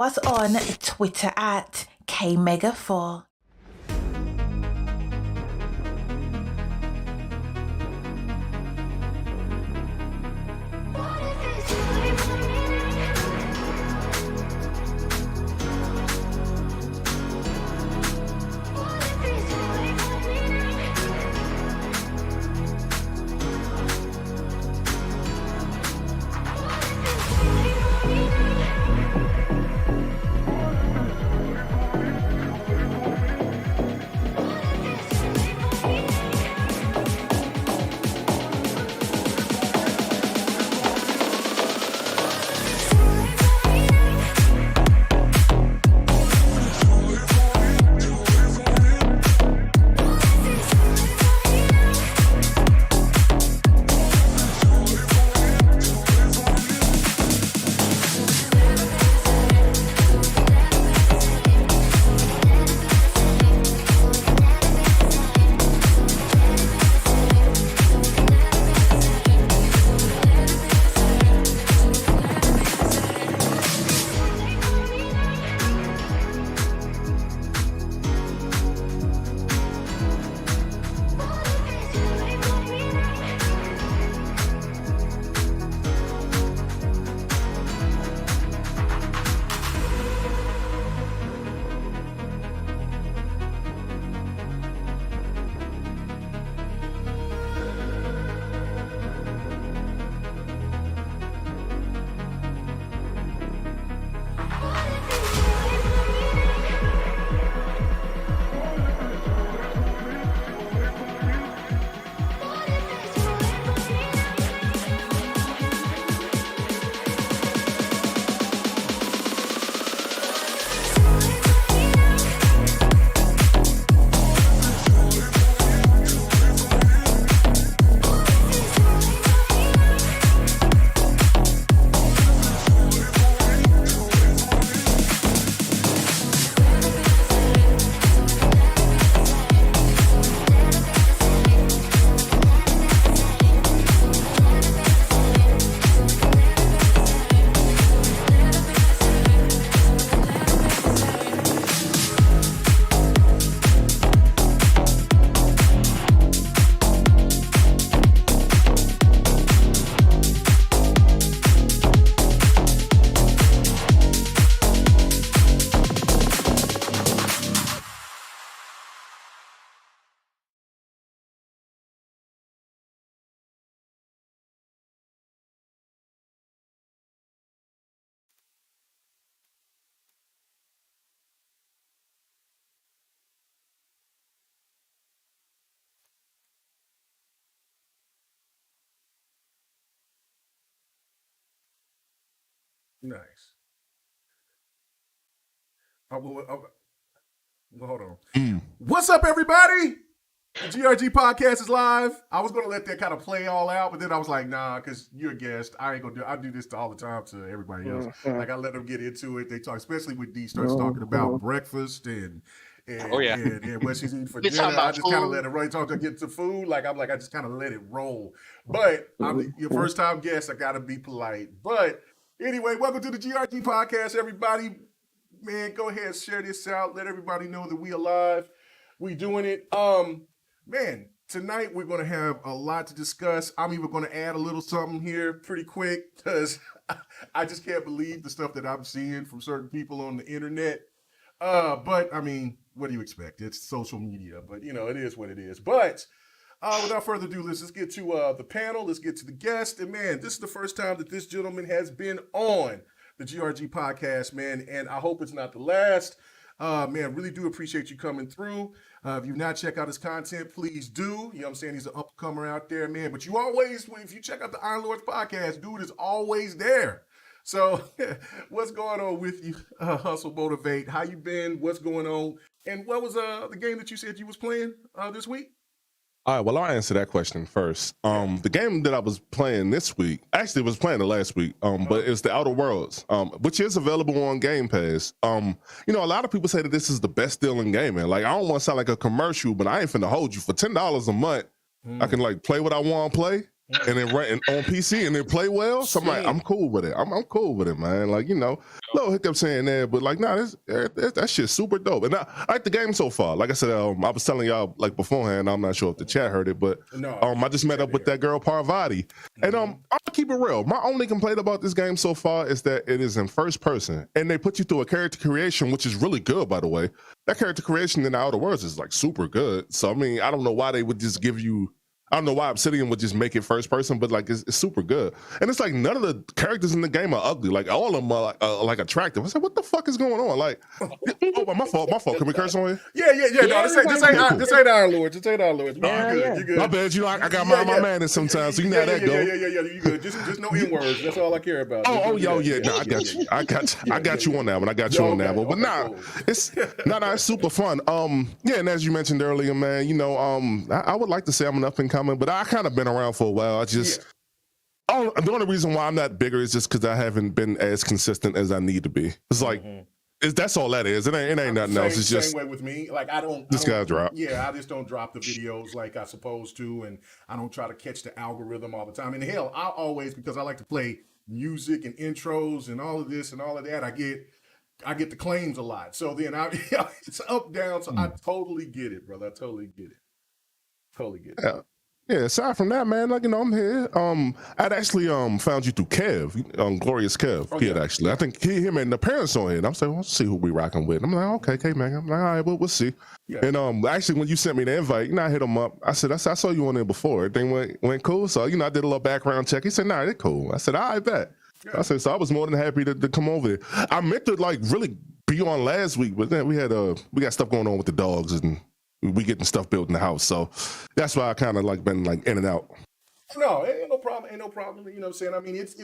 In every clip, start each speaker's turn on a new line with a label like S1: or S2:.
S1: Was on Twitter at KMega4.
S2: Nice. Hold on. What's up, everybody? The GRG podcast is live. I was gonna let that kind of play all out, but then I was like, nah, because you're a guest. I ain't gonna do. I do this all the time to everybody else. Like I let them get into it. They talk, especially when D starts talking about breakfast and what she's eating for dinner. I just kind of let it roll. Talk to get to food. Like I just kind of let it roll. But I'm your first time guest. I gotta be polite. But anyway, welcome to the GRG podcast, everybody. Man, go ahead, share this out. Let everybody know that we alive. We doing it. Man, tonight we're going to have a lot to discuss. I'm even going to add a little something here pretty quick because I just can't believe the stuff that I'm seeing from certain people on the internet. But, I mean, what do you expect? It's social media, but, you know, it is what it is. But without further ado, let's just get to the panel. Let's get to the guest. And, man, this is the first time that this gentleman has been on the GRG podcast, man, and I hope it's not the last. Man, really do appreciate you coming through. If you've not checked out his content, please do. You know what I'm saying? He's an up-and-comer out there, man. But you always, if you check out the Iron Lords podcast, dude is always there. So what's going on with you, Hustle Motivate? How you been? What's going on? And what was the game that you said you was playing this week?
S3: All right, well, I'll answer that question first. The game that I was playing this week, actually was playing it last week, but it's the Outer Worlds, which is available on Game Pass. You know, a lot of people say that this is the best deal in gaming. Like, I don't want to sound like a commercial, but I ain't finna hold you. For $10 a month, I can, like, play what I want to play. and then running on PC and then play well. So I'm like, I'm cool with it. I'm cool with it, man. Like, little hiccups here and there, but like, nah, that shit's super dope. And I like the game so far. Like I said, I was telling y'all like beforehand. I'm not sure if the chat heard it, but I just met up with that girl Parvati, and I'm gonna keep it real. My only complaint about this game so far is that it is in first person, and they put you through a character creation, which is really good, by the way. That character creation in the Outer Worlds is like super good. So I mean, I don't know why they would just give you. I don't know why Obsidian would just make it first person, but like it's super good. And it's like none of the characters in the game are ugly. Like all of them are like attractive. I said, what the fuck is going on? Like, oh, my fault. Can we curse on here?
S2: Yeah. No, this ain't Iron Lords. This ain't Iron Lords. You good.
S3: My bad. I got my manners sometimes, so you know how that go.
S2: Yeah. You good. Just no N-words. That's all I care about.
S3: No, I got you. I got you on that one. I got you on that one. But it's super fun. And as you mentioned earlier, man, I would like to say I'm an up and coming, but I kind of been around for a while. The only reason why I'm not bigger is just because I haven't been as consistent as I need to be. It's like that's all that is. It ain't nothing else. It's just
S2: same way with me. Like I don't
S3: drop.
S2: Yeah, I just don't drop the videos like I supposed to, and I don't try to catch the algorithm all the time. And hell, I always, because I like to play music and intros and all of this and all of that, I get the claims a lot. So then it's up down. So I totally get it, brother. I totally get it.
S3: Yeah, aside from that, man, like, I'm here. I'd actually found you through Kev, Glorious Kev. Actually. I think him and the parents on here. And I'm saying, let's see who we rocking with. I'm like, okay, man. I'm like, all right, we'll see. Yeah. And actually, when you sent me the invite, I hit him up. I said, I saw you on there before. Everything went cool. So, I did a little background check. He said, nah, they're cool. I said, all right, bet. Yeah. I said, so I was more than happy to come over there. I meant to like really be on last week, but then we got stuff going on with the dogs and we getting stuff built in the house, so that's why I kind of like been like in and out.
S2: No, ain't no problem. You know what I'm saying? I mean, it's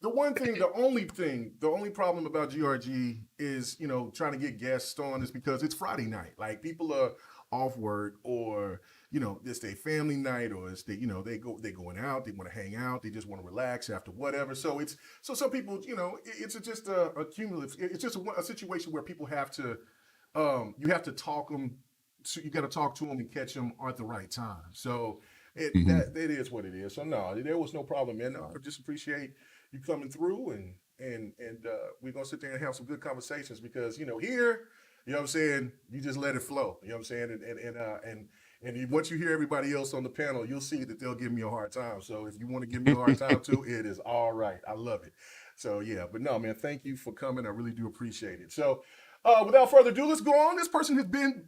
S2: the one thing, the only problem about GRG is trying to get guests on is because it's Friday night. Like people are off work, or it's their family night, or it's they're going out, they want to hang out, they just want to relax after whatever. So some people it's just a cumulative. It's just a situation where people have to you have to talk them. So you got to talk to them and catch them at the right time. So it is what it is. So no, there was no problem, man. No, I just appreciate you coming through, and we're gonna sit there and have some good conversations because here, you know what I'm saying, you just let it flow. You know what I'm saying, and once you hear everybody else on the panel, you'll see that they'll give me a hard time. So if you want to give me a hard time too, it is all right. I love it. So yeah, but no, man, thank you for coming. I really do appreciate it. So. Without further ado, let's go on. This person has been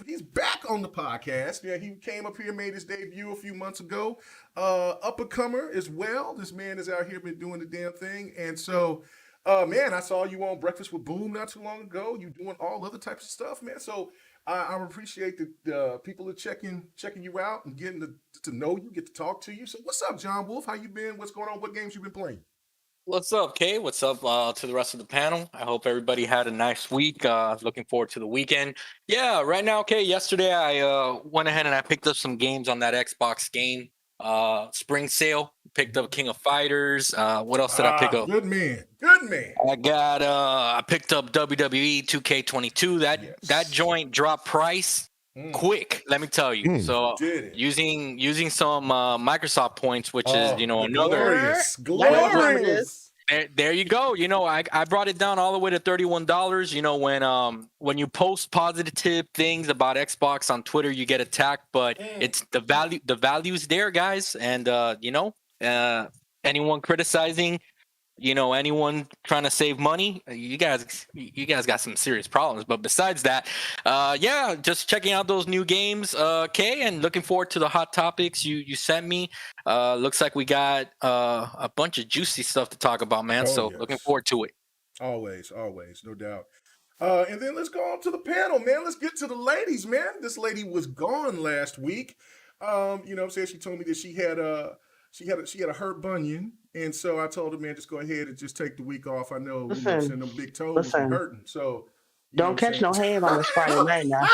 S2: he's back on the podcast. Yeah, he came up here, made his debut a few months ago. Up-and-comer as well. This man is out here been doing the damn thing. And so, man, I saw you on Breakfast with Boom not too long ago. You doing all other types of stuff, man. So I appreciate that people are checking you out and getting to know you, get to talk to you. So what's up, John Wolf? How you been? What's going on? What games you been playing?
S4: What's up, Kay? What's up to the rest of the panel? I hope everybody had a nice week. Looking forward to the weekend. Yeah, right now, Kay, yesterday I went ahead and I picked up some games on that Xbox game spring sale. Picked up King of Fighters. What else did I pick up?
S2: Good man.
S4: I picked up WWE 2K22. That joint dropped price quick, let me tell you. So using some Microsoft points, which is another
S2: glorious.
S4: There you go. I brought it down all the way to $31. When you post positive things about Xbox on Twitter, you get attacked, but it's the value's there, guys. And anyone criticizing, anyone trying to save money, you guys got some serious problems. But besides that, just checking out those new games, Kay, and looking forward to the hot topics you sent me. Looks like we got a bunch of juicy stuff to talk about, man. Looking forward to it.
S2: Always, no doubt. And then let's go on to the panel, man. Let's get to the ladies, man. This lady was gone last week. She told me that she had a hurt bunion. And so I told her, man, just go ahead and just take the week off. I know, seeing them big toes be hurting. So, You know
S5: Don't
S2: what
S5: catch
S2: I'm
S5: no hands on this Friday night now.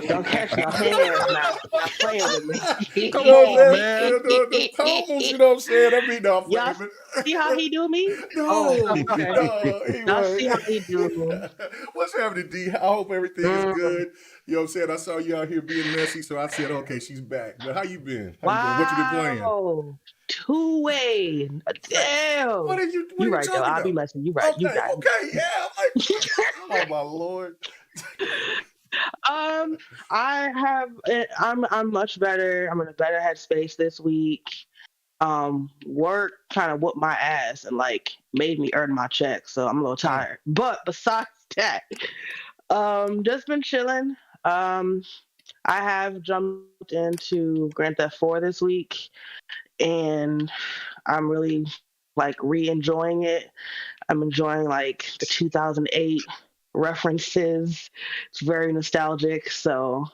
S5: Don't catch no hands now. Stop playing with me.
S3: Come
S2: No,
S3: on,
S2: man.
S3: man.
S2: The tones, you know what I'm saying? I mean, no, I'm
S5: Y'all
S2: playing,
S5: see how he do me?
S2: no,
S5: Oh, okay.
S2: no.
S5: Y'all see how
S2: Anyway,
S5: he do.
S2: what's happening, D? I hope everything is
S5: Mm,
S2: good. You know what I'm saying? I saw you out here being messy, so I said, okay, she's back. But how you been? How you been? What you been playing?
S5: wow. Two-way.
S2: What
S5: Damn.
S2: are you? What
S5: You
S2: are you
S5: right though.
S2: talking
S5: I'll be
S2: about?
S5: messy. You right. You
S2: Okay,
S5: got it.
S2: okay, yeah. I'm like, oh my lord.
S5: I have. I'm much better. I'm in a better headspace this week. Work kind of whooped my ass and like made me earn my check, so I'm a little tired. But besides that, just been chilling. I have jumped into Grand Theft 4 this week, and I'm really like re-enjoying it. I'm enjoying like the 2008 references. It's very nostalgic, so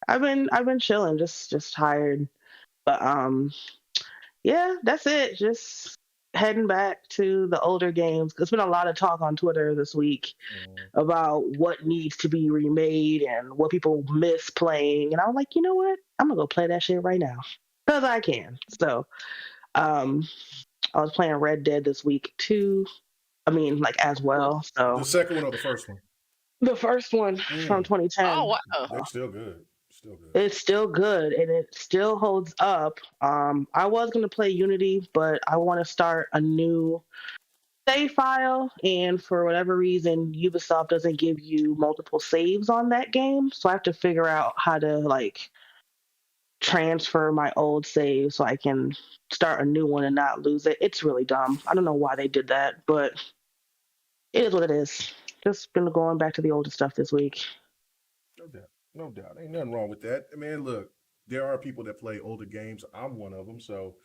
S5: I've been chilling, just tired. But yeah, that's it. Just heading back to the older games. There's been a lot of talk on Twitter this week about what needs to be remade and what people miss playing. And I was like, you know what? I'm gonna go play that shit right now because I can. So um, I was playing Red Dead this week too. I mean, like as well.
S2: The
S5: So
S2: second one or the first one?
S5: the first one from
S2: Mm,
S5: 2010.
S6: Oh wow.
S2: they're still good. Still good.
S5: It's still good and it still holds up. I was gonna play Unity, but I want to start a new save file, and for whatever reason, Ubisoft doesn't give you multiple saves on that game. So I have to figure out how to like transfer my old save so I can start a new one and not lose it. It's really dumb. I don't know why they did that, but it is what it is. Just been going back to the older stuff this week.
S2: No doubt. No doubt. Ain't nothing wrong with that. Man, look, there are people that play older games. I'm one of them. So,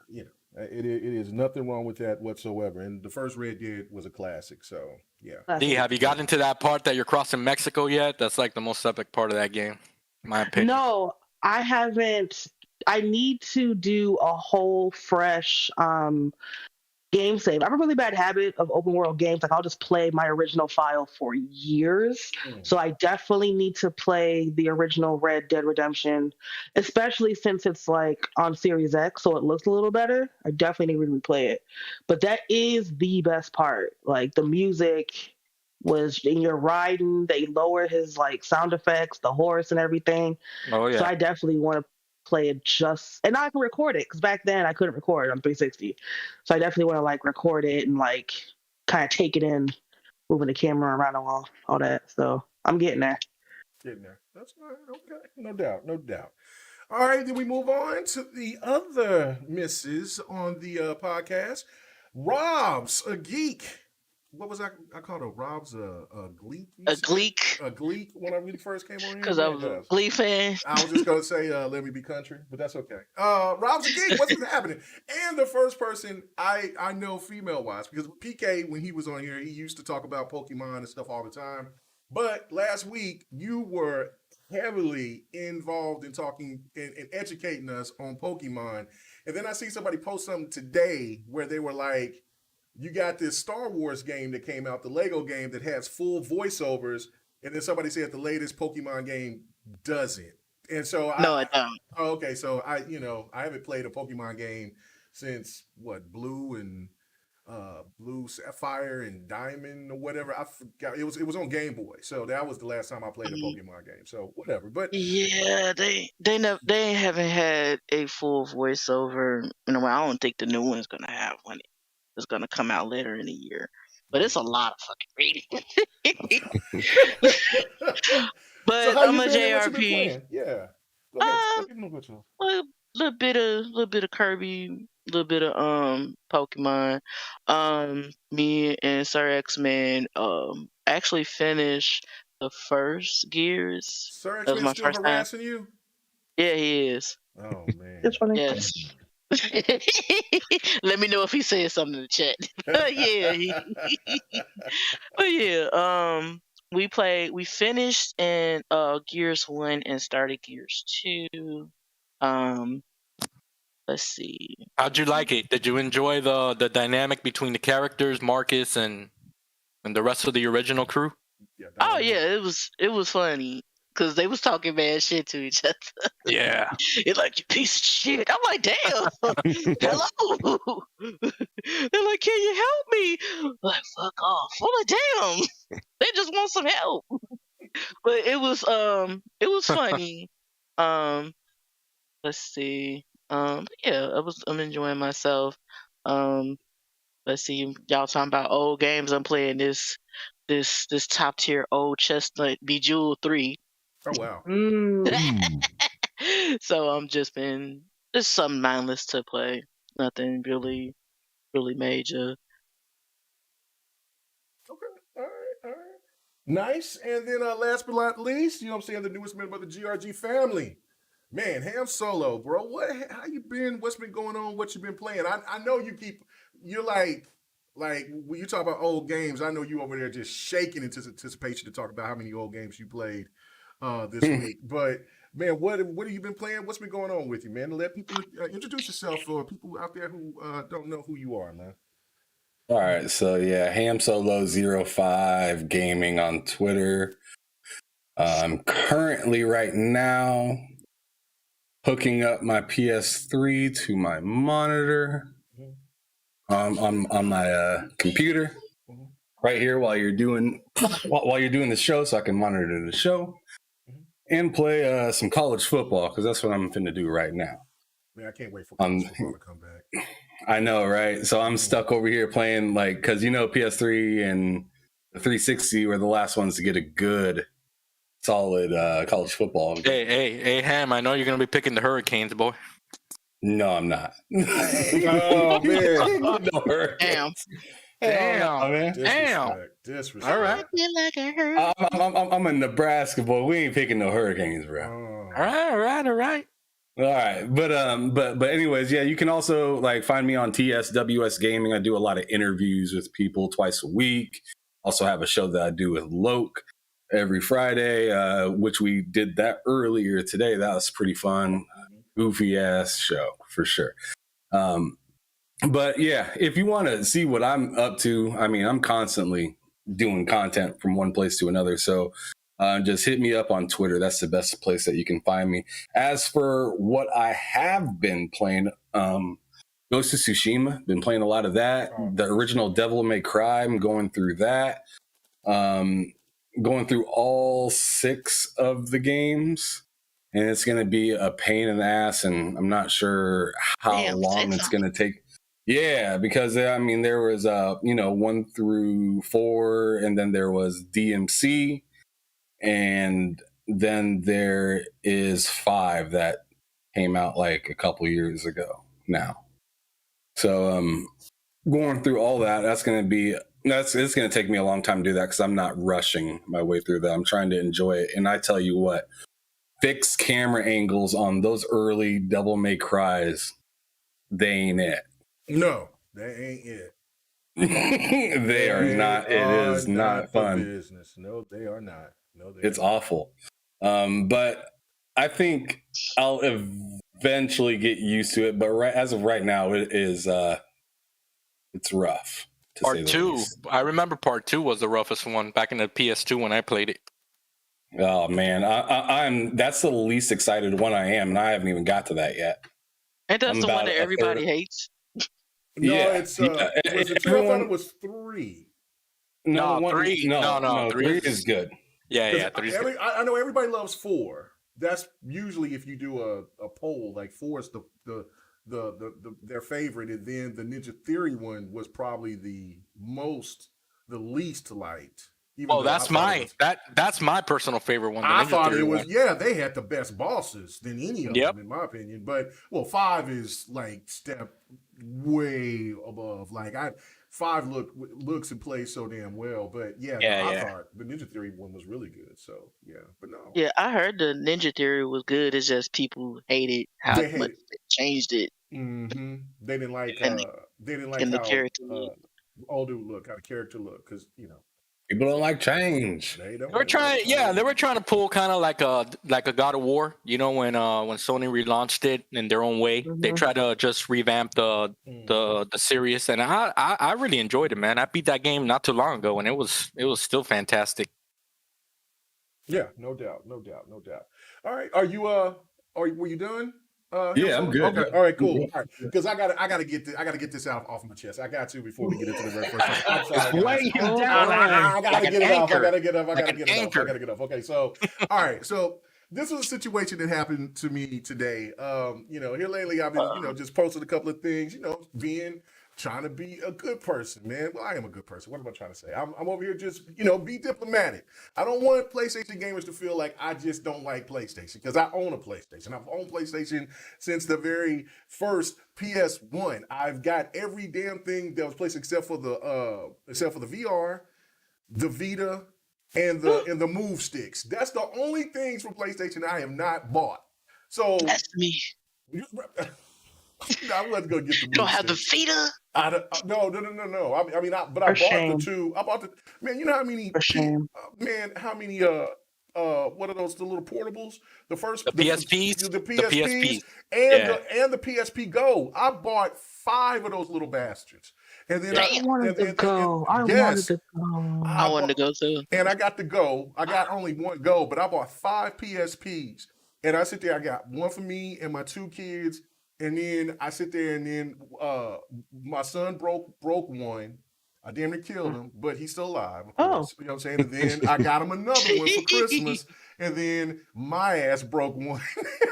S2: you know, it is nothing wrong with that whatsoever. And the first Red Dead was a classic. So, yeah.
S4: D, have you gotten to that part that you're crossing Mexico yet? That's like the most epic part of that game, in my opinion.
S5: No, I haven't. I need to do a whole fresh game save. I have a really bad habit of open world games. Like I'll just play my original file for years. So I definitely need to play the original Red Dead Redemption, especially since it's like on Series X, so it looks a little better. I definitely need to replay it. But that is the best part. Like the music was in your riding, they lowered his like sound effects, the horse and everything.
S4: Oh
S5: So
S4: yeah.
S5: I definitely want to play it just, and now I can record it because back then I couldn't record on 360. So I definitely want to like record it and like kind of take it in, moving the camera around and all that. So I'm getting there.
S2: Getting there. That's all right. Okay. No doubt. No doubt. All right. Then we move on to the other misses on the podcast. Rob's a geek. What was I called her? Rob's a gleek.
S6: A gleek.
S2: A gleek when I really first came on here.
S6: Because I was a Glee fan.
S2: I was just gonna say let me be country, but that's okay. Rob's a geek. What's happening? And the first person I know female wise, because PK when he was on here, he used to talk about Pokemon and stuff all the time. But last week you were heavily involved in talking and educating us on Pokemon. And then I see somebody post something today where they were like, you got this Star Wars game that came out, the Lego game that has full voiceovers, and then somebody said the latest Pokemon game doesn't. And so
S6: No, I don't.
S2: okay, so I haven't played a Pokemon game since what, Blue Sapphire and Diamond or whatever. I forgot. It was on Game Boy. So that was the last time I played a Pokemon game. So whatever. But
S6: Yeah, they haven't had a full voiceover in a while. I don't think the new one's gonna have one. It's gonna come out later in the year. But it's a lot of fucking reading. But
S2: so how
S6: I'm
S2: you
S6: a
S2: been and what you been
S6: JRP.
S2: playing? Yeah. Go ahead.
S6: Um,
S2: Let me know what you
S6: a little bit of Kirby, a little bit of Pokemon. Me and Sir X-Men actually finished the first Gears.
S2: Sir
S6: That was
S2: X-Men
S6: my
S2: still
S6: first time.
S2: harassing you?
S6: Yeah, he is.
S2: Oh man.
S5: It's funny.
S6: Yes. Let me know if he says something in the chat. Yeah. But yeah, we finished in Gears 1 and started Gears 2. Let's see.
S4: How'd you like it? Did you enjoy the dynamic between the characters, Marcus and and the rest of the original crew.
S2: Yeah,
S6: Oh yeah, it was funny because they was talking bad shit to each other.
S4: Yeah.
S6: It's like, you piece of shit. I'm like, damn. Hello. They're like, can you help me? I'm like, fuck off. I'm like, damn. They just want some help. But it was funny. Um, let's see. Yeah, I'm enjoying myself. Let's see, y'all talking about old games. I'm playing this top tier old chestnut Bejeweled 3.
S2: Oh wow.
S6: So I'm just something mindless to play. Nothing really major.
S2: Okay. All right. Nice. And then last but not least, you know what I'm saying, the newest member of the GRG family. Man, Ham Solo, bro. How you been? What's been going on? What you been playing? I know you're like when you talk about old games, I know you over there just shaking in anticipation to talk about how many old games you played this week. But man, what have you been playing? What's been going on with you, man? Let people introduce yourself for people out there who don't know who you are, man.
S7: All right, so yeah, Ham Solo 05 Gaming on Twitter. I'm currently right now hooking up my PS3 to my monitor on my computer right here while you're doing the show, so I can monitor the show and play some college football because that's what I'm finna do right now.
S2: Man, I can't wait for college football to come back.
S7: I know, right? So I'm stuck over here playing because PS3 and the 360 were the last ones to get a good, solid college football.
S4: Hey, Ham! I know you're gonna be picking the Hurricanes, boy.
S7: No, I'm not.
S2: Oh man!
S7: No Hurricanes.
S4: Damn.
S2: Disrespect.
S4: All right.
S7: I'm a Nebraska boy. We ain't picking no Hurricanes, bro.
S4: All right.
S7: All right, but anyways, yeah, you can also find me on TSWS Gaming. I do a lot of interviews with people twice a week. Also have a show that I do with Loke every Friday, which we did that earlier today. That was pretty fun, goofy ass show for sure. But yeah, if you want to see what I'm up to, I mean, I'm constantly doing content from one place to another. So just hit me up on Twitter. That's the best place that you can find me. As for what I have been playing, Ghost of Tsushima, been playing a lot of that. The original Devil May Cry, I'm going through that. Going through all 6 of the games. And it's going to be a pain in the ass, and I'm not sure how long it's going to take. Yeah, because I mean, there was 1 through 4, and then there was DMC. And then there is 5 that came out a couple years ago now. So going through all that, it's going to take me a long time to do that because I'm not rushing my way through that. I'm trying to enjoy it. And I tell you what, fixed camera angles on those early Devil May Cries, they ain't it.
S2: No, they ain't it.
S7: They are not. It is not fun.
S2: Business. No, they are not. No,
S7: it's awful. But I think I'll eventually get used to it. But as of right now, it is it's rough.
S4: Part 2. I remember part 2 was the roughest one back in the PS2 when I played it.
S7: Oh man, I'm that's the least excited one I am, and I haven't even got to that yet.
S6: And that's the one that everybody hates.
S2: No, it's was it 2? I thought it was 3.
S7: No,
S4: 3. No,
S7: 3 is good.
S4: Yeah, 3 is good.
S2: I know everybody loves 4. That's usually if you do a poll, 4 is their favorite, and then the Ninja Theory one was probably the least liked.
S4: That's my personal favorite one.
S2: I thought it was they had the best bosses than any of them in my opinion. But 5 is step way above. 5 looks and plays so damn well. But I thought the Ninja Theory one was really good. So but no.
S6: Yeah, I heard the Ninja Theory was good. It's just people hated how much they changed it.
S2: Mm-hmm. They didn't like
S6: the
S2: how
S6: character
S2: old dude look, how the character look, because
S7: People don't like change.
S2: They don't.
S4: They were trying, yeah, they were trying to pull kind of like a God of War, you know, when Sony relaunched it in their own way. They tried to just revamp the series, and I really enjoyed it, man. I beat that game not too long ago, and it was still fantastic.
S2: Yeah, no doubt. All right, were you done?
S7: Yeah, I'm good.
S2: Okay,
S7: Yeah.
S2: all right, cool. All right, because I gotta get this out off my chest. I got to before we get into the very first one. I'm sorry,
S4: Weigh
S2: guys.
S4: you down.
S2: I gotta
S4: Like
S2: get
S4: an
S2: it off. I
S4: anchor.
S2: gotta get it off.
S4: Like an
S2: off. Okay, so all right, so this was a situation that happened to me today. Here lately I've been, just posting a couple of things, trying to be a good person, man. Well, I am a good person. What am I trying to say? I'm over here just, be diplomatic. I don't want PlayStation gamers to feel like I just don't like PlayStation because I own a PlayStation. I've owned PlayStation since the very first PS1. I've got every damn thing that was placed except for the VR, the Vita, and the Move sticks. That's the only things from PlayStation I have not bought. So
S6: That's me.
S2: I'm going to go get the.
S6: You don't have the Vita?
S2: No. But I bought the two. I bought the man. You know how many? How many? What are those? The little portables. The PSPs, and the PSP Go. I bought 5 of those little bastards. And then
S5: I wanted to go. I wanted to go
S6: too.
S2: And I got the Go. I got only one Go, but I bought 5 PSPs. And I sit there. I got one for me and my 2 kids. And then I sit there, and then my son broke one. I damn near killed him, but he's still alive. Of course. You know what I'm saying? And then I got him another one for Christmas, and then my ass broke one.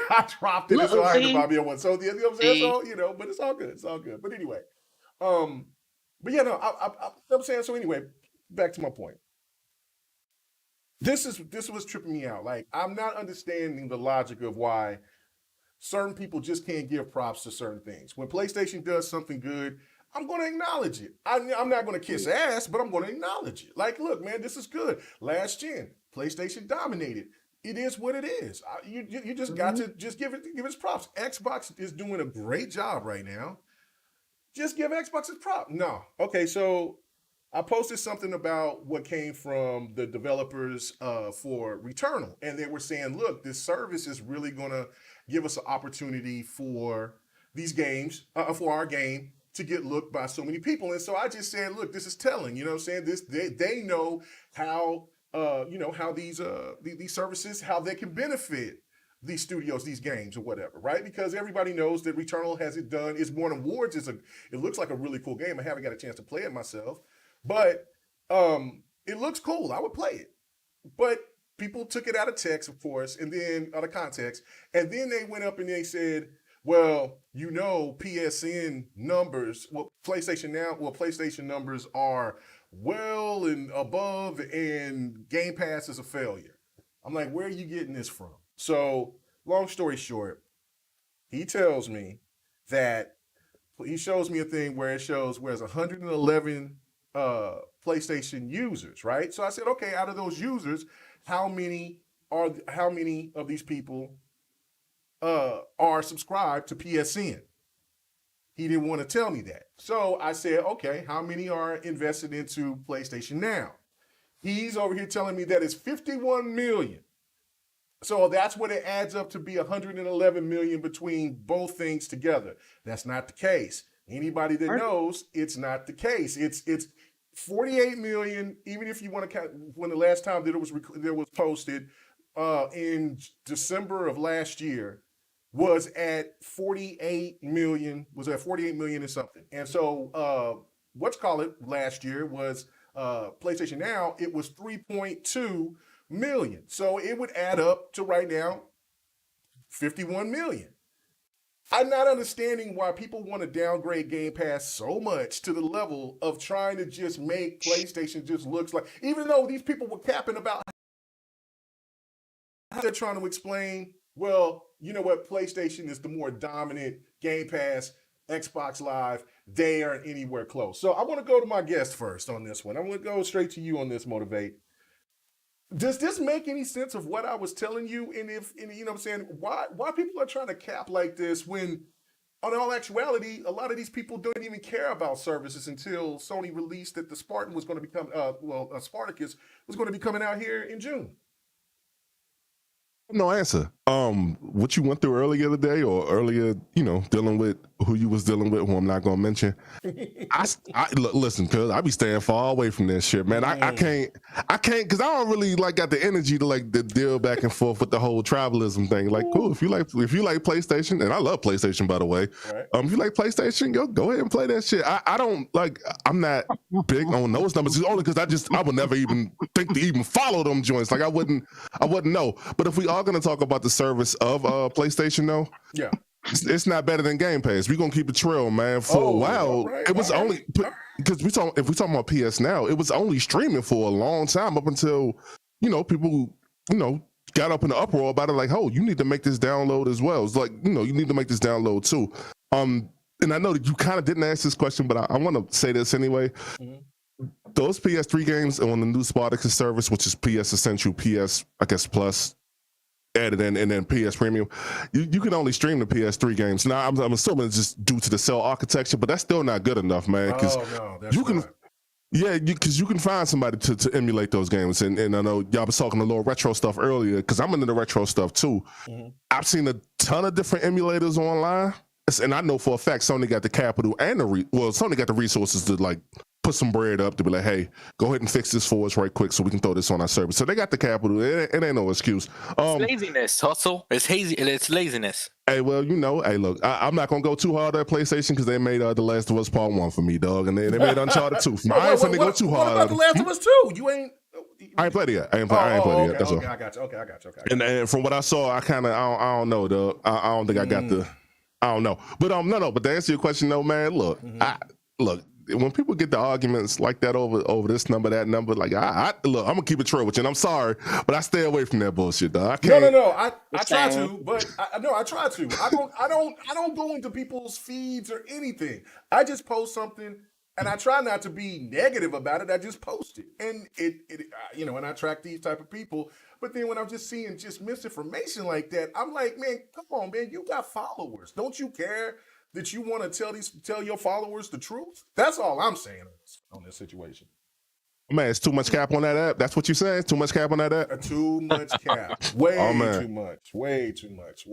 S2: I dropped it, so I had to buy me a one. So you know what I'm saying? So but it's all good. It's all good. But anyway, but yeah, no, I'm saying. So anyway, back to my point. This was tripping me out. Like, I'm not understanding the logic of why certain people just can't give props to certain things. When PlayStation does something good, I'm going to acknowledge it. I'm not going to kiss ass, but I'm going to acknowledge it. Like, look, man, this is good. Last gen, PlayStation dominated. It is what it is. You just got to just give it props. Xbox is doing a great job right now. Just give Xbox its props. No. Okay, so I posted something about what came from the developers for Returnal, and they were saying, look, this service is really going to give us an opportunity for these games, for our game to get looked by so many people. And so I just said, look, this is telling, you know what I'm saying? They know how, how these services, how they can benefit these studios, these games or whatever, right? Because everybody knows that Returnal has it done. It's won awards. It looks like a really cool game. I haven't got a chance to play it myself, but it looks cool. I would play it. But people took it out of text, of course, and then out of context. And then they went up and they said, well, PSN numbers, PlayStation numbers are well and above, and Game Pass is a failure. I'm like, where are you getting this from? So, long story short, he tells me that he shows me a thing where it shows where there's 111 PlayStation users, right? So I said, okay, out of those users, how many of these people are subscribed to PSN? He didn't want to tell me that. So I said, okay, how many are invested into PlayStation Now? He's over here telling me that it's 51 million. So that's what it adds up to be 111 million between both things together. That's not the case. Anybody that knows, it's not the case. It's 48 million, even if you want to count when the last time that it was posted in December of last year was at 48 million and something. And so last year was PlayStation Now, it was 3.2 million. So it would add up to right now 51 million. I'm not understanding why people want to downgrade Game Pass so much to the level of trying to just make PlayStation just looks like, even though these people were capping about how they're trying to explain, well, you know what, PlayStation is the more dominant, Game Pass, Xbox Live, they aren't anywhere close. So I want to go to my guest first on this one. I'm going to go straight to you on this, Motivate. Does this make any sense of what I was telling you? And you know what I'm saying, why people are trying to cap like this when in all actuality, a lot of these people don't even care about services until Sony released that the Spartan was going to become, Spartacus was going to be coming out here in June.
S3: No answer. What you went through earlier today, or earlier, dealing with who you was dealing with, who I'm not gonna mention. I look, listen, cause I be staying far away from this shit, man. I can't, cause I don't really got the energy to deal back and forth with the whole tribalism thing. Like, cool, if you like PlayStation, and I love PlayStation, by the way.
S2: Right.
S3: If you like PlayStation, go ahead and play that shit. I don't I'm not big on those numbers. It's only because I would never even think to even follow them joints. Like I wouldn't know. But if we are gonna talk about the service of PlayStation, though,
S2: yeah,
S3: it's not better than Game Pass. We're gonna keep it trail, man. For a while, it was only because if we talking about PS Now, it was only streaming for a long time up until people got up in the uproar about it. Like, oh, you need to make this download as well. It's like you need to make this download too. And I know that you kind of didn't ask this question, but I want to say this anyway. Mm-hmm. Those PS3 games on the new Spartacus service, which is PS Essential, PS I guess Plus added in, and then PS Premium, you can only stream the PS3 games. Now I'm assuming it's just due to the cell architecture, but that's still not good enough, man. Because because you can find somebody to emulate those games. And I know y'all was talking a little retro stuff earlier, because I'm into the retro stuff too. Mm-hmm. I've seen a ton of different emulators online, and I know for a fact Sony got the capital and Sony got the resources to put some bread up to be like, hey, go ahead and fix this for us right quick so we can throw this on our service. So they got the capital. It ain't no excuse.
S4: It's laziness, hustle. It's laziness.
S3: Hey, well, hey, look, I'm not gonna go too hard at PlayStation because they made The Last of Us Part 1 for me, dog, and they made Uncharted 2. I ain't finna go too hard.
S2: What about The Last of Us 2? You ain't.
S3: I ain't played it yet. I ain't played it yet. That's all.
S2: I got you. Okay, I got you.
S3: And from what I saw, I don't know, dog. I don't think I got I don't know. But no. But to answer your question, though, man, look, look. When people get the arguments like that over this number, that number, look, I'm gonna keep it true with you, and I'm sorry, but I stay away from that bullshit, dog. I can't.
S2: No. I try to, but I try to. I don't go into people's feeds or anything. I just post something, and I try not to be negative about it. I just post it, and and I track these type of people. But then when I'm just seeing just misinformation like that, I'm like, man, come on, man, you got followers. Don't you care that you want to tell your followers the truth? That's all I'm saying on this situation.
S3: Man, it's too much cap on that app. That's what you saying? Too much cap on that app?
S2: Too much cap. Way too much. Way too much.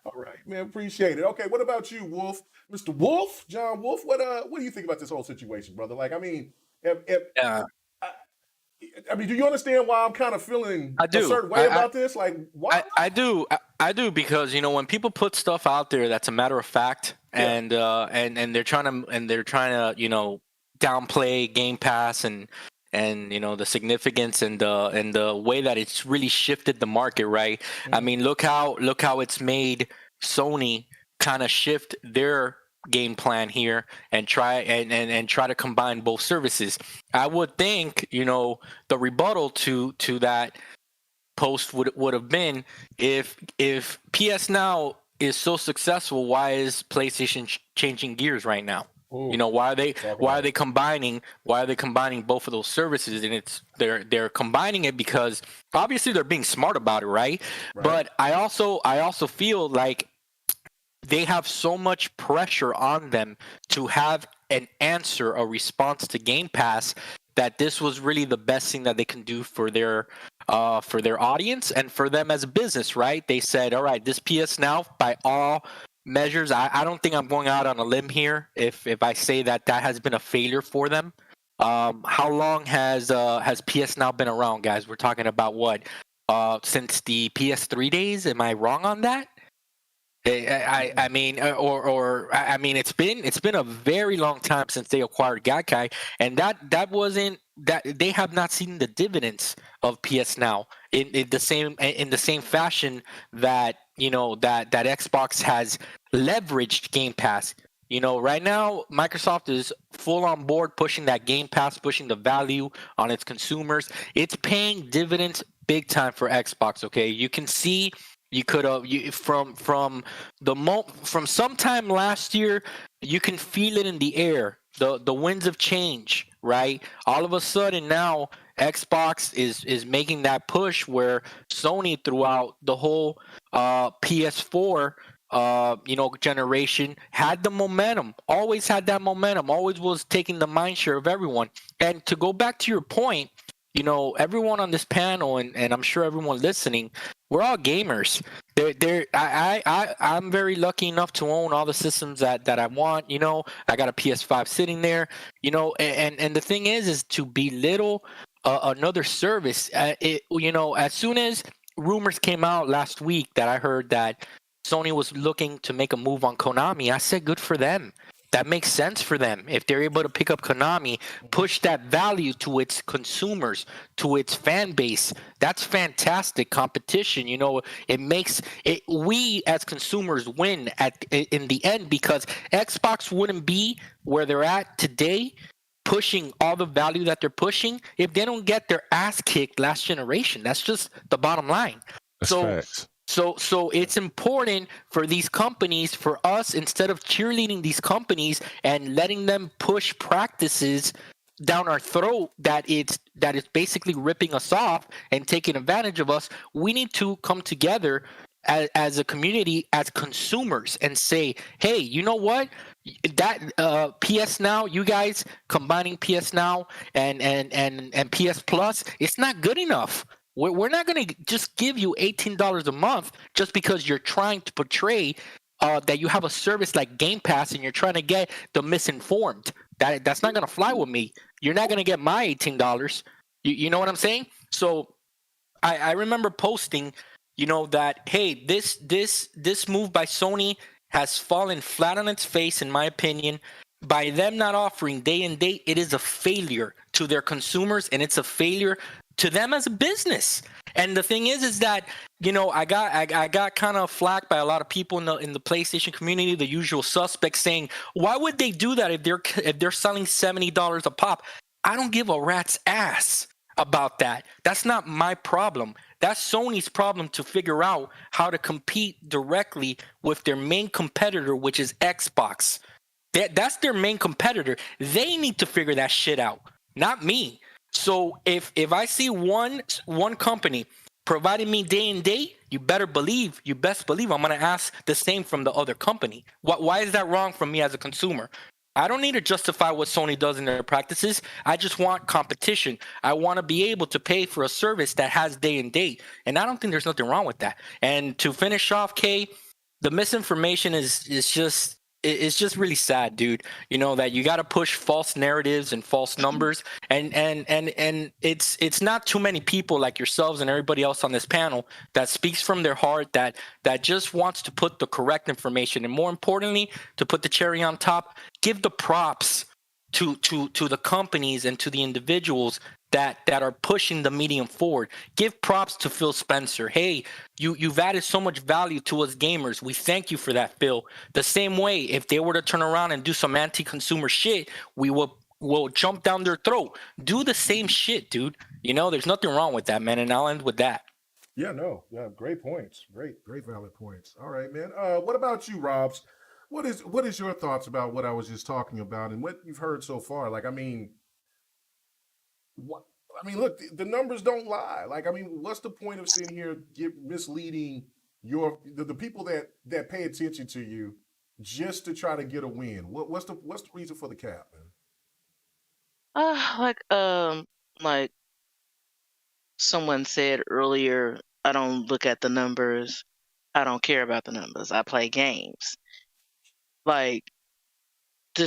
S2: All right, man. Appreciate it. Okay, what about you, Wolf? Mr. Wolf? John Wolf? What do you think about this whole situation, brother? Like, I mean, do you understand why I'm kind of feeling a certain way about this? Like, why?
S4: I do because when people put stuff out there that's a matter of fact, and they're trying to downplay Game Pass and the significance and the way that it's really shifted the market, right? Mm-hmm. I mean, look how it's made Sony kind of shift their game plan here and try to combine both services. I would think the rebuttal to that post would have been, if PS Now is so successful, why is PlayStation changing gears right now? Ooh, why are they combining both of those services? And they're combining it because obviously they're being smart about it, right? But I also feel like they have so much pressure on them to have an answer, a response to Game Pass, that this was really the best thing that they can do for their audience and for them as a business, right? They said, all right, this PS Now, by all measures, I don't think I'm going out on a limb here if I say that has been a failure for them. How long has PS Now been around, guys? We're talking about what? Since the PS3 days? Am I wrong on that? I mean, it's been a very long time since they acquired Gaikai, and that wasn't that they have not seen the dividends of PS Now in the same fashion that that Xbox has leveraged Game Pass. Right now Microsoft is full on board pushing that Game Pass, pushing the value on its consumers. It's paying dividends big time for Xbox. Okay, you can see. You could have from sometime last year, you can feel it in the air. The winds of change, right? All of a sudden now Xbox is making that push where Sony throughout the whole PS4 generation had the momentum, always had that momentum, always was taking the mind share of everyone. And to go back to your point, everyone on this panel and I'm sure everyone listening, we're all gamers. I'm very lucky enough to own all the systems that I want. I got a PS5 sitting there. And the thing is to belittle another service. As soon as rumors came out last week that I heard that Sony was looking to make a move on Konami, I said, good for them. That makes sense for them. If they're able to pick up Konami, push that value to its consumers, to its fan base, that's fantastic competition. It makes it, we as consumers win in the end, because Xbox wouldn't be where they're at today, pushing all the value that they're pushing, if they don't get their ass kicked last generation. That's just the bottom line.
S3: That's facts.
S4: So it's important for these companies, for us, instead of cheerleading these companies and letting them push practices down our throat that is basically ripping us off and taking advantage of us, we need to come together as a community, as consumers, and say, hey, you know what? That PS Now, you guys combining PS Now and PS Plus, it's not good enough. We're not going to just give you $18 a month just because you're trying to portray that you have a service like Game Pass and you're trying to get the misinformed. That's not going to fly with me. You're not going to get my $18. You know what I'm saying? So I remember posting, that, hey, this move by Sony has fallen flat on its face, in my opinion. By them not offering day and date, it is a failure to their consumers, and it's a failure to them as a business. And the thing is that I got kind of flack by a lot of people in the PlayStation community, the usual suspects, saying, why would they do that if they're selling $70 a pop? I don't give a rat's ass about that. That's not my problem. That's Sony's problem to figure out how to compete directly with their main competitor, which is Xbox. That's their main competitor. They need to figure that shit out, not me. So if I see one company providing me day and date, you best believe I'm going to ask the same from the other company. Why is that wrong from me as a consumer? I don't need to justify what Sony does in their practices. I just want competition. I want to be able to pay for a service that has day and date. And I don't think there's nothing wrong with that. And to finish off, Kay, the misinformation is just, it's just really sad, dude. That you got to push false narratives and false numbers, and it's not too many people like yourselves and everybody else on this panel that speaks from their heart, that just wants to put the correct information, and more importantly, to put the cherry on top, give the props to the companies and to the individuals that are pushing the medium forward. Give props to Phil Spencer. Hey, you've added so much value to us gamers. We thank you for that, Phil. The same way, if they were to turn around and do some anti-consumer shit, we'll jump down their throat. Do the same shit, dude. There's nothing wrong with that, man. And I'll end with that.
S2: Yeah, great points. Great valid points. All right, man. What about you, Robs? What is your thoughts about what I was just talking about and what you've heard so far? Look, the numbers don't lie. What's the point of sitting here misleading the people that pay attention to you just to try to get a win? What's the reason for the cap, man?
S6: Like someone said earlier, I don't look at the numbers. I don't care about the numbers. I play games. To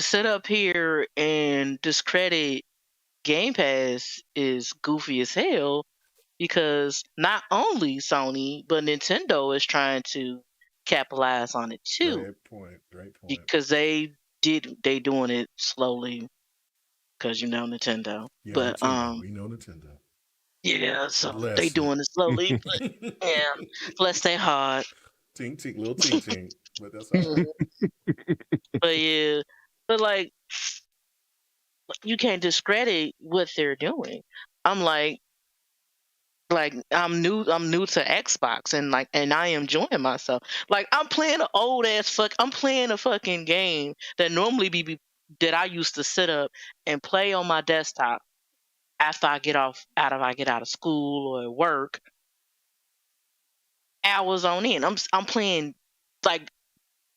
S6: sit up here and discredit Game Pass is goofy as hell, because not only Sony but Nintendo is trying to capitalize on it too.
S2: Great point.
S6: Because they doing it slowly, because Nintendo.
S2: Yeah,
S6: but
S2: Nintendo. We know Nintendo.
S6: Yeah, so they doing it slowly. But yeah, bless their heart.
S2: Tink, little tink. But that's all right.
S6: But yeah, you can't discredit what they're doing. I'm I'm new to Xbox, and I am enjoying myself. I'm playing I'm playing a fucking game that normally that I used to sit up and play on my desktop after I get out of school or work, hours on end. I'm playing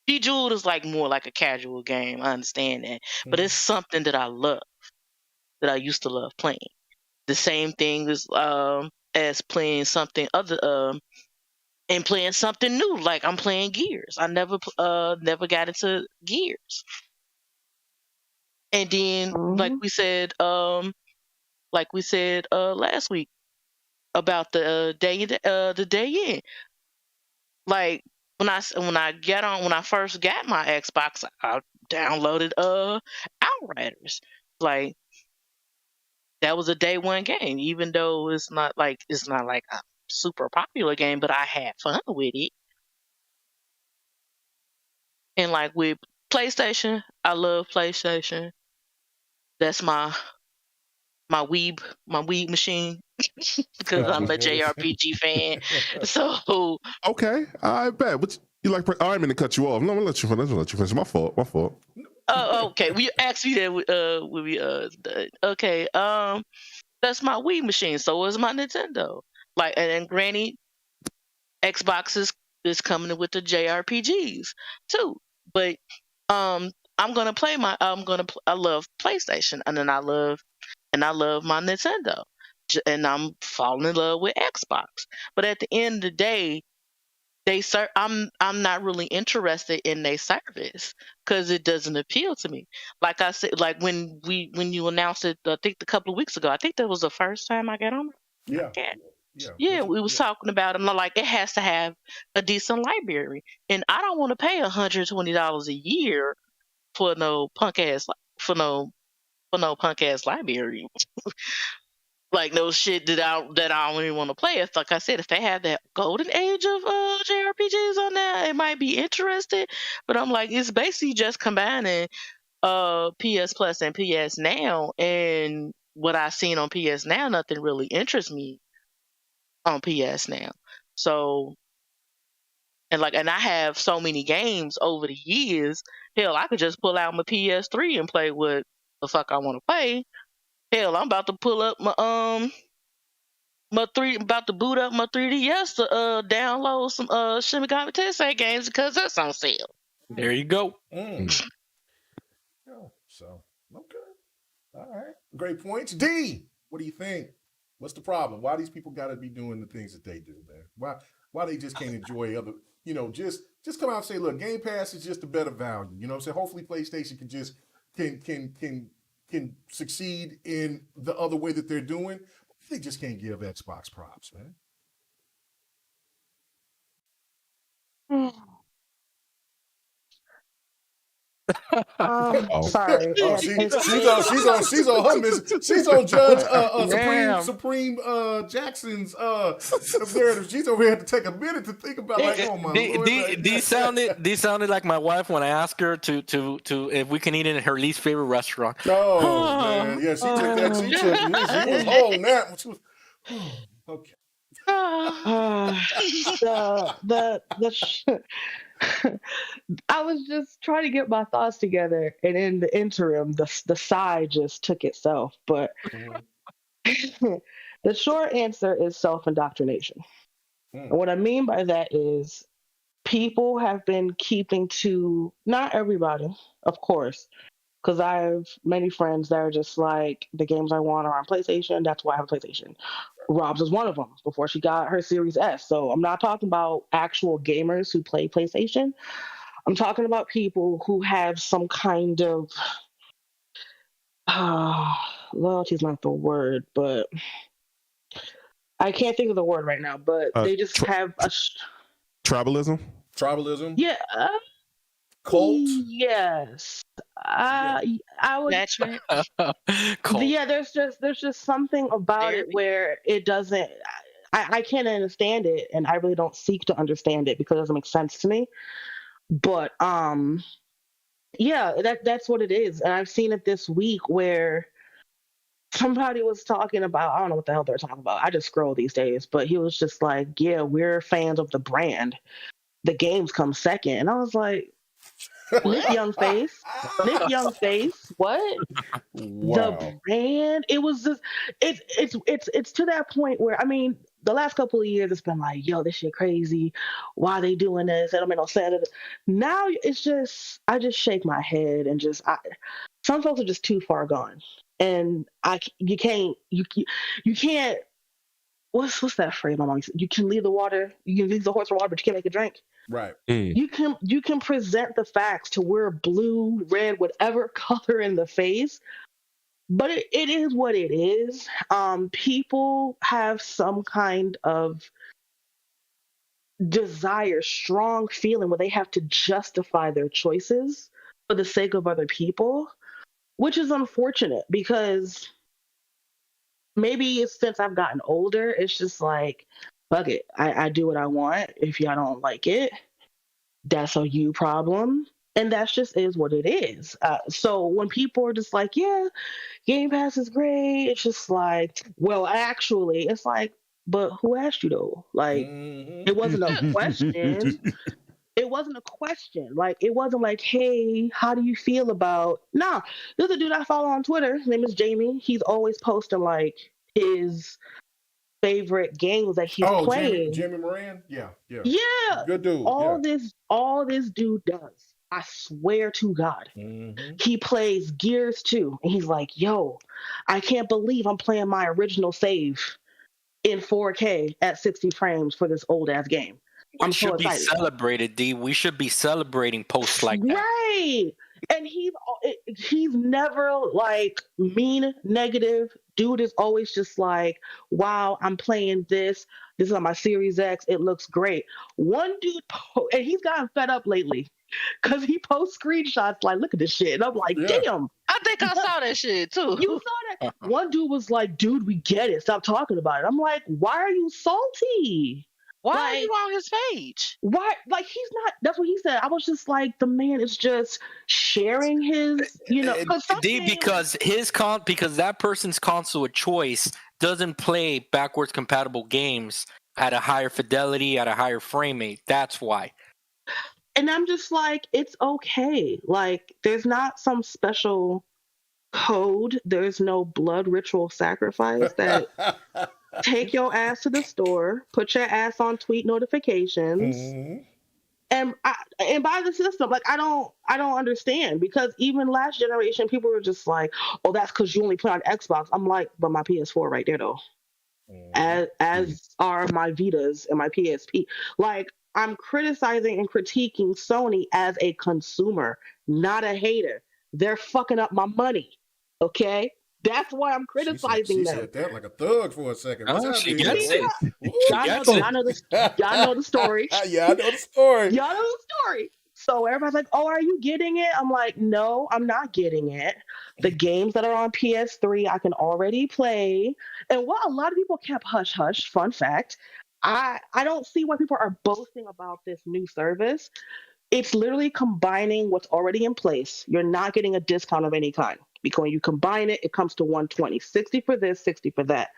S6: Bejeweled is like more like a casual game. I understand that, but it's something that I love, that I used to love playing. The same thing as playing something other and playing something new. Like I'm playing Gears. I never got into Gears. And then like we said last week about the day in. Like when I first got my Xbox, I downloaded Outriders. Like that was a day one game, even though it's not like a super popular game, but I had fun with it. And like with PlayStation, I love PlayStation. That's my weeb machine because I'm a JRPG fan. So
S3: Okay, I bet. But you like? I didn't mean to cut you off. No, I'm gonna let you finish. My fault.
S6: okay. We asked me that when we okay. That's my Wii machine. So is my Nintendo. Like, and granted, Xbox is coming with the JRPGs too. But I love PlayStation, and then I love my Nintendo, and I'm falling in love with Xbox. But at the end of the day, I'm not really interested in their service because it doesn't appeal to me. Like I said, like when you announced it, I think a couple of weeks ago, I think that was the first time I got on. Yeah, we was talking about it. I'm like, it has to have a decent library, and I don't want to pay $120 a year for no punk ass library. Like no shit that I don't even want to play. It's like I said, if they had that golden age of JRPGs on there, it might be interesting. But I'm like, it's basically just combining PS Plus and PS Now, and what I've seen on PS Now, nothing really interests me on PS Now. So and I have so many games over the years. Hell, I could just pull out my PS3 and play what the fuck I want to play. Hell, I'm about to pull up my about to boot up my 3DS to download some Shin Megami Tensei games because that's on sale.
S4: There you go.
S2: So okay, all right, great points. D, what do you think? What's the problem? Why these people got to be doing the things that they do, man? Why they just can't enjoy other? Just come out and say, look, Game Pass is just a better value. You know what I'm saying? Hopefully, PlayStation can succeed in the other way that they're doing. They just can't give Xbox props, man.
S5: Sorry.
S2: She's on her miss. She's on Judge Supreme Jackson's narrative. She's over here to take a minute to think about
S4: These sounded like my wife when I asked her to if we can eat in her least favorite restaurant.
S2: Oh man, yeah, she took that. She was holding that. She was okay.
S5: I was just trying to get my thoughts together, and in the interim, the sigh just took itself. But the short answer is self-indoctrination. And what I mean by that is people have been keeping to, not everybody, of course, because I have many friends that are just like, the games I want are on PlayStation, that's why I have a PlayStation. Rob's is one of them before she got her Series S. So I'm not talking about actual gamers who play PlayStation. I'm talking about people who have some kind of loyalty is not the word, but I can't think of the word right now. But they just have a
S3: tribalism.
S5: Yeah.
S2: Cult.
S5: Yes. I would. Yeah. There's just something about it where it doesn't. I can't understand it, and I really don't seek to understand it because it doesn't make sense to me. But yeah, that's what it is. And I've seen it this week where somebody was talking about, I don't know what the hell they're talking about. I just scroll these days, but he was just like, yeah, we're fans of the brand. The games come second. And I was like, Nick Youngface, what?
S2: Wow.
S5: The brand? It was just, it's to that point where, I mean, the last couple of years, it's been like, yo, this shit crazy. Why they doing this? That don't make no sense. Now it's just, I just shake my head and some folks are just too far gone. And you can't, what's that phrase my mom used to- you can leave the horse for water, but you can't make it drink.
S2: Right.
S5: You can present the facts to where blue, red, whatever color in the face, but it is what it is. People have some kind of desire, strong feeling where they have to justify their choices for the sake of other people, which is unfortunate because maybe since I've gotten older, it's just like, fuck it. I do what I want. If y'all don't like it, that's a you problem. And that's just is what it is. So when people are just like, yeah, Game Pass is great, it's just like, well, actually, it's like, but who asked you though? Like, it wasn't a question. It wasn't a question. Like, it wasn't like, hey, how do you feel about? Nah, there's a dude I follow on Twitter. His name is Jamie. He's always posting like his favorite games that he's playing.
S2: Jimmy Moran? Yeah.
S5: Good
S2: dude.
S5: All this dude does, I swear to God, he plays Gears 2, and he's like, yo, I can't believe I'm playing my original save in 4K at 60 frames for this old ass game.
S4: We should be celebrated, D. We should be celebrating posts like that.
S5: Right. And he's never like mean, negative. Dude is always just like, wow, I'm playing this. This is on my Series X. It looks great. One dude, and he's gotten fed up lately because he posts screenshots like, look at this shit. And I'm like, damn.
S6: I think I saw that shit too.
S5: You saw that? One dude was like, dude, we get it. Stop talking about it. I'm like, why are you salty?
S6: Why are you on his page?
S5: Why? Like, he's not. That's what he said. I was just like, the man is just sharing his,
S4: because because that person's console of choice doesn't play backwards compatible games at a higher fidelity, at a higher frame rate. That's why.
S5: And I'm just like, it's okay. Like, there's not some special code. There's no blood ritual sacrifice that. Take your ass to the store, put your ass on tweet notifications, and buy the system. Like, I don't understand, because even last generation, people were just like, "Oh, that's because you only play on Xbox." I'm like, but my PS4 right there though, as are my Vitas and my PSP. Like, I'm criticizing and critiquing Sony as a consumer, not a hater. They're fucking up my money. Okay. That's why I'm criticizing them.
S2: She said that like a thug for a second.
S4: She gets it.
S5: Y'all know the story.
S2: Yeah, I know the story.
S5: Y'all know the story. So everybody's like, oh, are you getting it? I'm like, no, I'm not getting it. The games that are on PS3, I can already play. And what a lot of people kept hush-hush, fun fact, I don't see why people are boasting about this new service. It's literally combining what's already in place. You're not getting a discount of any kind. Because when you combine it, it comes to $120. 60 for this, 60 for that.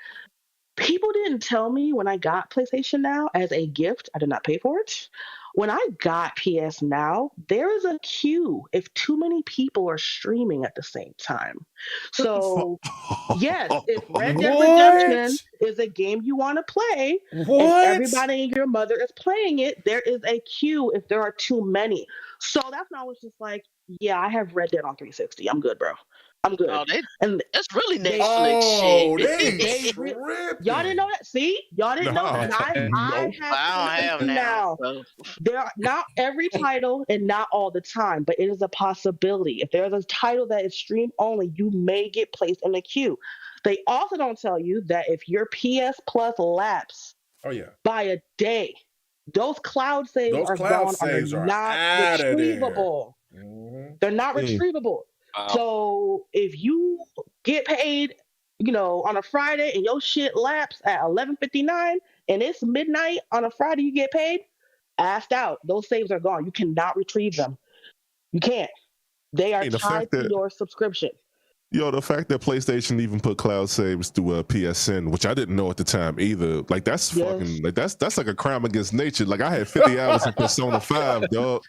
S5: People didn't tell me when I got PlayStation Now as a gift. I did not pay for it. When I got PS Now, there is a queue if too many people are streaming at the same time. So, yes, if Red Dead Redemption is a game you want to play, and everybody and your mother is playing it, there is a queue if there are too many. So that's when I was just like, yeah, I have Red Dead on 360. I'm good, bro. I'm good.
S6: Oh,
S5: and
S6: that's really Netflix shit.
S5: Y'all didn't know that? See? Y'all didn't know that? I have now. So. There are not every title and not all the time, but it is a possibility. If there's a title that is stream only, you may get placed in the queue. They also don't tell you that if your PS Plus lapse by a day, those cloud saves are not retrievable. They're not retrievable. Wow. So if you get paid, on a Friday and your shit lapse at 11:59 and it's midnight on a Friday, you get paid, assed out. Those saves are gone. You cannot retrieve them. You can't. They are tied to your subscription.
S3: Yo, the fact that PlayStation even put cloud saves through a PSN, which I didn't know at the time either, like that's fucking, like that's like a crime against nature. Like I had 50 hours in Persona 5, dog,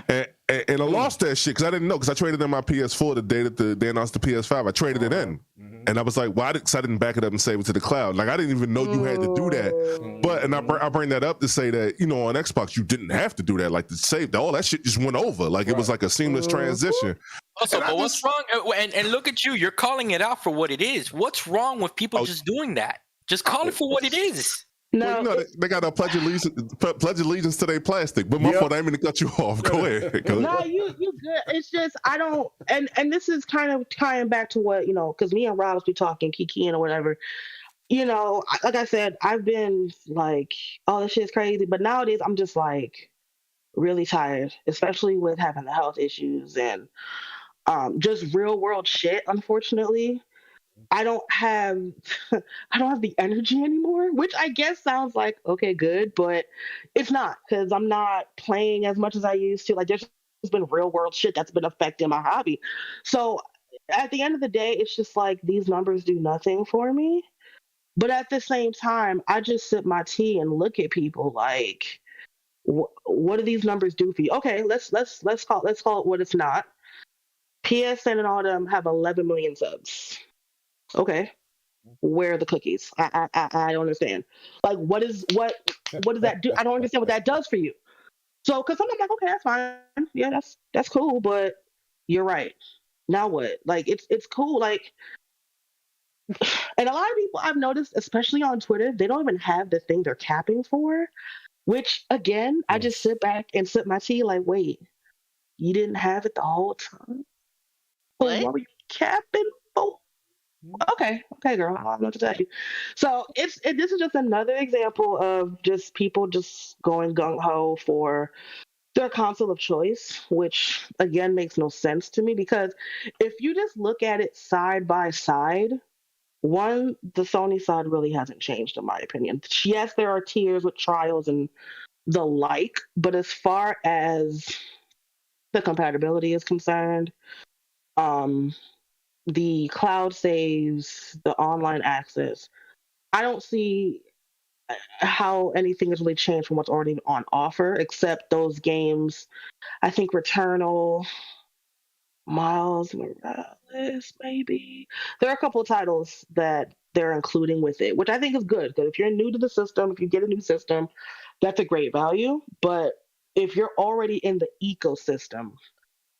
S3: and I lost that shit because I didn't know, because I traded in my PS4 the day that they announced the PS5. I traded it in. And I was like, why did I didn't back it up and save it to the cloud? Like I didn't even know you had to do that. But and I bring that up to say that, you know, on Xbox you didn't have to do that. Like the save, all that shit just went over. Like it was like a seamless transition.
S4: Also, but what's wrong? And look at you, you're calling it out for what it is. What's wrong with people just doing that? Just call it for what it is.
S5: No,
S3: well, you know, they got to pledge allegiance to their plastic. But my fault, I didn't mean to cut you off. Go ahead.
S5: No, you good. It's just I don't, and this is kind of tying back to what, you know, because me and Rob be talking, kikiing or whatever. You know, like I said, I've been like, oh, this shit's crazy. But nowadays, I'm just like really tired, especially with having the health issues and just real world shit. Unfortunately, I don't have the energy anymore, which I guess sounds like okay, good, but it's not because I'm not playing as much as I used to. Like there's been real world shit that's been affecting my hobby. So at the end of the day, it's just like these numbers do nothing for me. But at the same time, I just sip my tea and look at people like, what do these numbers do for you? Okay, let's call it what it's not. PSN and all of them have 11 million subs. Okay, where are the cookies? I don't understand. Like, what does that do? I don't understand what that does for you. So, because I'm like, okay, that's fine. Yeah, that's cool. But you're right. Now what? Like, it's cool. Like, and a lot of people I've noticed, especially on Twitter, they don't even have the thing they're capping for. Which again, I just sit back and sip my tea. Like, wait, you didn't have it the whole time.
S6: What?
S5: What were you capping for? Okay, girl, I don't know what to tell you. So this is just another example of just people just going gung ho for their console of choice, which again makes no sense to me because if you just look at it side by side, one, the Sony side really hasn't changed in my opinion. Yes, there are tiers with trials and the like, but as far as the compatibility is concerned, the cloud saves, the online access, I don't see how anything has really changed from what's already on offer, except those games. I think Returnal, Miles Morales, maybe. There are a couple of titles that they're including with it, which I think is good. Because if you're new to the system, if you get a new system, that's a great value. But if you're already in the ecosystem,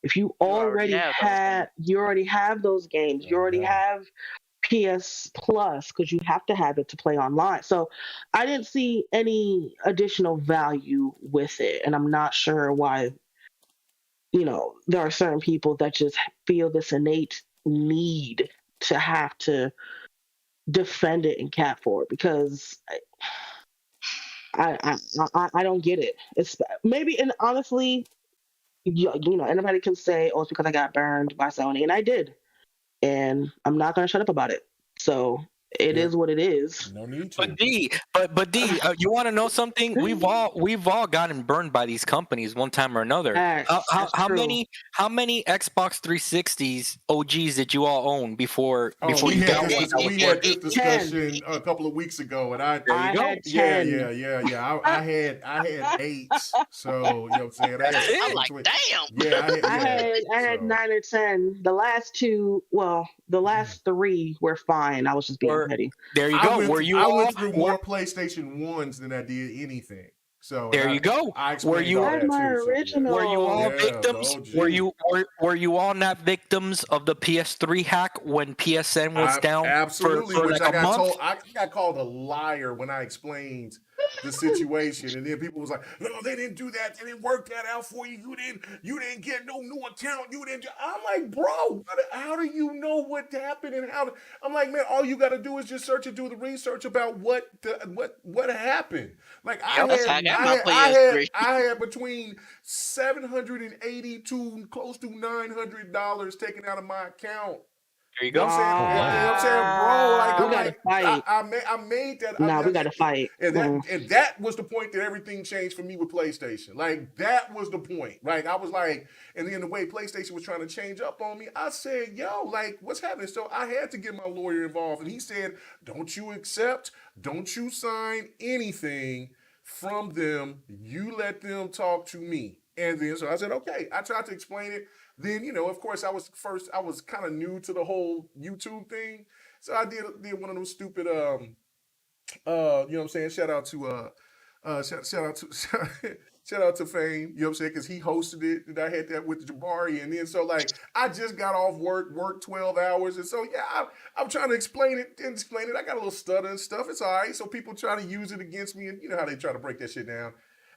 S5: if you already have those games, you already have PS Plus because you have to have it to play online. So I didn't see any additional value with it, and I'm not sure why. You know, there are certain people that just feel this innate need to have to defend it and cap for it because I don't get it. It's maybe, and honestly, you know, anybody can say, oh, it's because I got burned by Sony, and I did. And I'm not going to shut up about it. So it is what it is.
S2: No need to.
S4: But D, you want to know something? We've all gotten burned by these companies one time or another. How many Xbox 360s OGs did you all own before you got one?
S2: We had this discussion a couple of weeks ago, and I
S5: had 10.
S2: Yeah. I had 8. So you know what I'm saying.
S6: I'm like, damn.
S2: Yeah,
S5: I had 9 or 10. The last 2, well, the last 3 were fine. I was just being petty.
S4: There you go.
S2: I went through more PlayStation 1s than I did anything. So
S4: there you go.
S2: Were you
S5: original?
S4: Were you all victims? Were you all not victims of the PS3 hack when PSN was down?
S2: Absolutely.
S4: For
S2: which
S4: like a month?
S2: I got called a liar when I explained the situation, and then people was like, "No, they didn't do that. They didn't work that out for you. You didn't get no new account. You didn't." I'm like, bro, how do you know what happened and how? I'm like, man, all you got to do is just search and do the research about what happened. Like I had between $780 to close to $900 taken out of my account.
S4: There you go.
S2: You know what I'm saying, bro?
S5: We gotta fight.
S2: I made that.
S5: We gotta fight.
S2: And that was the point that everything changed for me with PlayStation. Like, that was the point. Like, I was like, and then the way PlayStation was trying to change up on me, I said, yo, like, what's happening? So I had to get my lawyer involved. And he said, don't you sign anything from them. You let them talk to me. And then, so I said, okay. I tried to explain it. Then, you know, of course, I was kind of new to the whole YouTube thing. So I did one of those stupid you know what I'm saying? Shout out to shout out to shout out to Fame, you know what I'm saying? Because he hosted it, and I had that with Jabari, and then so like I just got off work 12 hours, and so yeah, I'm trying to explain it. I got a little stutter and stuff. It's all right. So people try to use it against me, and you know how they try to break that shit down.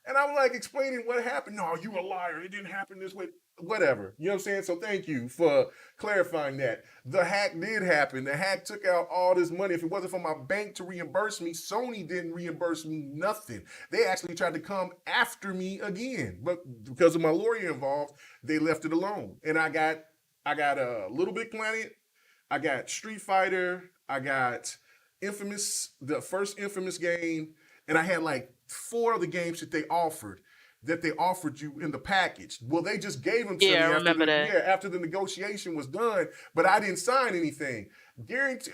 S2: And I'm like explaining what happened. No, you a liar. It didn't happen this way. Whatever. You know what I'm saying? So thank you for clarifying that. The hack did happen. The hack took out all this money. If it wasn't for my bank to reimburse me, Sony didn't reimburse me nothing. They actually tried to come after me again. But because of my lawyer involved, they left it alone. And I got a Little Big Planet. I got Street Fighter. I got Infamous, the first Infamous game. And I had like 4 of the games that they offered you in the package. Well, they just gave them to me after the negotiation was done, but I didn't sign anything. Guarantee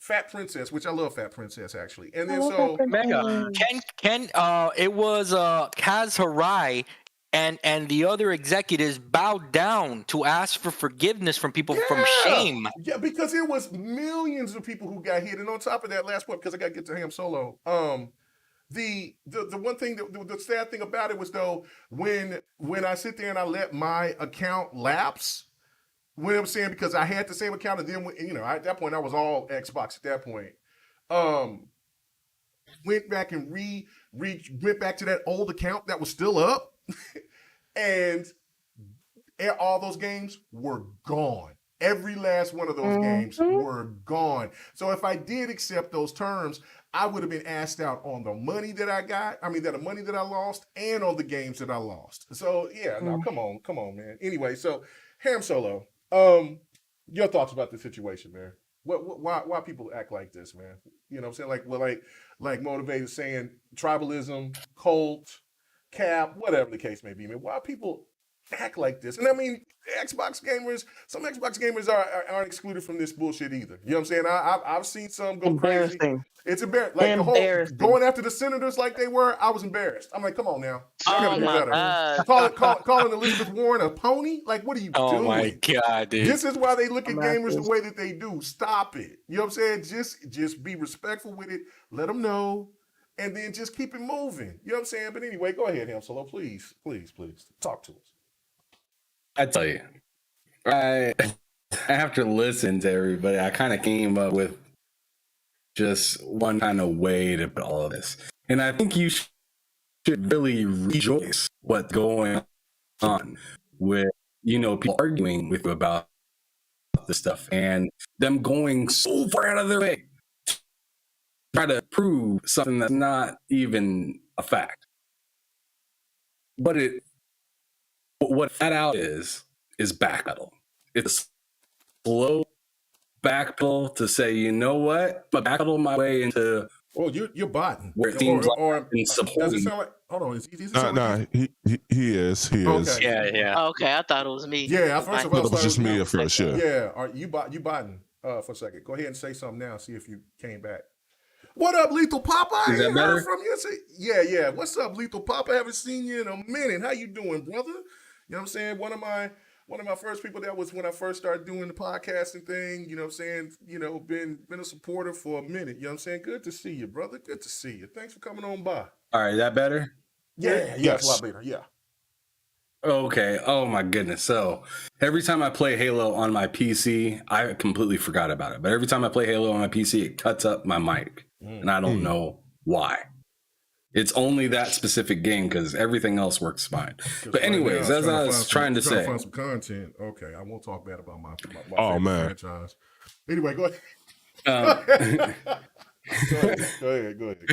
S2: Fat Princess, which I love Fat Princess actually. And then so
S4: Mega. Ken it was Kaz Harai and the other executives bowed down to ask for forgiveness from people from shame.
S2: Yeah, because it was millions of people who got hit. And on top of that, last point, because I got to get to Ham Solo. The one thing the sad thing about it was though, when I sit there and I let my account lapse, what I'm saying, because I had the same account, and then you know, at that point I was all Xbox at that point. Went back and went back to that old account that was still up. And all those games were gone. Every last one of those games were gone. So if I did accept those terms, I would have been asked out on the money that I got. I mean, the money that I lost, and on the games that I lost. So yeah, no, come on, man. Anyway, so Ham Solo, your thoughts about the situation, man? Why people act like this, man? You know what I'm saying? Like Motivated saying tribalism, cult, cap, whatever the case may be, man. Why people act like this? And I mean, some Xbox gamers aren't excluded from this bullshit either. You know what I'm saying? I've seen some go crazy. It's embarrassing. Like the whole going after the senators like they were, I was embarrassed. I'm like, come on now. Y'all gotta do better. Calling Elizabeth Warren a pony? Like, what are you doing?
S4: Oh my God, dude.
S2: This is why they look at gamers the way that they do. Stop it. You know what I'm saying? Just be respectful with it. Let them know. And then just keep it moving. You know what I'm saying? But anyway, go ahead, Ham Solo. Please. Talk to us.
S7: I tell you, after listening to everybody, I kind of came up with just one kind of way to put all of this. And I think you should really rejoice what's going on with, you know, people arguing with you about this stuff and them going so far out of their way to try to prove something that's not even a fact. But what that out is backpedal. It's a slow backpedal to say, you know what? I'm backpedal my way into.
S2: Well, you're botting.
S7: Where it seems like
S2: does it sound like? Hold on, is he
S3: he is.
S2: Okay.
S4: Yeah.
S6: Okay, I thought it was me.
S2: Yeah, first of all,
S3: it was just me at first.
S2: Yeah, you botting for a second. Go ahead and say something now. See if you came back. What up, Lethal Papa? I ain't heard from you. Yeah. What's up, Lethal Papa? I haven't seen you in a minute. How you doing, brother? You know what I'm saying? One of my first people that was when I first started doing the podcasting thing, you know what I'm saying? You know, been a supporter for a minute. You know what I'm saying? Good to see you, brother. Good to see you. Thanks for coming on by.
S7: All right, is that better?
S2: Yeah, it's a lot better. Yeah.
S7: Okay. Oh my goodness. So every time I play Halo on my PC, I completely forgot about it. But every time I play Halo on my PC, it cuts up my mic. And I don't know why. It's only that specific game because everything else works fine. But anyways, as I was trying to say,
S2: find some content. Okay, I won't talk bad about my
S3: man
S2: franchise. Anyway, go ahead. Go ahead.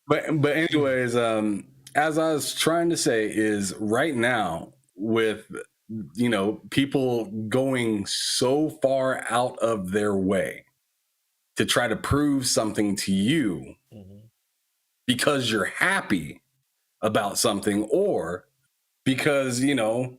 S7: But anyways, as I was trying to say is right now with, you know, people going so far out of their way to try to prove something to you because you're happy about something or because, you know,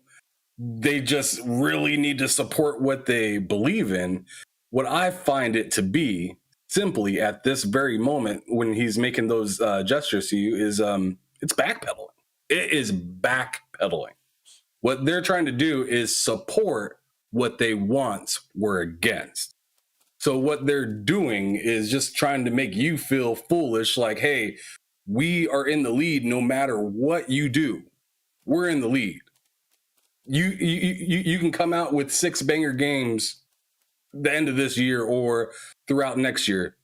S7: they just really need to support what they believe in. What I find it to be simply at this very moment when he's making those gestures to you is it's backpedaling. It is backpedaling. What they're trying to do is support what they once were against. So what they're doing is just trying to make you feel foolish, like, hey, we are in the lead no matter what you do. We're in the lead. You can come out with 6 banger games the end of this year or throughout next year.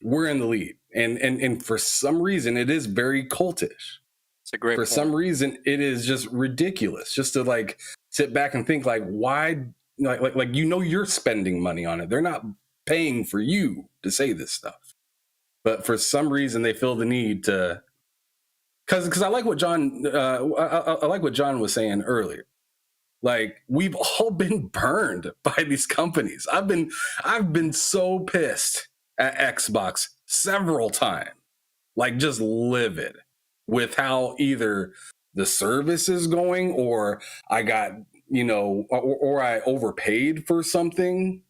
S7: We're in the lead. And for some reason it is very cultish.
S4: It's a great
S7: For
S4: point.
S7: some reason it is just ridiculous just to like sit back and think like, why, like you're spending money on it. They're not paying for you to say this stuff. But for some reason they feel the need to, because I like what John I like what John was saying earlier. Like, we've all been burned by these companies. I've been so pissed at Xbox several times, like just livid with how either the service is going or I got, or I overpaid for something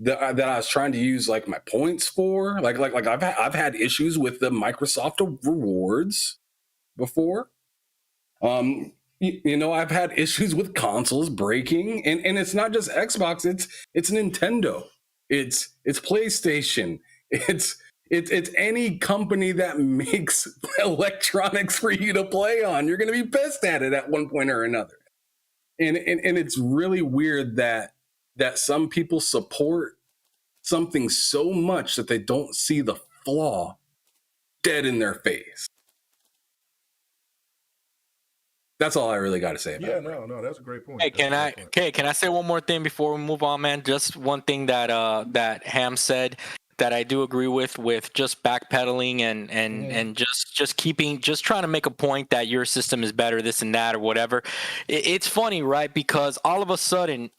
S7: that I was trying to use like my points for. Like I've had issues with the Microsoft rewards before. I've had issues with consoles breaking, and it's not just Xbox, it's Nintendo, it's PlayStation, it's any company that makes electronics for you to play on. You're going to be pissed at it at one point or another. And it's really weird that some people support something so much that they don't see the flaw dead in their face. That's all I really got to say about it.
S2: Yeah, no, that's a great point.
S4: Hey, can I say one more thing before we move on, man? Just one thing that Ham said that I do agree with just backpedaling and just trying to make a point that your system is better, this and that or whatever. It's funny, right? Because all of a sudden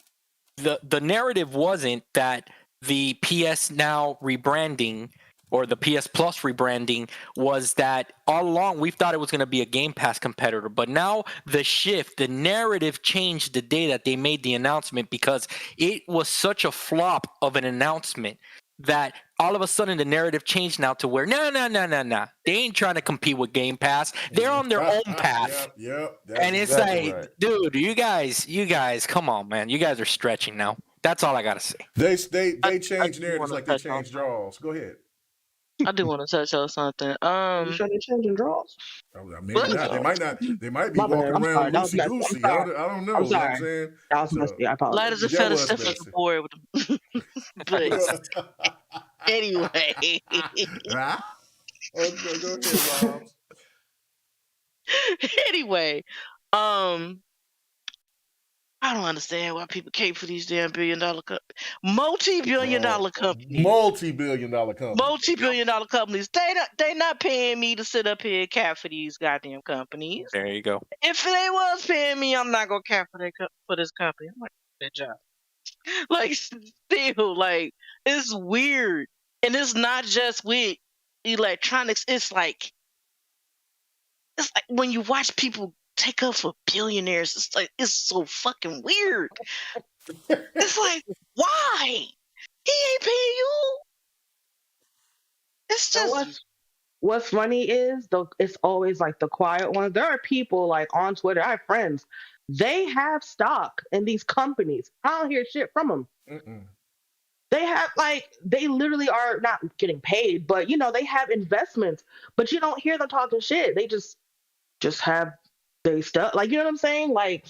S4: the narrative wasn't that the PS Now rebranding or the PS Plus rebranding was that all along we thought it was going to be a Game Pass competitor. But now the narrative changed the day that they made the announcement because it was such a flop of an announcement that all of a sudden the narrative changed now to where, no. They ain't trying to compete with Game Pass. They're on their own path.
S2: Yep.
S4: And it's
S2: exactly
S4: like,
S2: right.
S4: dude, you guys, come on, man. You guys are stretching now. That's all I got to say.
S2: They change narratives like they
S6: touch
S2: change draws. Go ahead.
S6: I do want to touch on something.
S5: You sure they're changing draws?
S2: Maybe not. They might not. They might be
S5: My bad.
S2: walking
S5: I'm
S2: around
S5: sorry.
S2: loosey goosey.
S5: I'm
S2: I
S5: sorry.
S2: don't know.
S5: I'm
S2: You know what I'm
S5: sorry.
S2: saying?
S5: That was messy. I apologize.
S6: Light as a
S2: That
S6: feather,
S2: was
S6: stiff as a
S2: messy.
S6: board with them. But anyway,
S2: Ah? Okay, go ahead, Robs.
S6: anyway, I don't understand why people cape for these damn multi-billion-dollar companies.
S2: Multi-billion-dollar company.
S6: Multi-billion-dollar companies. They not paying me to sit up here and cap for these goddamn companies.
S4: There you go.
S6: If they was paying me, I'm not gonna cap for this company. I'm like, good job. Like, still, like, it's weird, and it's not just with electronics. It's like when you watch people take up for billionaires. It's like, it's so fucking weird. It's like, why? He ain't paying you. It's just.
S5: What's funny is it's always like the quiet ones. There are people like on Twitter. I have friends. They have stock in these companies. I don't hear shit from them.
S2: Mm-mm.
S5: They have they literally are not getting paid, but they have investments. But you don't hear them talking shit. They just have they stuff. Like, you know what I'm saying? Like,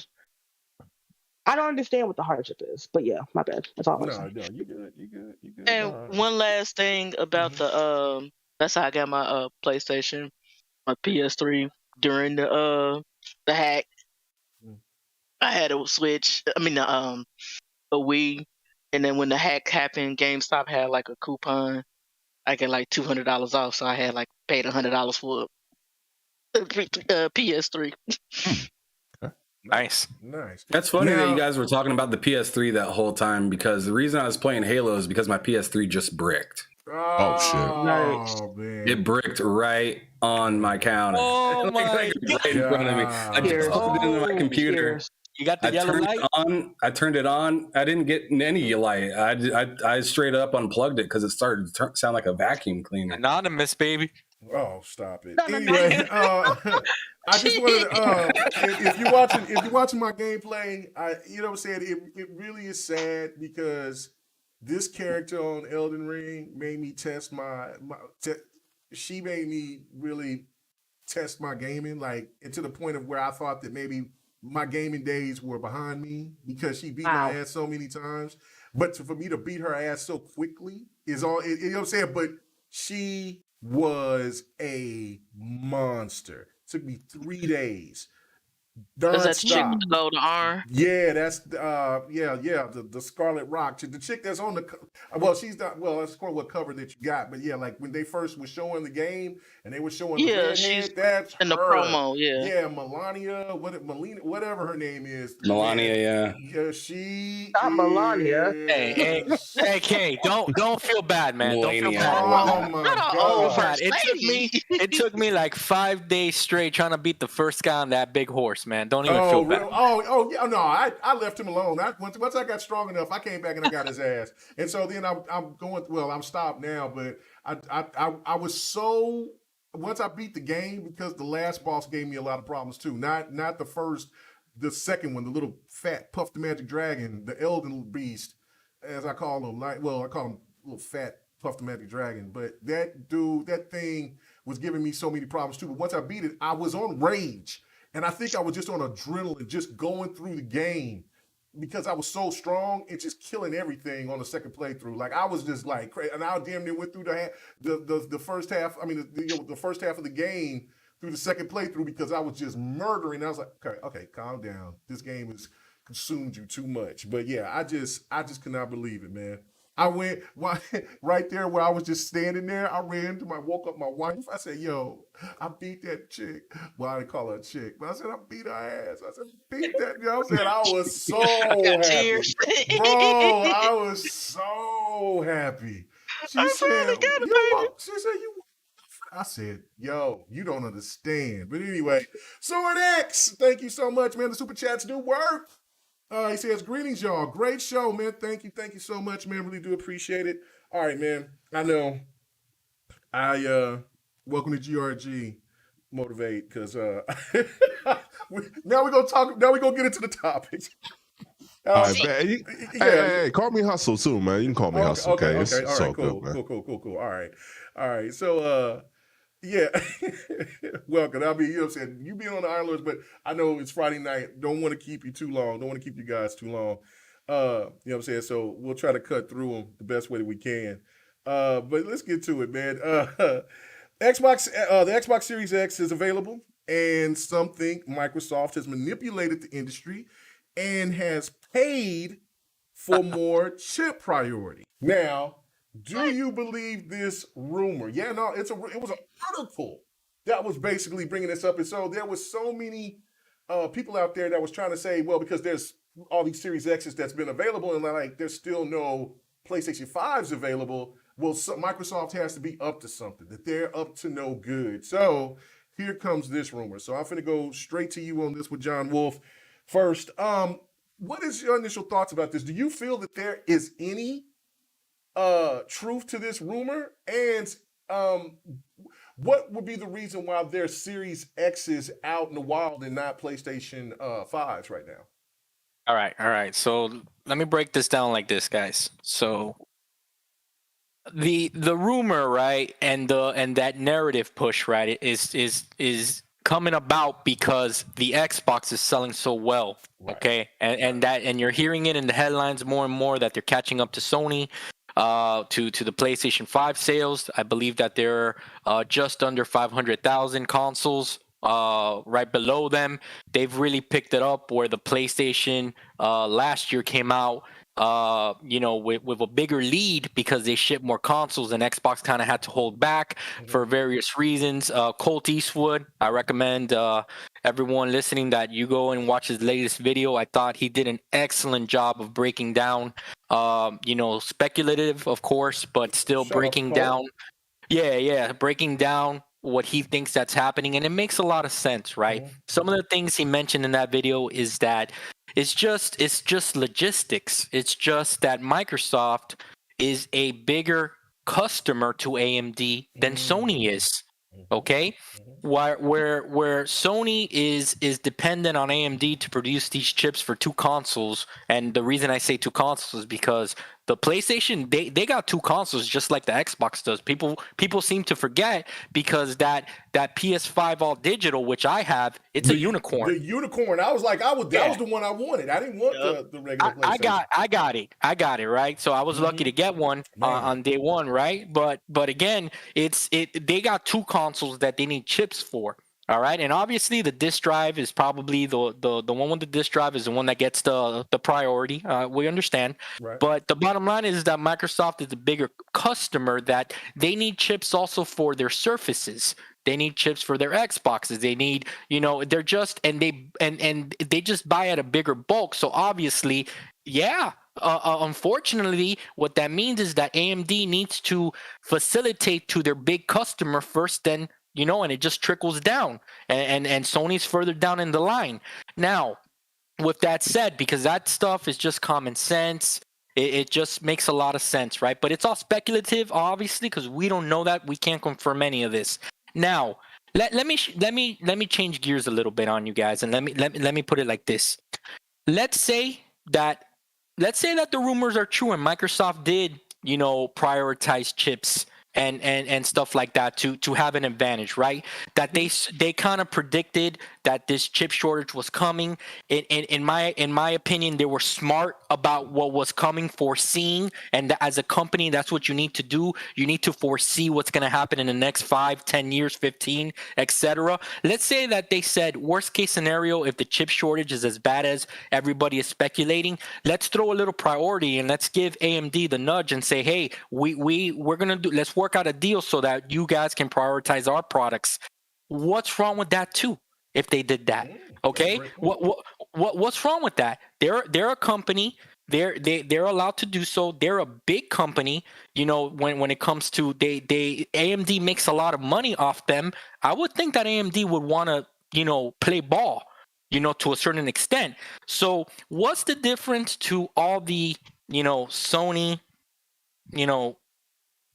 S5: I don't understand what the hardship is. But yeah, my bad. That's all I'm saying.
S2: No, you good.
S6: And one last thing about the that's how I got my PlayStation, my PS3 during the hack. I had a Switch. I mean, a Wii, and then when the hack happened, GameStop had like a coupon. I get like $200 off, so I had like paid $100 for PS3.
S4: Nice.
S7: That's funny that you guys were talking about the PS3 that whole time, because the reason I was playing Halo is because my PS3 just bricked.
S2: Oh man.
S7: It bricked right on my counter.
S4: Oh my
S7: right in front of me. I just plugged it into my computer.
S4: You got the yellow light?
S7: I turned it on. I didn't get any light. I straight up unplugged it because it started to sound like a vacuum cleaner.
S4: Anonymous, baby.
S2: Oh, stop it. Anyway, I just wanted to, if you're watching my gameplay, you know what I'm saying, it really is sad because this character on Elden Ring made me test she made me really test my gaming, like, and to the point of where I thought that maybe my gaming days were behind me because she beat my ass so many times. But for me to beat her ass so quickly is all, you know what I'm saying? But she was a monster. It took me 3 days.
S6: Is that the chick with the
S2: Nonstop.
S6: golden arm?
S2: Yeah, that's the Scarlet Rock, the chick that's on the well, she's not, well, that's what cover that you got, but yeah, like when they first were showing the game and they were showing the
S6: Yeah, she's
S2: redhead, that's
S6: in the
S2: her.
S6: promo. Yeah.
S2: Yeah, Melina, whatever her name is.
S7: Melania, yeah.
S2: Yeah, she
S5: Not Melania.
S4: Hey,
S2: is.
S4: Kay, don't feel bad, man. Don't feel
S7: Melania.
S4: bad.
S2: Oh my
S6: Not an
S4: Don't feel
S6: old
S2: god.
S4: bad.
S6: first
S4: It took me like 5 days straight trying to beat the first guy on that big horse, man. Don't even
S2: Oh,
S4: feel bad.
S2: really? Oh, yeah. No, I left him alone. Once I got strong enough, I came back and I got his ass. And so then I'm going. Well, I'm stopped now, but I was so, once I beat the game, because the last boss gave me a lot of problems too. Not the first, the second one, the little fat Puff the Magic Dragon, the Elden Beast, as I call him. I call him little fat Puff the Magic Dragon. But that dude, that thing was giving me so many problems too. But once I beat it, I was on rage. And I think I was just on adrenaline, just going through the game because I was so strong and just killing everything on the second playthrough. Like I was just like crazy, and I damn near went through the first half. I mean, the first half of the game through the second playthrough because I was just murdering. I was like, okay, calm down. This game has consumed you too much. But yeah, I just could not believe it, man. I went right there where I was just standing there. I woke up my wife. I said, "Yo, I beat that chick." Well, I didn't call her a chick, but I said I beat her ass. I said, "Beat that." You know what I'm saying? I was so
S6: got
S2: happy,
S6: tears.
S2: bro. I was so happy. She said, She said, "You." I said, "Yo, you don't understand." But anyway, Sword X, thank you so much, man. The super chats do work. He says, "Greetings, y'all. Great show, man. Thank you so much, man. Really do appreciate it." All right, man. I know. Welcome to GRG Motivate, because now we're gonna talk. Now we're gonna get into the topics.
S3: All right, man. Hey, call me Hustle too, man. You can call me Hustle. Okay.
S2: All
S3: It's
S2: right,
S3: all
S2: cool,
S3: good, man.
S2: cool. All right. So, yeah, welcome. I mean, you know what I'm saying? You being on the Iron Lords, but I know it's Friday night. Don't want to keep you too long. Don't want to keep you guys too long. You know what I'm saying? So we'll try to cut through them the best way that we can. But let's get to it, man. The Xbox Series X is available, and some think Microsoft has manipulated the industry and has paid for more chip priority. Now, do you believe this rumor? Yeah, no, it was an article that was basically bringing this up. And so there was so many people out there that was trying to say, well, because there's all these Series X's that's been available and like there's still no PlayStation 5s available. Well, Microsoft has to be up to something, that they're up to no good. So here comes this rumor. So I'm going to go straight to you on this with John Wolf first. What is your initial thoughts about this? Do you feel that there is any truth to this rumor? And what would be the reason why there's Series X's out in the wild and not PlayStation 5s right now?
S4: All right. So let me break this down like this, guys. So the rumor, right, and that narrative push, right, is coming about because the Xbox is selling so well, right. Okay, and you're hearing it in the headlines more and more that they're catching up to Sony, to the PlayStation 5 sales. I believe that they're just under 500,000 consoles. Right below them, they've really picked it up where the PlayStation last year came out, with a bigger lead because they shipped more consoles, and Xbox kind of had to hold back for various reasons. Colt Eastwood, I recommend everyone listening that you go and watch his latest video. I thought he did an excellent job of breaking down, speculative, of course, but still breaking down. Yeah, breaking down what he thinks that's happening, and it makes a lot of sense, right? Mm-hmm. Some of the things he mentioned in that video is that it's just logistics. It's just that Microsoft is a bigger customer to AMD than Sony is. Okay, where Sony is dependent on AMD to produce these chips for two consoles, and the reason I say two consoles is because The PlayStation, they got 2 consoles just like the Xbox does. People seem to forget because that PS5 all digital, which I have, it's a unicorn.
S2: The unicorn. I was like, that was the one I wanted. I didn't want the regular PlayStation.
S4: I got it, right? So I was lucky to get one on day one, right? But again, they got 2 consoles that they need chips for. All right, and obviously the disk drive is probably the one with the disk drive is the one that gets the priority. We understand,
S2: right.
S4: But the bottom line is that Microsoft is a bigger customer, that they need chips also for their Surfaces. They need chips for their Xboxes. They need, they're just and they just buy at a bigger bulk. So obviously, yeah. Unfortunately, what that means is that AMD needs to facilitate to their big customer first, then. And it just trickles down, and Sony's further down in the line. Now, with that said, because that stuff is just common sense, it just makes a lot of sense, right? But it's all speculative, obviously, because we don't know that. We can't confirm any of this. Now, let me change gears a little bit on you guys, and let me put it like this. Let's say that the rumors are true, and Microsoft did, prioritize chips and stuff like that to have an advantage, right? That they kind of predicted that this chip shortage was coming. In my opinion, they were smart about what was coming, foreseeing, and as a company, that's what you need to do. You need to foresee what's going to happen in the next 5, 10 years, 15, etc. Let's say that they said, worst case scenario, if the chip shortage is as bad as everybody is speculating, let's throw a little priority and let's give AMD the nudge and say, hey, we're gonna let's work out a deal so that you guys can prioritize our products. What's wrong with that too? If they did that, okay? What's wrong with that? They're a company. They're allowed to do so. They're a big company. When it comes to AMD makes a lot of money off them. I would think that AMD would want to play ball, to a certain extent. So what's the difference to all the Sony,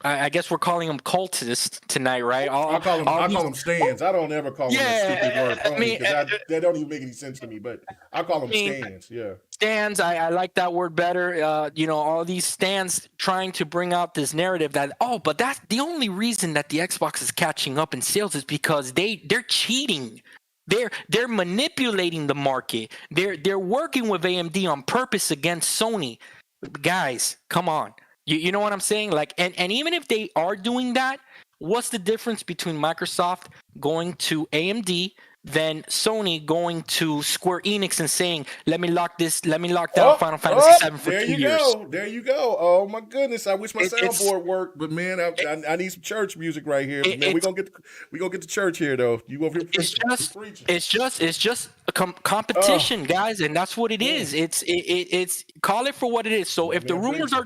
S4: I guess we're calling them cultists tonight, right?
S2: I call them stands. I don't ever call them that stupid word phony because that don't even make any sense to me. But I call them stands. Yeah,
S4: stands. I like that word better. All these stands trying to bring out this narrative that but that's the only reason that the Xbox is catching up in sales is because they're cheating. They're manipulating the market. They're working with AMD on purpose against Sony. Guys, come on. You know what I'm saying? Like, and even if they are doing that, what's the difference between Microsoft going to AMD than Sony going to Square Enix and saying, let me lock down Final Fantasy VII for 2 years.
S2: There you go. Oh my goodness. I wish my soundboard worked, but man, I need some church music right here. But man, we're gonna get to church here though. You over here preaching.
S4: It's just a competition, guys, and that's what it is. It's call it for what it is. So if the rumors are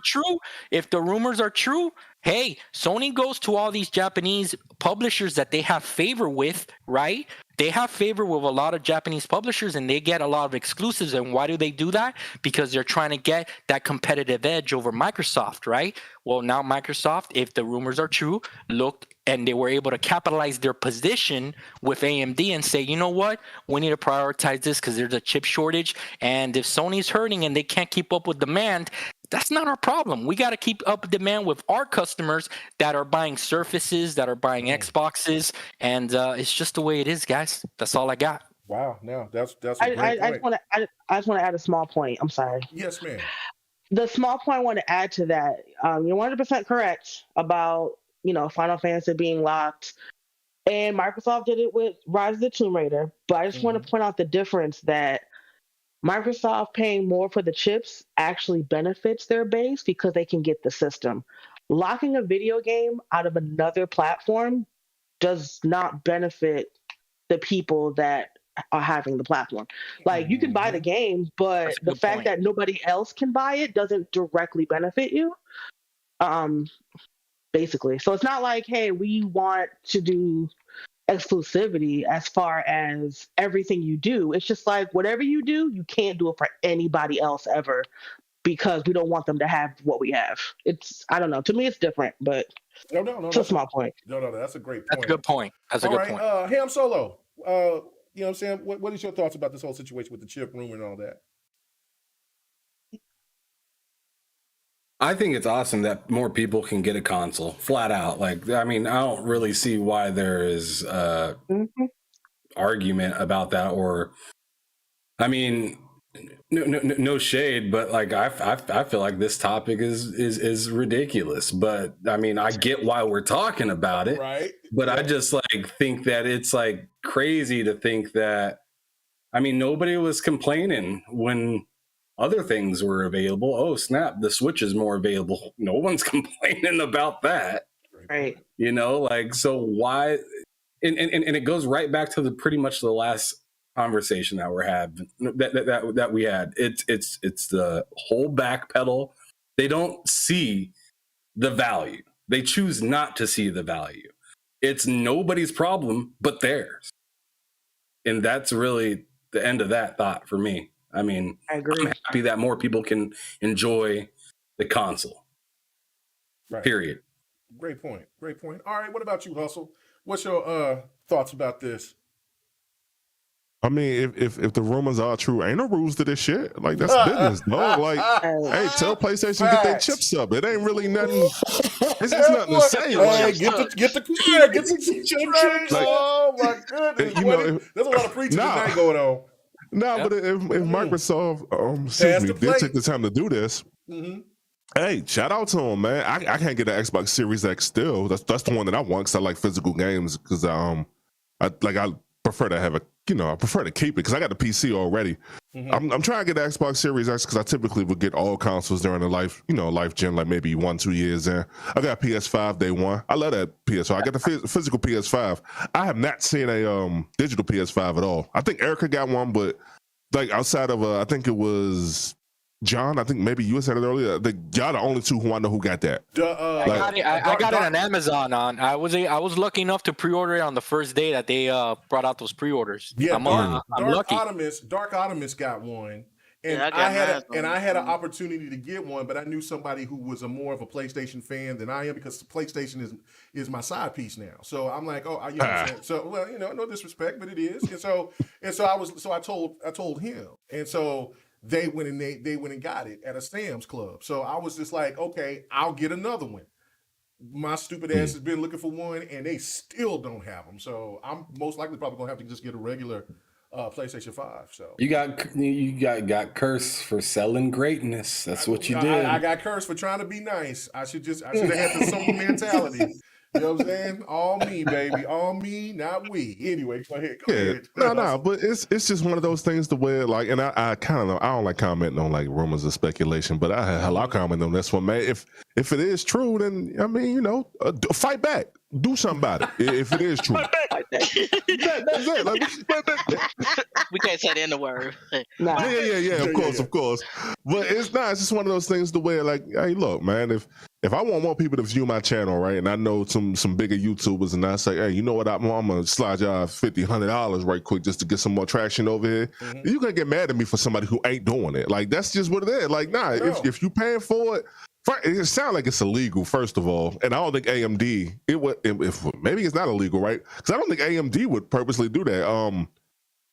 S4: true, hey, Sony goes to all these Japanese publishers that they have favor with, right? They have favor with a lot of Japanese publishers and they get a lot of exclusives. And why do they do that? Because they're trying to get that competitive edge over Microsoft, right? Well, now Microsoft, if the rumors are true, looked and they were able to capitalize their position with AMD and say, you know what? We need to prioritize this because there's a chip shortage. And if Sony's hurting and they can't keep up with demand, that's not our problem. We got to keep up demand with our customers that are buying Surfaces, that are buying Xboxes, and it's just the way it is, guys. That's all I got.
S2: Wow, no, that's a great point.
S5: I just want to add a small point. I'm sorry.
S2: Yes, ma'am.
S5: The small point I want to add to that, you're 100% correct about Final Fantasy being locked, and Microsoft did it with Rise of the Tomb Raider. But I just want to point out the difference that Microsoft paying more for the chips actually benefits their base because they can get the system. Locking a video game out of another platform does not benefit the people that are having the platform. Like, you can buy the game, but the fact that nobody else can buy it doesn't directly benefit you. Basically. So it's not like, hey, we want to do exclusivity as far as everything you do. It's just like, whatever you do, you can't do it for anybody else ever because we don't want them to have what we have. I don't know. To me, it's different, but it's a small point.
S2: No, that's a great point.
S4: That's a good point.
S2: All right, Ham Solo, you know what I'm saying? What is your thoughts about this whole situation with the chip rumor and all that?
S7: I think it's awesome that more people can get a console, flat out. Like, I mean, I don't really see why there is argument about that. Or, I mean, no shade, but like I feel like this topic is ridiculous. But I mean, I get why we're talking about it,
S2: Right.
S7: but I just like think that it's like crazy to think that. I mean, nobody was complaining when other things were available. Oh, snap, the Switch is more available. No one's complaining about that.
S5: Right.
S7: You know, like, so why? And it goes right back to pretty much the last conversation that we're having that we had. It's the whole backpedal. They don't see the value. They choose not to see the value. It's nobody's problem but theirs. And that's really the end of that thought for me. I mean,
S5: I agree.
S7: I'm happy that more people can enjoy the console.
S2: Right.
S7: Period.
S2: Great point. Great point. All right. What about you, Hustle? What's your thoughts about this?
S3: I mean, if the rumors are true, ain't no rules to this shit. Like, that's business, dog. Like, hey, tell PlayStation get their chips up. It ain't really nothing. It's just nothing to say.
S2: Hey,
S3: Like,
S2: get the chips.
S3: Like,
S2: Oh my goodness!
S3: you know,
S2: there's a lot of preaching tonight going on.
S3: But if Microsoft, excuse me, did take the time to do this, hey, shout out to them, man. I can't get an Xbox Series X still. That's the one that I want because I like physical games. Because I prefer to have I prefer to keep it because I got the PC already. I'm trying to get the Xbox Series X because I typically would get all consoles during the life gen, like maybe 1-2 years in. I got PS5 day one. I love that PS5. I got the physical PS5. I have not seen a digital PS5 at all. I think Erica got one, but like outside of I think it was John, I think maybe you said it earlier. Y'all the only two who I know who got that.
S4: I got it on Amazon. I was lucky enough to pre-order it on the first day that they brought out those pre-orders.
S2: Yeah,
S4: I'm lucky.
S2: Dark Optimus got one, and
S6: Yeah,
S2: I had an opportunity to get one, but I knew somebody who was more of a PlayStation fan than I am because PlayStation is my side piece now. So I'm like, you know what I'm saying? So well, no disrespect, but it is, and so I told him, and so. They went and got it at a Sam's Club. So I was just like, okay, I'll get another one. My stupid ass has been looking for one, and they still don't have them. So I'm most likely probably gonna have to just get a regular PlayStation 5. So
S7: you got cursed for selling greatness. That's what you did.
S2: I got cursed for trying to be nice. I should have had the Sony mentality. You know what I'm saying? All me, baby. All me, not we. Anyway, go ahead.
S3: No, but it's just one of those things to where, like, and I kind of know, I don't like commenting on like rumors or speculation, but I comment on this one, man. If it is true, then I mean, fight back. Do something about it. If it is true. That's it. Like,
S6: We can't say the end word.
S5: Nah.
S3: Yeah. Of course. But it's not. It's just one of those things to where, like, hey, look, man. If I want more people to view my channel, right, and I know some bigger YouTubers, and I say, hey, you know what, I'm gonna slide y'all $50, $100 right quick just to get some more traction over here. You gonna get mad at me for somebody who ain't doing it. Like, that's just what it is. Like, nah, if you paying for it. It sounds like it's illegal, first of all, and I don't think AMD. Maybe it's not illegal, right? Because I don't think AMD would purposely do that.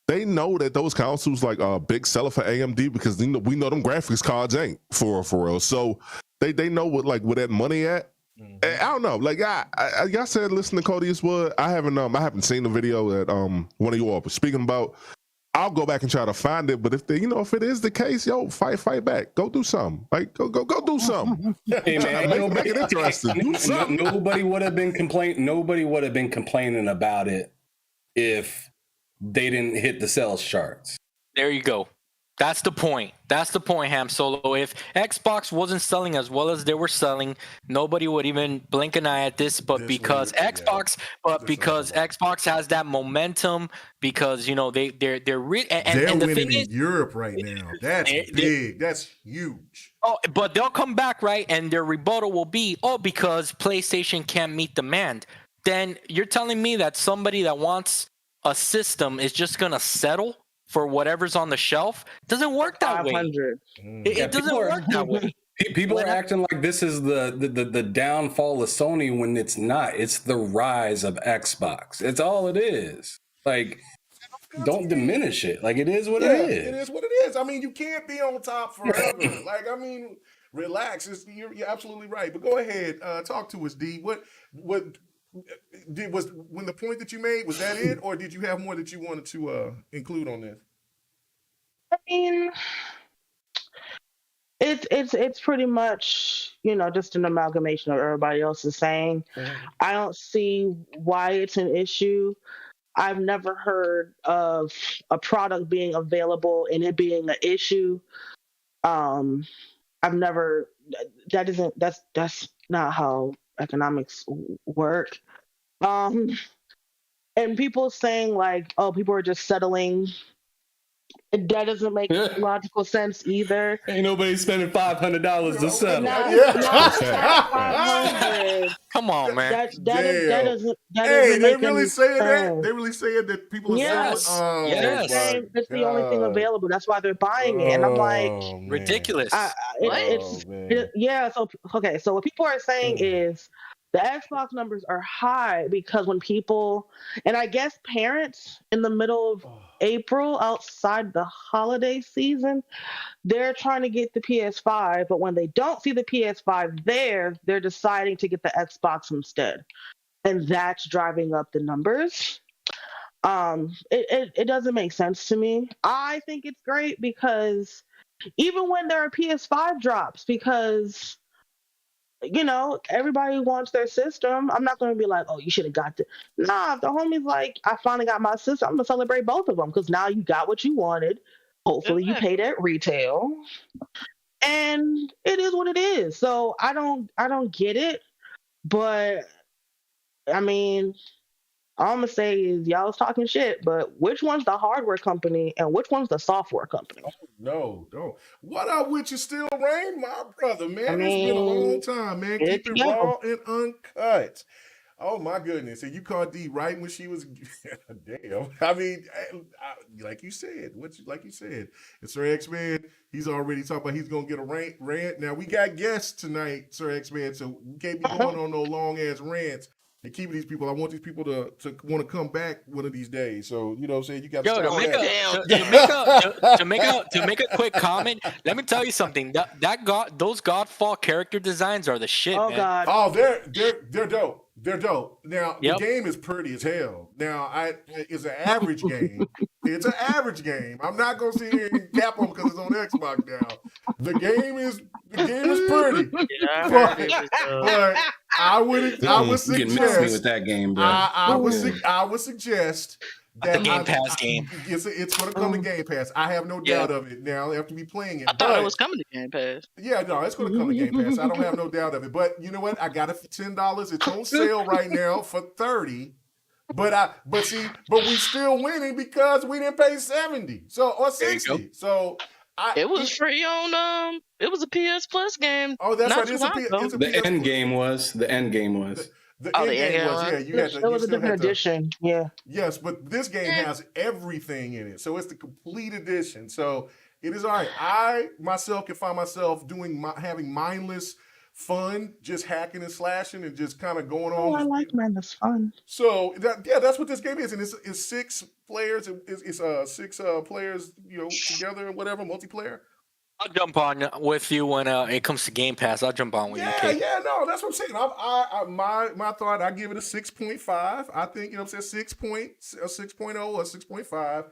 S3: They know that those consoles like a big seller for AMD because we know them graphics cards ain't for real. So they know where that money at. And I don't know. Like y'all said, listen to Cody Eastwood. I haven't seen the video that one of you all was speaking about. I'll go back and try to find it, but if it is the case, fight back. Go do something. Like go do something.
S7: Hey man,
S3: make it interesting. Do something.
S7: Nobody would have been complaining about it if they didn't hit the sales charts.
S4: There you go. That's the point. Ham Solo. If Xbox wasn't selling as well as they were selling, nobody would even blink an eye at this. But because Xbox has that momentum, because they're
S2: winning in Europe right now. That's big. That's huge.
S4: Oh, but they'll come back, right? And their rebuttal will be, because PlayStation can't meet demand. Then you're telling me that somebody that wants a system is just gonna settle for whatever's on the shelf? Doesn't work that way. It doesn't work that way.
S7: People are acting like this is the downfall of Sony when it's not. It's the rise of Xbox. It's all it is. Like, don't diminish it. Like, it is what it is.
S2: It is what it is. I mean, you can't be on top forever. Like, I mean, Relax. You're absolutely right. But go ahead, talk to us, D. What was when the point that you made, was that it, or did you have more that you wanted to include on this?
S5: I mean, it's pretty much, just an amalgamation of everybody else is saying. I don't see why it's an issue. I've never heard of a product being available and it being an issue. I've never that's not how economics work. And people saying like, oh, people are just settling. That doesn't make logical sense either.
S7: Ain't nobody spending $500 to settle.
S5: Not 500.
S4: Come on, man.
S5: That doesn't
S2: Hey, they
S5: make
S2: really
S5: any
S2: saying that?
S5: sense.
S2: They really saying that people are
S4: Yes.
S2: selling?
S4: Yes.
S5: It's the only thing available. That's why they're buying it. And I'm like,
S4: Ridiculous.
S5: So what people are saying is the Xbox numbers are high because when people, and I guess parents in the middle of April outside the holiday season, they're trying to get the PS5, but when they don't see the PS5 they're deciding to get the Xbox instead. And that's driving up the numbers. It doesn't make sense to me. I think it's great because even when there are PS5 drops, because everybody wants their system. I'm not going to be like, oh, you should have got it. Nah, if the homie's like, I finally got my system, I'm going to celebrate both of them because now you got what you wanted. Hopefully you paid at retail. And it is what it is. So I don't get it. But I mean, all I'm gonna say is y'all was talking shit, but which one's the hardware company and which one's the software company?
S2: No, don't. What up with you, Still Rain, my brother, man? It's been a long time, man. Keep it raw and uncut. Oh my goodness! And you called D right when she was damn. I mean, like you said, and Sir X Man, he's already talking about he's gonna get a rant. Now we got guests tonight, Sir X Man, so we can't be going on no long ass rants. And keeping these people, I want these people to want to come back one of these days. So you know what I'm saying? You got
S4: to make a quick comment. Let me tell you something. Those Godfall character designs are the shit, man.
S5: God.
S2: Oh, they're dope. They're dope. Now the game is pretty as hell. Now it's an average game. It's an average game. I'm not gonna sit here and cap them because it's on Xbox now. The game is pretty.
S6: Yeah,
S2: but I would suggest
S7: with that game, bro.
S2: I would suggest that
S4: the Game Pass game.
S2: It's going to come to Game Pass. I have no doubt of it. Now after me playing it,
S6: I thought it was coming to Game Pass.
S2: Yeah, no, it's going to come to Game Pass. I don't have no doubt of it. But you know what? I got it for $10. It's on sale right now for $30. But we still winning because we didn't pay $70 or $60. So.
S6: It was free on it was a PS Plus game.
S2: Oh, that's right.
S7: The end game was. The end game was.
S2: The end game was, yeah.
S5: It was a different edition, yeah.
S2: Yes, but this game has everything in it. So it's the complete edition. So it is all right. I myself can find myself having mindless fun, just hacking and slashing and just kind of going on.
S5: I like mindless fun.
S2: So that's what this game is, and it's 6 players. It's 6 players, together and whatever, multiplayer.
S4: I'll jump on with you when it comes to Game Pass. I'll jump on with you.
S2: Yeah, no, that's what I'm saying. My thought, I give it a 6.5. I think 6.0 or 6.5.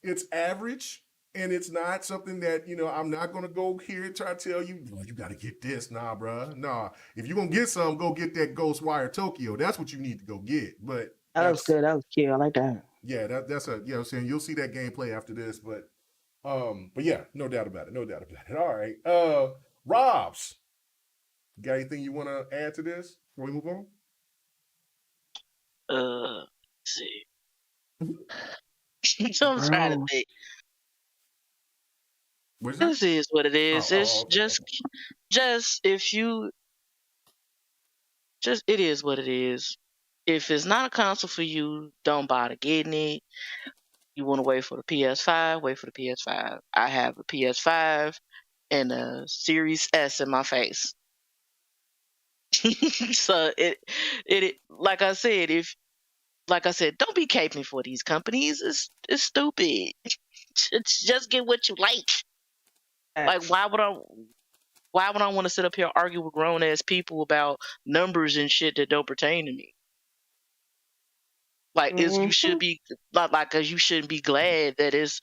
S2: It's average. And it's not something that, I'm not going to go here and try to tell you, you got to get this. Nah, bro. Nah. If you're going to get some, go get that Ghostwire Tokyo. That's what you need to go get. But
S5: that was good. That was cute. I like that.
S2: Yeah, that's I'm saying you'll see that gameplay after this. But yeah, no doubt about it. No doubt about it. All right. Robs, got anything you want to add to this before we move on?
S6: Let's see. I'm trying to think. This is what it is. It's just if you it is what it is. If it's not a console for you, don't bother getting it. You want to wait for the PS5, wait for the PS5. I have a PS5 and a Series S in my face. So it like I said, don't be caping for these companies. It's stupid. Just get what you like. Like, why would I? Why would I want to sit up here and argue with grown ass people about numbers and shit that don't pertain to me? Like, you should be cause you shouldn't be glad that it's.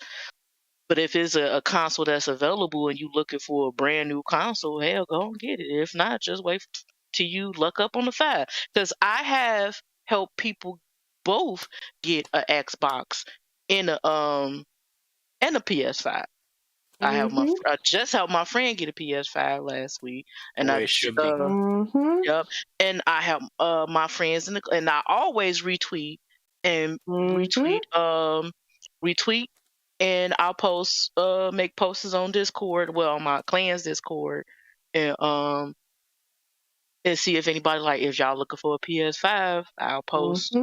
S6: But if it's a console that's available and you looking for a brand new console, hell, go and get it. If not, just wait till you luck up on the 5. Because I have helped people both get a Xbox and a PS5. I just helped my friend get a PS5 last week, and
S4: Way it should be.
S6: yep, and I have my friends and I always retweet and retweet, and I'll post make posts on Discord, well, on my clan's Discord, and see if anybody, like, if y'all looking for a PS5, I'll post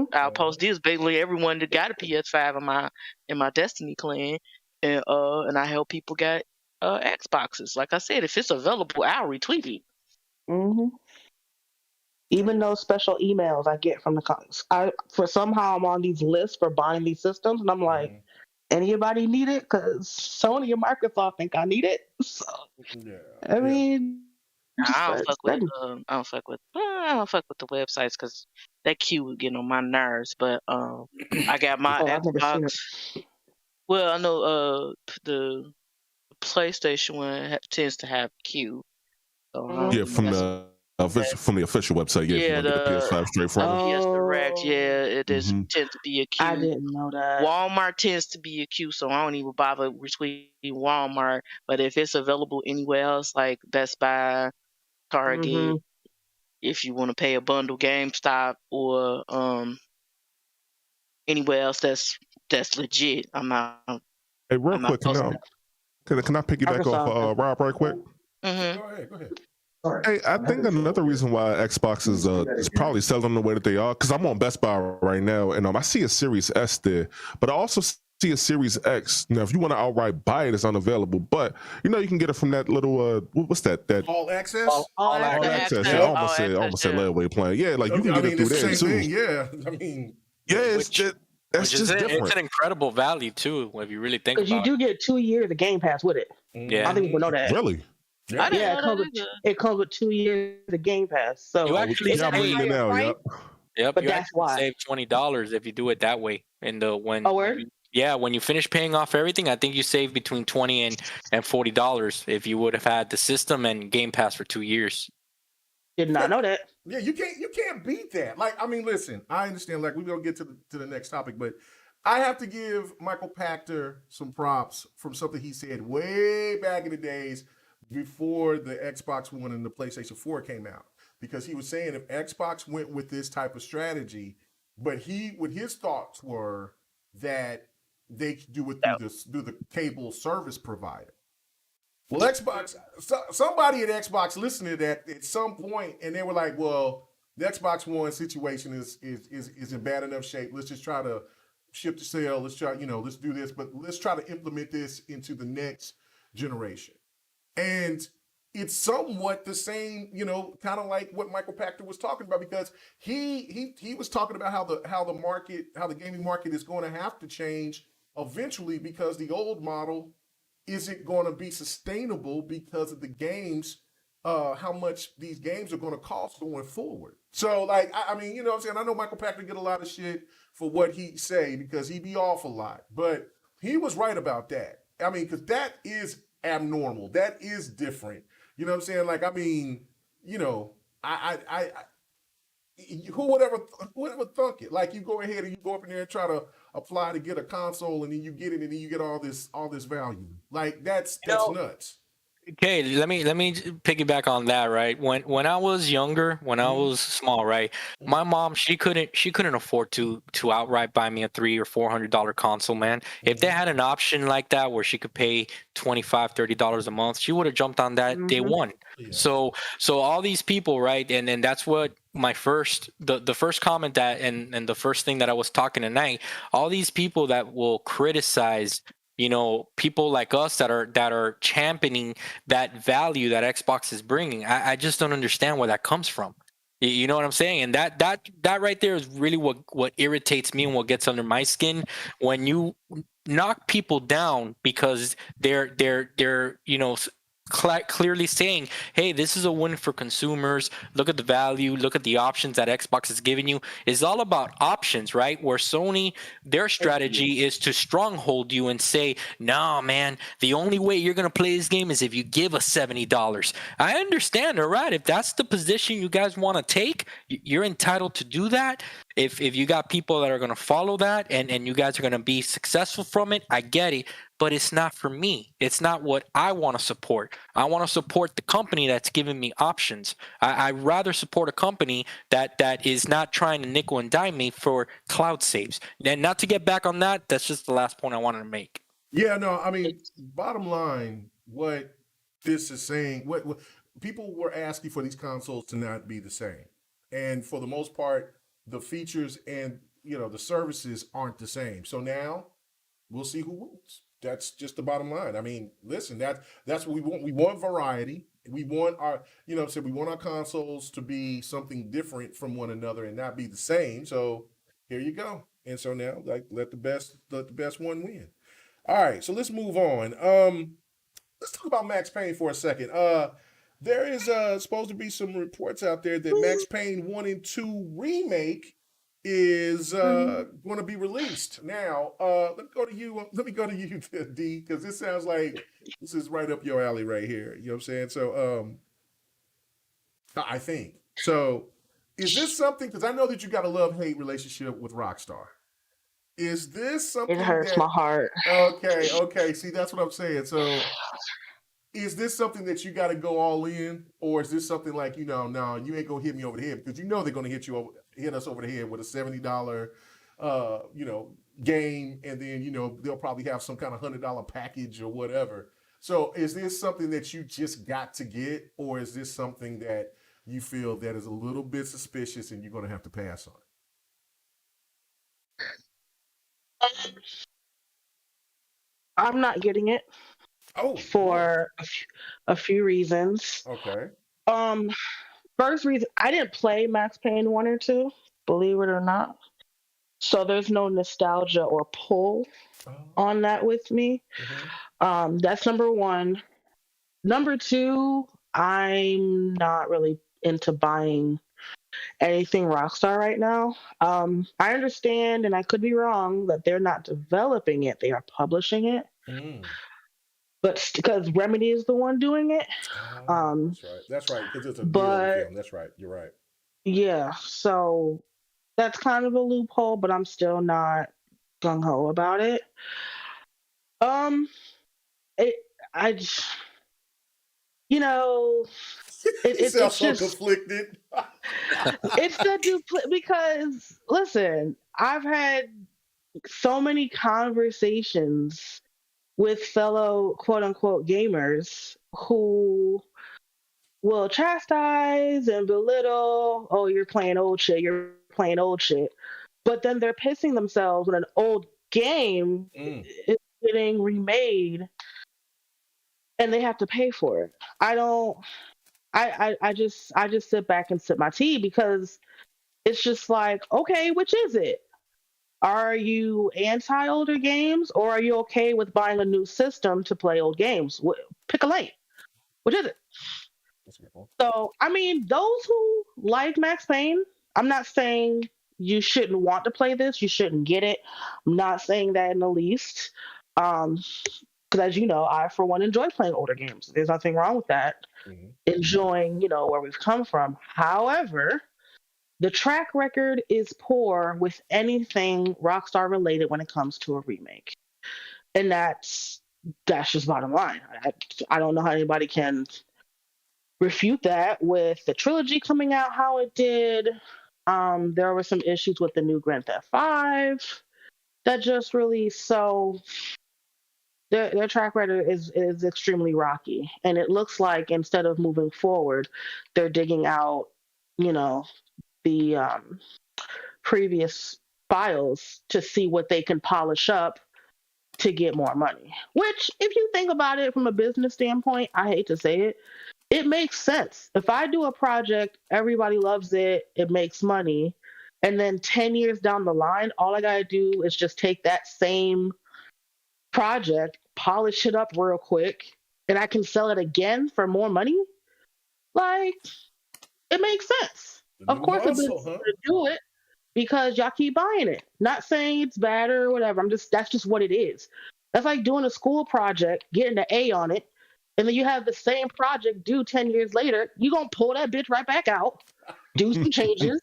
S6: this. Basically, everyone that got a PS5 in my Destiny clan, and I help people get Xboxes. Like I said, if it's available, I'll retweet it.
S5: Even those special emails I get from for somehow I'm on these lists for buying these systems, and I'm like, anybody need it? Because Sony and Microsoft think I need it. So, I mean,
S6: I don't fuck with the websites because that queue would get on my nerves. But I got my Xbox. Well, I know the PlayStation one tends to have queue. So,
S3: yeah, from the official website. Yeah,
S6: the
S3: PS5 straight from
S6: PS Direct. Yeah, it tends to be a queue.
S5: I didn't know that.
S6: Walmart tends to be a queue, so I don't even bother retweeting Walmart. But if it's available anywhere else, like Best Buy, Target, if you want to pay a bundle, GameStop, or anywhere else that's legit, I'm not.
S3: Hey, real quick, can I piggyback off Rob right quick?
S2: Go ahead.
S3: Hey, I think another reason why Xbox is probably selling the way that they are, because I'm on Best Buy right now, and I see a Series S there, but I also see a Series X. Now, if you want to outright buy it, it's unavailable, but you can get it from that little what's that? That
S2: All Access.
S5: All
S3: Access. Yeah, I almost said layaway plan. Yeah, like you can get it through there too.
S2: Yeah, I mean,
S3: yeah, it's just. That's just different.
S4: It's an incredible value too, if you really think about it.
S5: Because you do get 2 years of Game Pass with it.
S4: Yeah,
S5: I think people know that.
S3: Really?
S5: Yeah, it comes with 2 years of Game Pass. So
S4: you actually
S3: save
S4: now.
S3: Yep.
S4: Yep,
S5: but
S4: you
S5: that's why
S4: save $20 if you do it that way. In the when you finish paying off everything, I think you save between $20 and $40 if you would have had the system and Game Pass for 2 years.
S5: Did not know that.
S2: Yeah, you can't beat that. Like, I mean, listen, I understand. Like, we're gonna get to the next topic, but I have to give Michael Pachter some props from something he said way back in the days before the Xbox One and the PlayStation 4 came out. Because he was saying if Xbox went with this type of strategy, but his thoughts were that they could do it through the cable service provider. Well, somebody at Xbox listened to that at some point, and they were like, "Well, the Xbox One situation is in bad enough shape. Let's just try to ship to sale. Let's try, let's do this, but let's try to implement this into the next generation." And it's somewhat the same, kind of like what Michael Pachter was talking about, because he was talking about how the gaming market is going to have to change eventually, because the old model isn't going to be sustainable because of the games, how much these games are going to cost going forward. So, like, I mean, you know what I'm saying? I know Michael Pachter get a lot of shit for what he say because he be off a lot, but he was right about that. I mean, because that is abnormal. That is different. You know what I'm saying? Like, I mean, who would ever thunk it? Like, you go ahead and you go up in there and try to apply to get a console, and then you get it, and then you get all this value. Like, that's nuts.
S4: Okay, let me piggyback on that, right? When I was younger, when I was small, right, my mom, she couldn't afford to outright buy me a $300 or $400 console, man. If they had an option like that where she could pay $25-$30 a month, she would have jumped on that day one. Yeah. So all these people, right, and that's what my first the first comment that and the first thing that I was talking tonight, all these people that will criticize people like us that are championing that value that Xbox is bringing. I just don't understand where that comes from. You know what I'm saying? And that right there is really what irritates me and what gets under my skin, when you knock people down because they're clearly saying, hey, this is a win for consumers. Look at the value, look at the options that Xbox is giving you. It's all about options, right? Where Sony, their strategy is to stronghold you and say, no, man, the only way you're going to play this game is if you give us $70. I understand, all right? If that's the position you guys want to take, you're entitled to do that. If you got people that are going to follow that and you guys are going to be successful from it, I get it. But it's not for me. It's not what I want to support. I want to support the company that's giving me options. I'd rather support a company that is not trying to nickel and dime me for cloud saves. And not to get back on that, that's just the last point I wanted to make.
S2: Yeah, no, I mean, bottom line, what this is saying, what people were asking for these consoles to not be the same. And for the most part, the features and the services aren't the same. So now we'll see who wins. That's just the bottom line. I mean, listen, that's what we want. We want variety. We want our, we want our consoles to be something different from one another and not be the same. So here you go. And so now, like, let the best one win. All right, so let's move on. Let's talk about Max Payne for a second. There is supposed to be some reports out there that Max Payne 1 and 2 Remake is going to be released. Now, let me go to you, D, because this sounds like this is right up your alley right here. You know what I'm saying? So, I think. So, is this something, because I know that you got a love-hate relationship with Rockstar. Is this something
S5: It hurts my heart.
S2: Okay. See, that's what I'm saying. So, is this something that you got to go all in, or is this something like no, you ain't gonna hit me over the head because they're gonna hit us over the head with a $70, game, and then they'll probably have some kind of $100 package or whatever. So, is this something that you just got to get, or is this something that you feel that is a little bit suspicious and you're gonna have to pass on?
S5: I'm not getting it.
S2: Oh,
S5: for a few reasons.
S2: Okay.
S5: First reason, I didn't play Max Payne 1 or 2, believe it or not. So there's no nostalgia or pull on that with me.
S2: Mm-hmm.
S5: That's number one. Number two, I'm not really into buying anything Rockstar right now. I understand, and I could be wrong, that they're not developing it, they are publishing it. But because Remedy is the one doing it.
S2: That's right. Because it's a deal with them. That's right. You're right.
S5: Yeah. So that's kind of a loophole, but I'm still not gung ho about it.
S2: It sounds so conflicted.
S5: It's the because listen, I've had so many conversations with fellow quote unquote gamers who will chastise and belittle, oh, you're playing old shit. But then they're pissing themselves when an old game is getting remade and they have to pay for it. I just sit back and sip my tea because it's just like, okay, which is it? Are you anti older games or are you okay with buying a new system to play old games? Pick a lane. Which is it? So, I mean, those who like Max Payne, I'm not saying you shouldn't want to play this, you shouldn't get it. I'm not saying that in the least. Because as you know, I, for one, enjoy playing older games. There's nothing wrong with that. Mm-hmm. Enjoying, where we've come from. However, the track record is poor with anything Rockstar related when it comes to a remake. And that's just bottom line. I don't know how anybody can refute that with the trilogy coming out how it did. There were some issues with the new Grand Theft 5 that just released. So their track record is extremely rocky. And it looks like instead of moving forward, they're digging out, the previous files to see what they can polish up to get more money. Which, if you think about it from a business standpoint, I hate to say it, it makes sense. If I do a project, everybody loves it, it makes money, and then 10 years down the line, all I gotta do is just take that same project, polish it up real quick, and I can sell it again for more money, like it makes sense.
S2: The
S5: Of
S2: new
S5: course, the
S2: hustle,
S5: business
S2: huh?
S5: to do it because y'all keep buying it. Not saying it's bad or whatever. That's just what it is. That's like doing a school project, getting an A on it, and then you have the same project due 10 years later. You're gonna pull that bitch right back out, do some changes,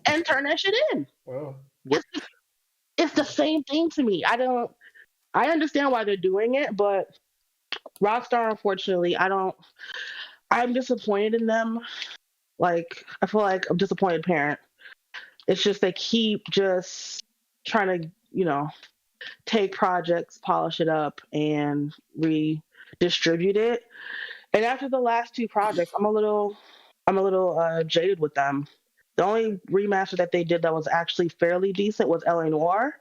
S5: and turn that shit in.
S2: Well,
S5: It's the same thing to me. I understand why they're doing it, but Rockstar, unfortunately, I'm disappointed in them. Like, I feel like I'm a disappointed parent. It's just they keep just trying to, take projects, polish it up, and redistribute it. And after the last two projects, I'm a little jaded with them. The only remaster that they did that was actually fairly decent was LA Noire.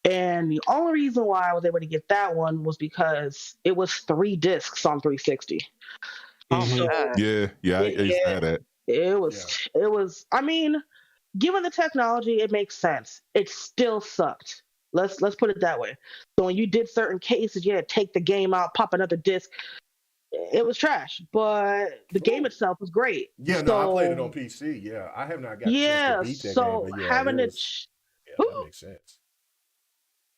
S5: And the only reason why I was able to get that one was because it was 3 discs on 360.
S6: Oh
S3: Mhm.
S6: my god.
S3: Yeah, I used to have that.
S5: It was. I mean, given the technology, it makes sense. It still sucked. Let's put it that way. So when you did certain cases, you had to take the game out, pop another disc. It was trash, but the game itself was great.
S2: yeah, no, I played it on PC. Yeah, I have not got a chance to
S5: Yeah,
S2: beat that game,
S5: so
S2: but yeah,
S5: having
S2: it
S5: to.
S2: was. Yeah, that makes sense.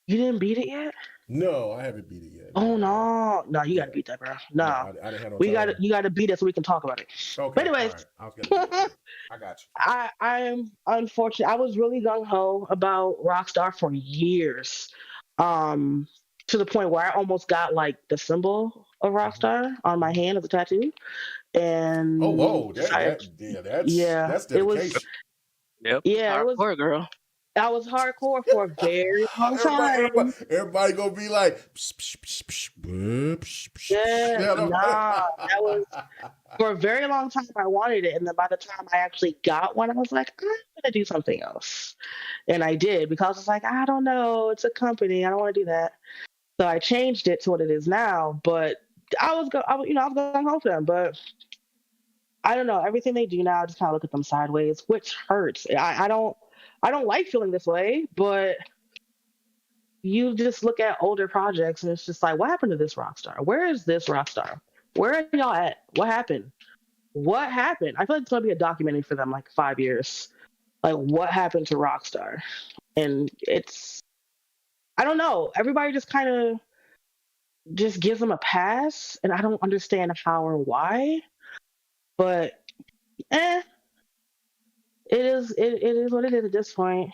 S5: You didn't beat it yet?
S2: No, I haven't beat it yet.
S5: Oh no, you gotta
S2: Yeah.
S5: beat that, bro.
S2: No,
S5: No,
S2: I didn't have no
S5: you
S2: time.
S5: gotta beat it so we can talk about it.
S2: Okay,
S5: But anyways,
S2: all right. I was gonna do it. I got you.
S5: I'm unfortunate. I was really gung ho about Rockstar for years, to the point where I almost got like the symbol of Rockstar on my hand as a tattoo, and
S2: Oh, whoa,
S5: yeah,
S2: that's
S5: it was
S2: dedication.
S4: Yep.
S5: yeah, it was.
S6: Hardcore girl.
S5: I was hardcore for a very long time.
S2: Everybody gonna be like, psh, psh, psh, psh, psh, psh, psh,
S5: Yeah,
S2: psh.
S5: that was for a very long time. I wanted it, and then by the time I actually got one, I was like, I'm gonna do something else, and I did because it's like I don't know, it's a company, I don't want to do that. So I changed it to what it is now. But I was going home for them, but I don't know. Everything they do now, I just kind of look at them sideways, which hurts. I don't like feeling this way, but you just look at older projects and it's just like, what happened to this Rockstar? Where is this Rockstar? Where are y'all at? What happened? What happened? I feel like it's gonna be a documentary for them, like 5 years. Like, what happened to Rockstar? And I don't know. Everybody just kind of just gives them a pass, and I don't understand how or why. But eh, it is what it is at this point.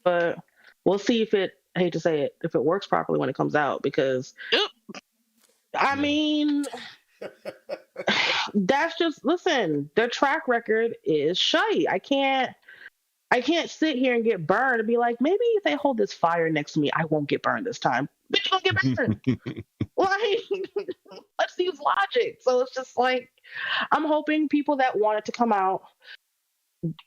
S5: But we'll see if I hate to say it, if it works properly when it comes out, because I mean, that's just, listen, their track record is shite. I can't sit here and get burned and be like, maybe if they hold this fire next to me, I won't get burned this time. But you don't get burned. Like, let's use logic. So it's just like, I'm hoping people that want it to come out,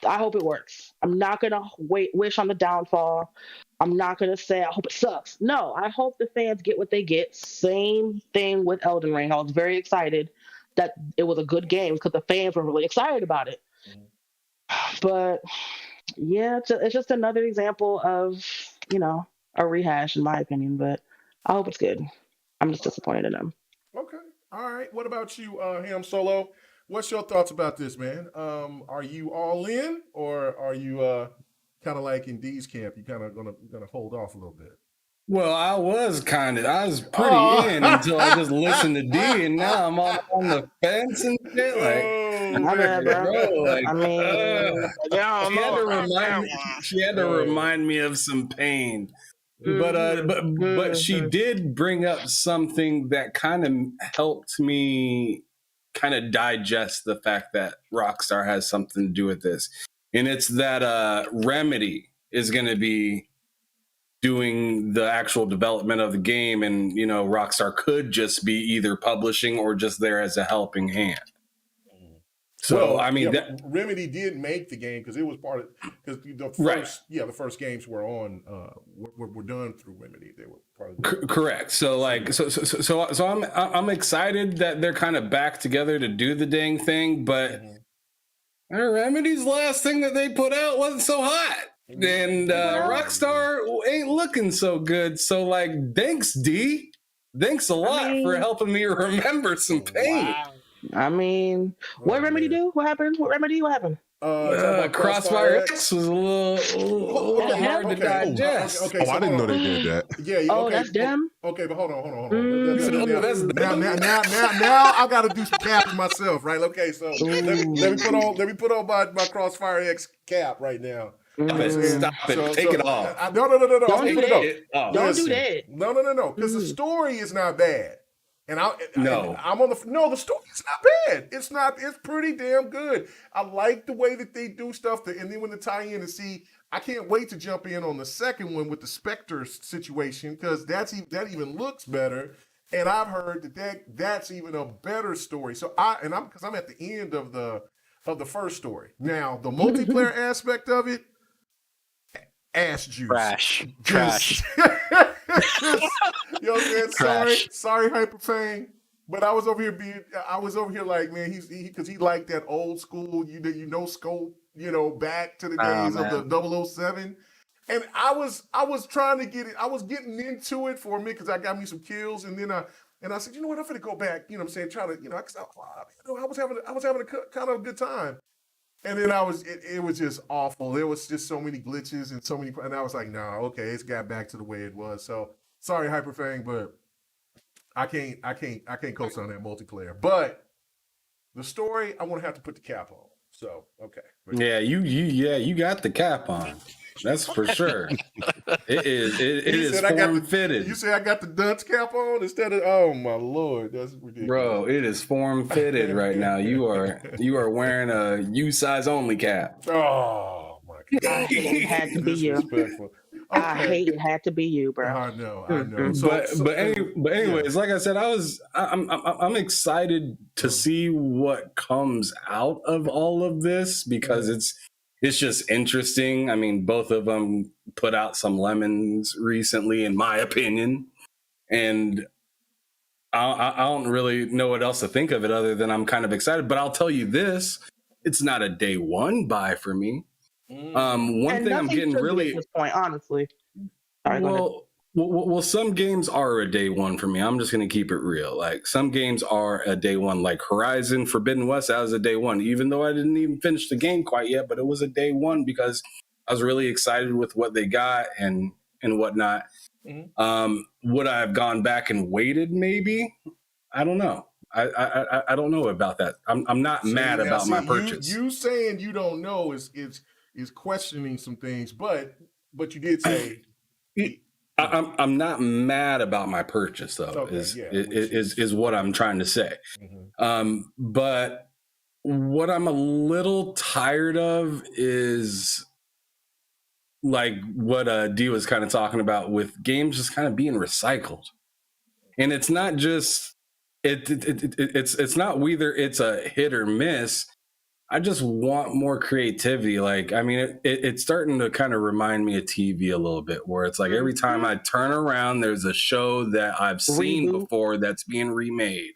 S5: I hope it works. I'm not gonna wish on the downfall. I'm not gonna say I hope it sucks. No, I hope the fans get what they get. Same thing with Elden Ring. I was very excited that it was a good game because the fans were really excited about it. But yeah, it's just another example of, a rehash in my opinion. But I hope it's good. I'm just disappointed in them.
S2: Okay. All right. What about you, Ham Solo? What's your thoughts about this, man? Are you all in, or are you kind of like in D's camp? You kind of gonna hold off a little bit.
S7: Well, I was pretty in until I just listened to D, and now I'm on the fence and shit. Like,
S5: My bad, bro.
S7: like,
S5: I mean,
S7: she had to remind me of some pain. But she did bring up something that kind of helped me kind of digest the fact that Rockstar has something to do with this. And it's that Remedy is going to be doing the actual development of the game, and Rockstar could just be either publishing or just there as a helping hand. So I mean,
S2: Remedy did make the game because it was part of the first games were on were done through Remedy. They were part of
S7: correct. So I'm excited that they're kind of back together to do the dang thing, but Remedy's last thing that they put out wasn't so hot. And Rockstar ain't looking so good. So, like, thanks, D. Thanks a lot for helping me remember some Payne.
S2: Wow.
S5: I mean, what Remedy do? What happened? What Remedy? What happened?
S7: Crossfire X was a little hard to digest.
S2: Okay,
S3: Oh,
S2: so
S3: I didn't know
S2: hold on.
S3: they did that.
S2: Yeah.
S5: Oh,
S2: okay,
S5: that's them?
S2: Okay, but hold on.
S5: Mm.
S2: Now I got to do some capping myself, right? Okay, so let me put on my Crossfire X cap right now.
S7: Stop it. Take it off.
S2: No.
S5: Don't do
S2: Take
S5: that.
S2: it off.
S5: Don't
S2: Listen,
S5: do that.
S2: No. Because the story is not bad. And I'm on the story is not bad. It's pretty damn good. I like the way that they do stuff. And then when the tie-in and I can't wait to jump in on the second one with the Spectre situation because that even looks better. And I've heard that's even a better story. So I'm at the end of the first story. Now the multiplayer aspect of it, ass juice.
S4: Trash.
S2: You know what I'm saying? Sorry, Hyperfang. But I was over here like, man, because he liked that old school, scope, back to the days of the 007. And I was trying to get it. I was getting into it for me because I got me some kills, and then I said, you know what, I'm gonna go back. You know what I'm saying? Try to, I was having a kind of a good time. And then it was just awful. There was just so many glitches and I was like, nah, okay, it's got back to the way it was. So sorry, Hyperfang, but I can't co-sign that multiplayer. But the story, I want to have to put the cap on. So okay.
S7: Yeah, you got the cap on. That's for sure. It is form fitted.
S2: You say I got the dunce cap on instead of, oh my Lord, that's ridiculous.
S7: Bro, it is form fitted right now. You are wearing a U size only cap.
S2: Oh my God.
S5: I hate it had to be you.
S2: Okay.
S5: I hate it had to be you, bro.
S2: I know.
S7: But anyways, like I said, I'm excited to see what comes out of all of this because it's just interesting. I mean, both of them put out some lemons recently, in my opinion, and I don't really know what else to think of it other than I'm kind of excited. But I'll tell you this: it's not a day one buy for me. One thing I'm getting really
S5: at this point, honestly.
S7: Well, some games are a day one for me. I'm just going to keep it real. Like some games are a day one, like Horizon Forbidden West. That was a day one, even though I didn't even finish the game quite yet. But it was a day one because I was really excited with what they got and whatnot. Mm-hmm. Would I have gone back and waited? Maybe. I don't know. I don't know about that. I'm not mad about my purchase.
S2: You saying you don't know is questioning some things, but you did say.
S7: I'm not mad about my purchase though.
S2: Okay,
S7: is what I'm trying to say. Mm-hmm. But what I'm a little tired of is like what Dee was kind of talking about with games just kind of being recycled, and it's not just it's not whether it's a hit or miss. I just want more creativity. Like, I mean, it's starting to kind of remind me of TV a little bit, where it's like every time I turn around, there's a show that I've seen before that's being remade.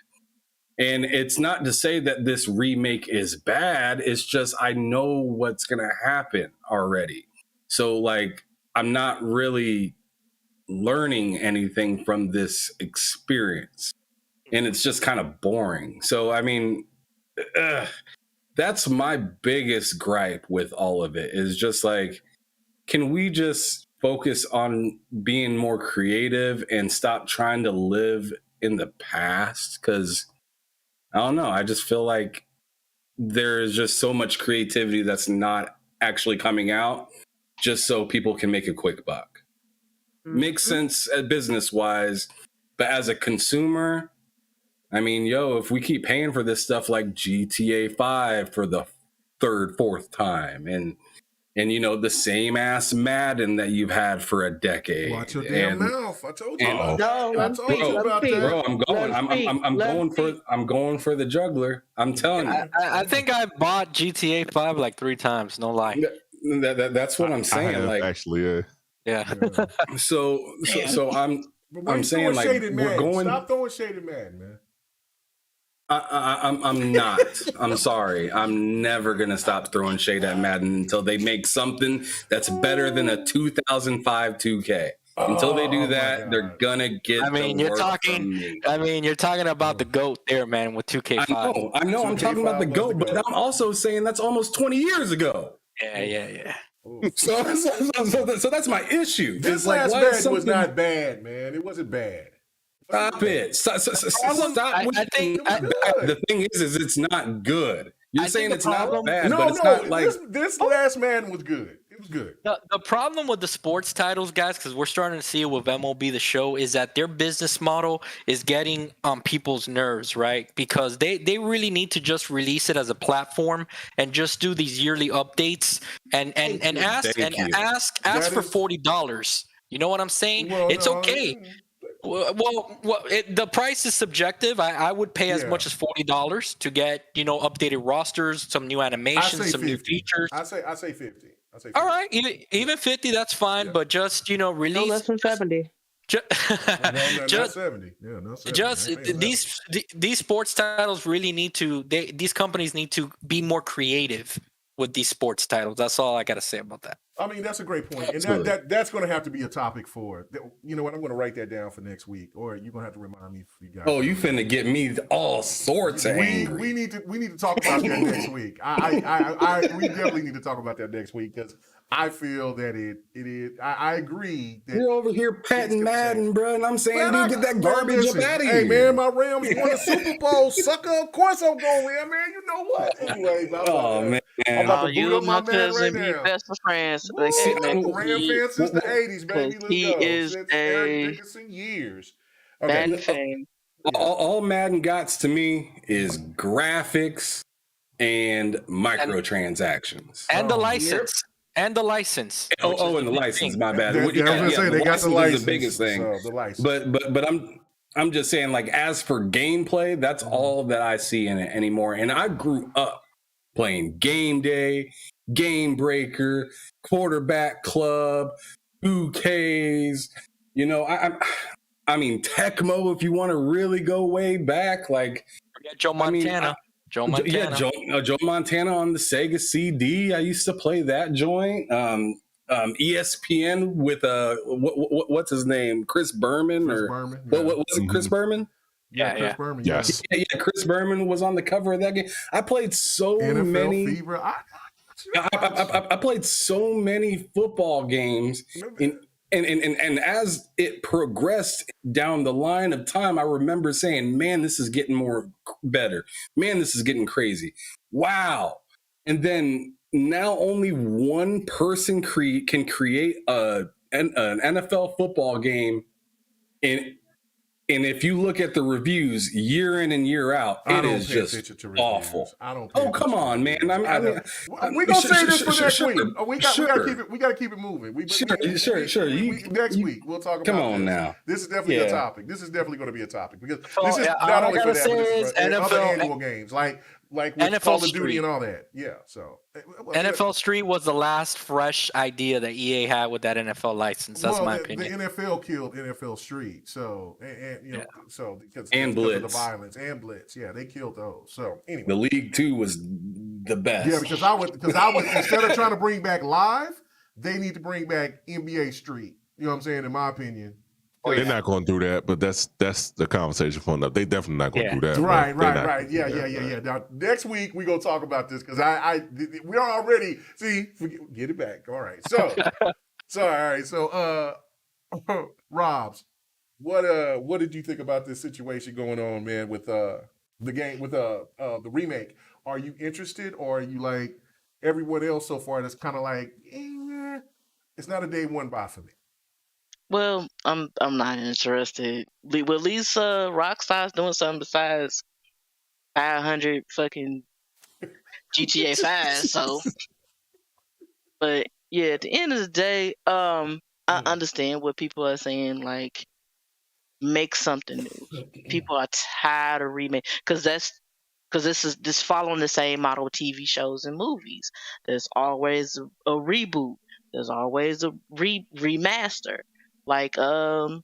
S7: And it's not to say that this remake is bad. It's just I know what's going to happen already. So, like, I'm not really learning anything from this experience. And it's just kind of boring. So, I mean, that's my biggest gripe with all of it is just like, can we just focus on being more creative and stop trying to live in the past? Because I don't know. I just feel like there's just so much creativity that's not actually coming out just so people can make a quick buck. Mm-hmm. Makes sense business wise, but as a consumer, I mean, if we keep paying for this stuff like GTA 5 for the third, fourth time and the same ass Madden that you've had for a decade.
S2: Watch your damn mouth. I told you.
S7: Bro, I'm going for the juggler. I'm telling you.
S4: I think I bought GTA 5 like 3 times, no lie.
S7: That's what I'm saying. Like
S3: actually,
S4: yeah.
S7: So I'm saying like we're going.
S2: Stop throwing shade at man.
S7: I'm not. I'm sorry. I'm never gonna stop throwing shade at Madden until they make something that's better than a 2005 2K. Until they do
S2: Oh, my
S7: that, they're
S2: God.
S7: gonna get
S4: I mean,
S7: the
S4: you're
S7: work
S4: talking.
S7: from me.
S4: I mean, you're talking about the GOAT there, man, with 2K5.
S7: I know. I'm talking about the
S2: 2K5 was
S7: GOAT,
S2: the
S7: but
S2: GOAT.
S7: I'm also saying that's almost 20 years ago.
S4: Yeah.
S2: Ooh.
S7: So that's my issue.
S2: This
S7: It's like,
S2: last
S7: why is
S2: Madden was
S7: something?
S2: not bad, man. It wasn't bad.
S7: Stop it!
S4: Problem,
S7: Stop.
S4: I think.
S2: It was good.
S7: The thing is it's not good. You're
S4: I
S7: saying
S4: think the
S7: it's not
S4: problem-
S7: bad,
S2: No,
S7: but it's not like.
S2: this last Madden was good. It was good.
S4: The problem with the sports titles, guys, because we're starting to see it with MLB The Show, is that their business model is getting on people's nerves, right? Because they really need to just release it as a platform and just do these yearly updates and ask
S7: Thank you.
S4: ask
S2: That
S4: for
S2: is-
S4: $40. You know what I'm saying?
S2: Well,
S4: It's
S2: no,
S4: okay. Well, the price is subjective. I would pay as
S2: Yeah.
S4: much as $40 to get updated rosters, some new
S2: I
S4: animations,
S2: say
S4: some new
S2: 50.
S4: features.
S2: I say 50. I say 50.
S4: All right, even 50, that's fine.
S2: Yeah.
S4: But just
S5: No
S4: release.
S5: less than 70.
S4: Ju-
S2: No, not
S4: just
S2: 70. Yeah, not 70.
S4: just
S2: I ain't paying
S4: these sports titles really need to. These companies need to be more creative with these sports titles. That's all I gotta say about that.
S2: I mean, that's a great point, and
S7: Absolutely.
S2: that's going to have to be a topic for. You know what? I'm going to write that down for next week, or you're going to have to remind me. For you guys.
S7: Oh, you finna get me all sorts of angry.
S2: We need to talk about that next week. We definitely need to talk about that next week because I feel that it is. I agree that
S7: You're over here patting Madden, bro, and I'm saying,
S2: Man,
S7: dude, get that
S2: man,
S7: garbage
S2: listen,
S7: up out of
S2: hey,
S7: here.
S2: man, my Rams won a Super Bowl, sucker. Of course I'm going to win, man. You know what? Anyways,
S7: Oh man,
S2: I'm about to
S6: You
S2: boot
S6: and
S2: up
S6: my
S2: my man
S6: cousin
S2: right
S6: be
S2: now.
S6: best of friends.
S2: Woo,
S6: Like, hey,
S2: I'm
S6: man,
S2: a Ram fan since the 80s, baby. Let's
S6: he
S2: go.
S6: is
S2: Since Eric
S6: a
S2: Dickerson years.
S6: Madden fan.
S7: all Madden gots to me is graphics and microtransactions.
S4: And the
S2: Oh,
S4: license. And the license. which is
S7: And the
S4: big
S7: license.
S4: thing.
S7: My bad.
S2: I was gonna say they got the
S7: is
S2: license.
S7: the biggest thing.
S2: So the license.
S7: But I'm just saying, like, as for gameplay, that's all that I see in it anymore. And I grew up playing Game Day, Game Breaker, Quarterback Club, 2Ks. I mean, Tecmo. If you want to really go way back, like,
S4: Forget Joe Montana. Joe Montana.
S7: Joe Montana on the Sega CD. I used to play that joint. ESPN with what's his name? Chris Berman
S2: Chris
S7: or
S2: Berman,
S7: what
S2: yeah.
S7: was it? Chris Berman?
S2: Chris
S4: Yeah.
S2: Berman.
S3: Yes.
S7: Yeah, Chris Berman was on the cover of that game. I played so
S2: NFL
S7: many.
S2: Fever.
S7: I played so many football games, and as it progressed down the line of time, I remember saying, "Man, this is getting more better. Man, this is getting crazy. Wow!" And then now only one person can create an NFL football game, and if you look at the reviews year in and year out, it is just awful.
S2: I don't.
S7: Oh, come on, man!
S2: We're gonna say this for next week. We gotta keep it moving.
S7: Sure.
S2: Next week we'll talk about.
S7: Come on
S2: this.
S7: now.
S2: This is definitely a topic. This is definitely going to be a topic because
S4: Oh,
S2: this is
S4: yeah,
S2: not
S4: all I
S2: only for
S4: gotta
S2: that,
S4: say
S2: but
S4: is
S2: it's for other
S4: NFL
S2: annual games like with
S4: NFL
S2: Call of Duty
S4: Street.
S2: and all that. Yeah. So
S4: NFL Street was the last fresh idea that EA had with that NFL license. That's my opinion.
S2: The NFL killed NFL Street, so so because
S7: And
S2: of
S7: Blitz.
S2: the violence and Blitz, yeah, they killed those. So anyway,
S7: The League 2 was the best.
S2: yeah, because I would instead of trying to bring back live, they need to bring back NBA Street. You know what I'm saying? In my opinion.
S3: They're not going to do that, but that's the conversation for another. They definitely not going to do that.
S2: Right.
S3: They're not.
S2: Yeah. Now next week we gonna talk about this because we are already get it back. All right. So all right. So Robs, what did you think about this situation going on, man, with the game with the remake? Are you interested, or are you like everyone else so far that's kind of like it's not a day one buy for me?
S6: Well, I'm not interested. Well, at least Rockstar's doing something besides 500 fucking GTA 5. So, but yeah, at the end of the day, I understand what people are saying. Like, make something new. People are tired of remake because this following the same model of TV shows and movies. There's always a reboot. There's always a remaster. Like, and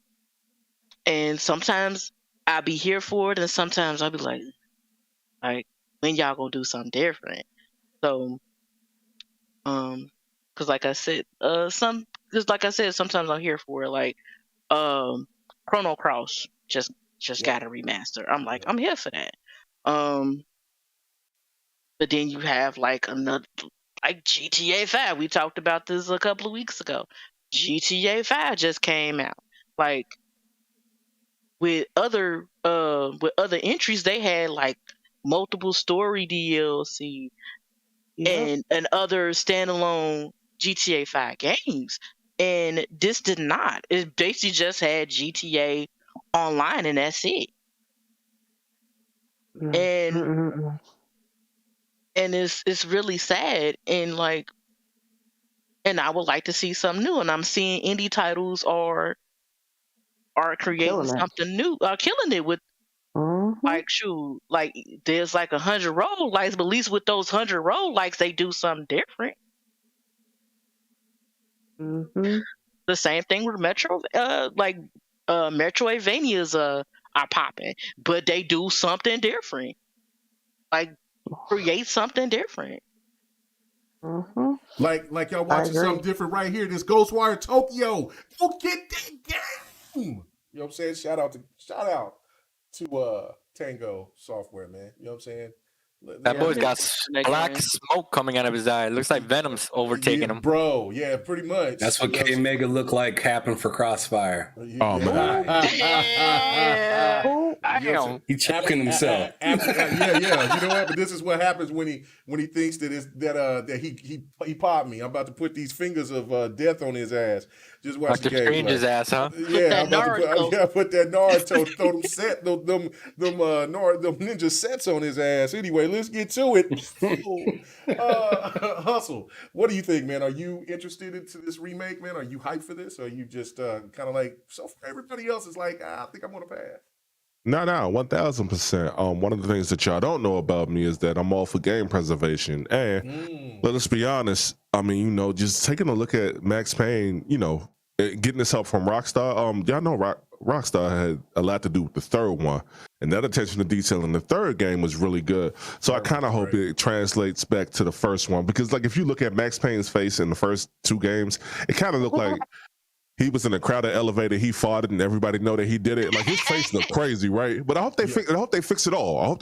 S6: sometimes I'll be here for it, and sometimes I'll be like, when y'all gonna do something different? So, because like I said, some because like I said, sometimes I'm here for it. Like Chrono Cross just got a remaster. I'm like, I'm here for that. But then you have like another, like GTA 5. We talked about this a couple of weeks ago. GTA 5 just came out. Like with other entries, they had like multiple story DLC and other standalone GTA 5 games. And this did not. It basically just had GTA Online, and that's it. And it's really sad, and like, and I would like to see something new. And I'm seeing indie titles are creating something new, are killing it with like, shoot, like there's like 100 roguelikes, but at least with those 100 roguelikes, they do something different. The same thing with Metroidvanias are popping, but they do something different. Like create something different.
S2: Like y'all watching something different right here. This Ghostwire Tokyo. Go get that game. You know what I'm saying? Shout out to Tango Software, man. You know what I'm saying?
S4: That boy's got black smoke coming out of his eye. It looks like Venom's overtaking him.
S2: Bro, yeah, pretty much.
S7: That's what K Mega looked like happened for Crossfire.
S3: Oh, man.
S7: He choking himself.
S2: Yeah. You know what? But this is what happens when he thinks that he popped me. I'm about to put these fingers of death on his ass. Just watch
S4: Dr. Strange's ass, huh?
S2: Yeah, I'm about to put that Naruto, throw them them ninja sets on his ass. Anyway, let's get to it. Hustle. What do you think, man? Are you interested into this remake, man? Are you hyped for this? Or are you just kind of like, so for everybody else is like, I think I'm gonna pass?
S3: No, 1000%. One of the things that y'all don't know about me is that I'm all for game preservation. And let's be honest, I mean, you know, just taking a look at Max Payne, you know, getting this help from Rockstar. Y'all know Rockstar had a lot to do with the third one, and that attention to detail in the third game was really good. So I kind of hope it translates back to the first one, because like if you look at Max Payne's face in the first two games, it kind of looked like he was in a crowded elevator, he farted, and everybody know that he did it. Like his face looked crazy, right? But I hope they fix it all.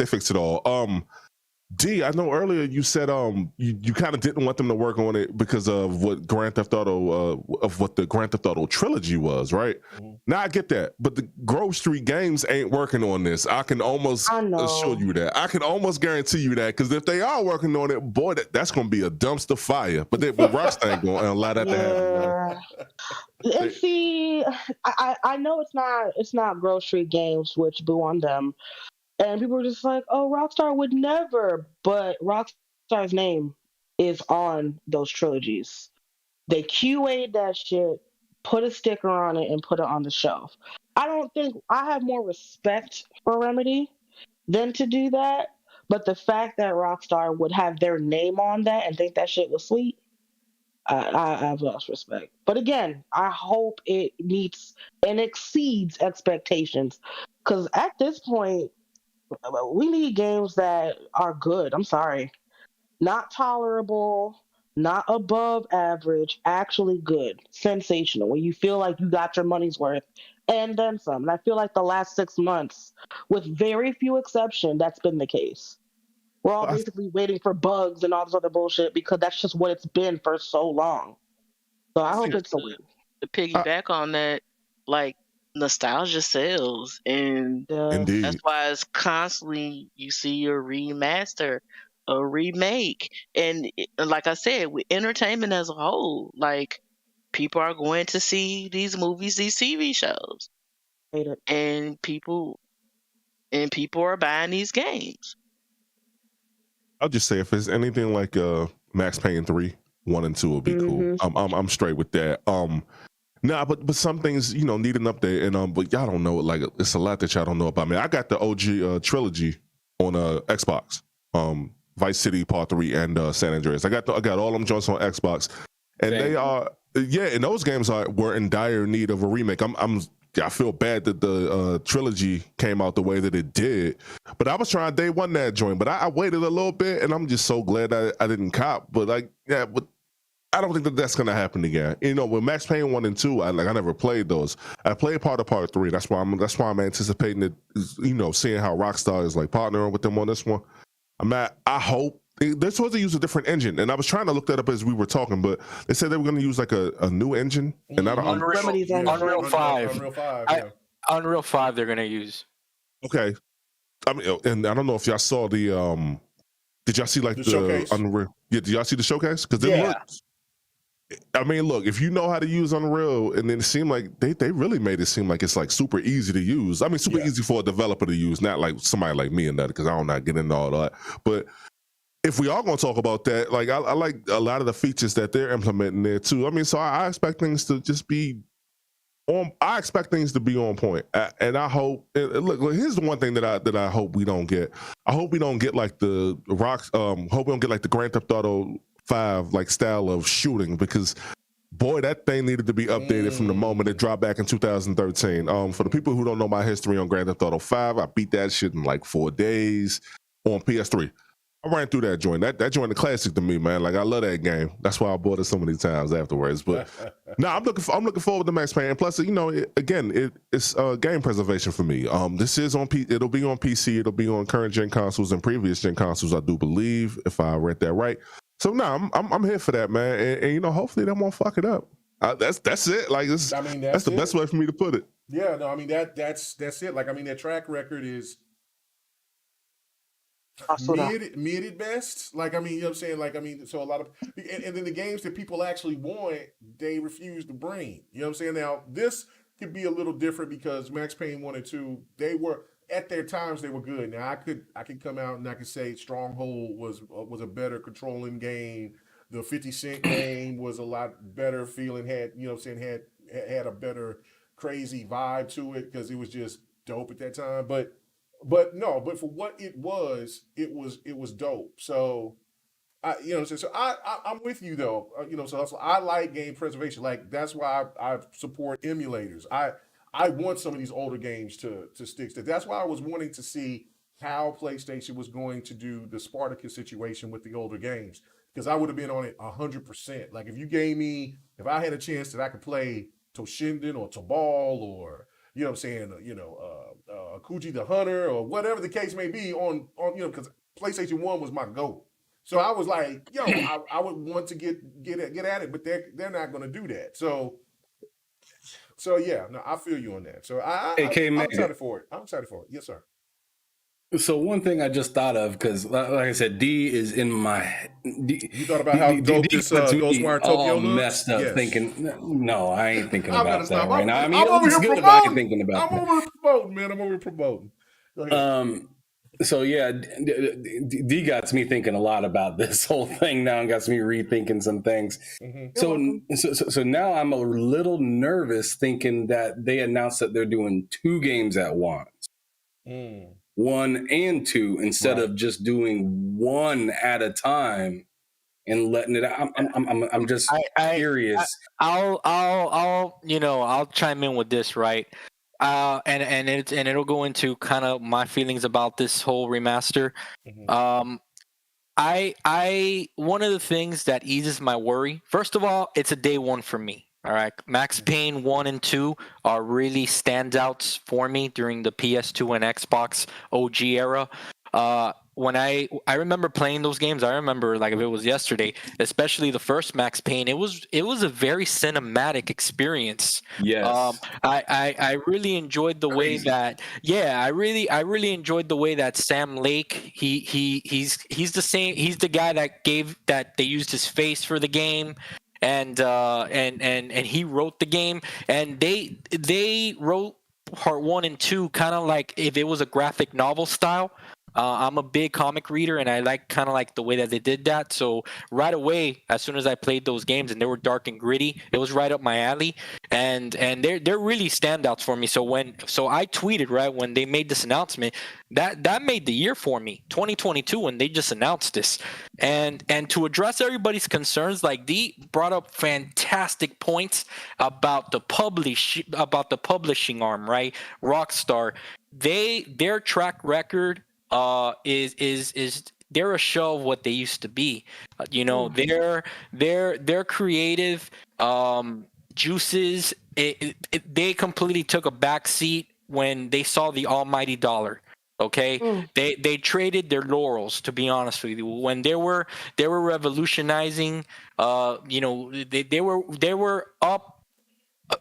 S3: D, I know earlier you said you kind of didn't want them to work on it because of what Grand Theft Auto of the Grand Theft Auto trilogy was, right? Now I get that, but the Grove Street Games ain't working on this. I can almost assure you that. I can almost guarantee you that, because if they are working on it, boy, that's going to be a dumpster fire. But Rockstar ain't going to allow that to happen.
S5: And see, I know it's not Grove Street Games, which boo on them. And people were just like, oh, Rockstar would never. But Rockstar's name is on those trilogies. They QA'd that shit, put a sticker on it, and put it on the shelf. I have more respect for Remedy than to do that. But the fact that Rockstar would have their name on that and think that shit was sweet, I have lost respect. But again, I hope it meets and exceeds expectations. Because at this point, we need games that are good. I'm sorry. Not tolerable, not above average, actually good, sensational, where you feel like you got your money's worth and then some. And I feel like the last 6 months, with very few exceptions, that's been the case. We're all basically waiting for bugs and all this other bullshit because that's just what it's been for so long. So I hope it's a win.
S6: To piggyback on that, like, nostalgia sells, and
S3: Indeed.
S6: That's why it's constantly you see a remaster, a remake, and like I said, with entertainment as a whole, like people are going to see these movies, these TV shows, and people are buying these games.
S3: I'll just say if it's anything like Max Payne 3, 1 and 2 will be cool. I'm straight with that. Nah, but some things, you know, need an update, and but y'all don't know, like, it's a lot that y'all don't know about me. I got the OG trilogy on Xbox, Vice City Part 3 and San Andreas. I got all them joints on Xbox, and they are, and those games were in dire need of a remake. I feel bad that the trilogy came out the way that it did, but I was trying day one that joint, but I waited a little bit, and I'm just so glad I didn't cop. But like, yeah, but I don't think that that's gonna happen again. You know, with Max Payne 1 and 2, I never played those. I played part 3. That's why I'm anticipating it. You know, seeing how Rockstar is like partnering with them on this one. I hope they're supposed to use a different engine, and I was trying to look that up as we were talking, but they said they were going to use like a new engine, and I don't.
S4: Unreal 5.
S2: Unreal 5. Yeah.
S4: Unreal 5. They're gonna use.
S3: Okay, I mean, and I don't know if y'all saw the. Did y'all see like the
S2: showcase?
S3: Unreal? Yeah, did y'all see the showcase? Because it looked. I mean, look, if you know how to use Unreal, and then it seemed like they really made it seem like it's like super easy to use. I mean, super easy for a developer to use, not like somebody like me and that, because I don't not get into all that. But if we are going to talk about that, like I like a lot of the features that they're implementing there too. I mean, so I expect things to just be on. I expect things to be on point, and I hope. Look, here's the one thing that I hope we don't get. I hope we don't get like the Hope we don't get like the Grand Theft Auto 5 like style of shooting, because boy, that thing needed to be updated from the moment it dropped back in 2013. For the people who don't know my history on Grand Theft Auto 5, I beat that shit in like 4 days on PS3. I ran through that joint. That joint a classic to me, man. Like I love that game. That's why I bought it so many times afterwards. But no, I'm looking forward to Max Payne. And plus, you know, it's game preservation for me. This is it'll be on PC. It'll be on current gen consoles and previous gen consoles, I do believe, if I read that right. So no, I'm here for that, man. And you know, hopefully they won't fuck it up. That's it. Like this. I mean, that's the best way for me to put it.
S2: Yeah, no, I mean that's it. Like I mean, their track record is mid at best. Like I mean, you know what I'm saying? Like I mean, so a lot of and then the games that people actually want, they refuse to bring. You know what I'm saying? Now this could be a little different because Max Payne 1 and 2, they were at their times they were good. Now I could come out and I could say Stronghold was a better controlling game. The 50 Cent game was a lot better feeling. Had you know what I'm saying had a better crazy vibe to it because it was just dope at that time. But for what it was dope. So you know, so I'm with you though. You know, so I like game preservation. Like that's why I support emulators. I want some of these older games to stick. That's why I was wanting to see how PlayStation was going to do the Spartacus situation with the older games, because I would have been on it 100%. Like if I had a chance that I could play Toshinden or Tabal or you know what I'm saying, Kuji the Hunter or whatever the case may be on you know, because PlayStation 1 was my goal. So I was like, yo, I would want to get at it, but they're not going to do that. So yeah, no, I feel you on that. So I'm excited for it. I'm excited for it. Yes, sir.
S7: So one thing I just thought of, because like I said, D is in my.
S2: You thought about how dope this Ghostwire Tokyo looks?
S7: Messed up thinking. No, I ain't thinking about that right now. I mean,
S2: I'm over here
S7: promoting. I ain't thinking about
S2: I'm over here promoting, man. I'm over here promoting. Go ahead.
S7: So yeah, D got me thinking a lot about this whole thing now, and got me rethinking some things. Mm-hmm. So now I'm a little nervous thinking that they announced that they're doing 2 games at once, 1 and 2, instead of just doing 1 at a time and letting it out. I'm just curious.
S4: I'll chime in with this, right? And it'll go into kind of my feelings about this whole remaster. Mm-hmm. One of the things that eases my worry, first of all, it's a day one for me. All right, Max Payne 1 and 2 are really standouts for me during the PS2 and Xbox OG era. When I remember playing those games, I remember like if it was yesterday, especially the first Max Payne. It was a very cinematic experience.
S7: Yes.
S4: I really enjoyed the way that I really enjoyed the way that Sam Lake he's the same. He's the guy that they used his face for the game. And he wrote the game, and they wrote part 1 and 2 kind of like if it was a graphic novel style. I'm a big comic reader, and I like kind of like the way that they did that. So right away, as soon as I played those games and they were dark and gritty, it was right up my alley. And they're really standouts for me. So I tweeted right when they made this announcement, that made the year for me, 2022, when they just announced this. And to address everybody's concerns, like Dee brought up fantastic points about the publishing arm, right? Rockstar, their track record is they're a shell of what they used to be. You know, their creative juices, they completely took a back seat when they saw the almighty dollar. Okay, they traded their laurels, to be honest with you, when they were revolutionizing. You know, they were up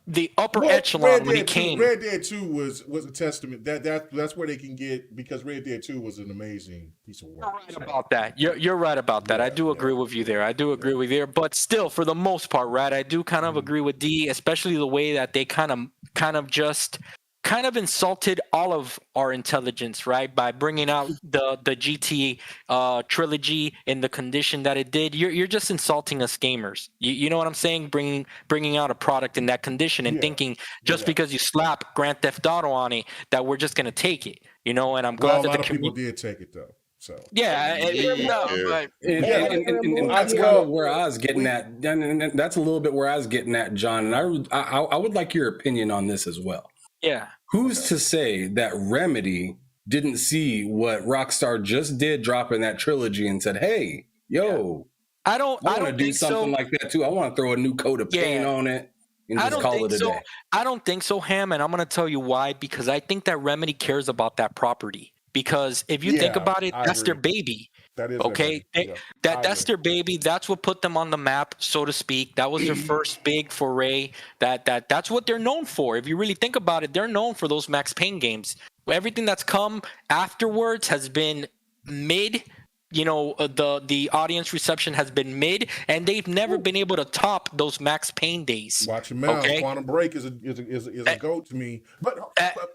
S4: the upper echelon when it came.
S2: Red Dead 2 was a testament. That's where they can get, because Red Dead 2 was an amazing piece of work.
S4: You're right about that. You're right about that. I do agree with you there. I do agree with you there. But still, for the most part, right, I do kind of agree with D, especially the way that they kind of insulted all of our intelligence, right, by bringing out the GT trilogy in the condition that it did. You're just insulting us gamers. You know what I'm saying? Bringing out a product in that condition and thinking just because you slap Grand Theft Auto on it that we're just gonna take it. You know, and I'm glad that
S2: a lot of people did take it though. So
S4: yeah, but
S7: and that's kind of where I was getting at. And that's a little bit where I was getting at, John. And I would like your opinion on this as well.
S4: Yeah.
S7: Who's to say that Remedy didn't see what Rockstar just did, dropping that trilogy, and said, "Hey, yo,
S4: I don't
S7: want to do something like that too. I want to throw a new coat of paint on it and just call it a day."
S4: I don't think so, Ham, and I'm going to tell you why. Because I think that Remedy cares about that property. Because if you think about it, that's their baby.
S2: That is
S4: okay. That's their baby. That's what put them on the map, so to speak. That was their first big foray. That's what they're known for. If you really think about it, they're known for those Max Payne games. Everything that's come afterwards has been mid. You know, the audience reception has been mid, and they've never been able to top those Max Payne days.
S2: Watch your mouth. Okay? Quantum Break is a goat to me, but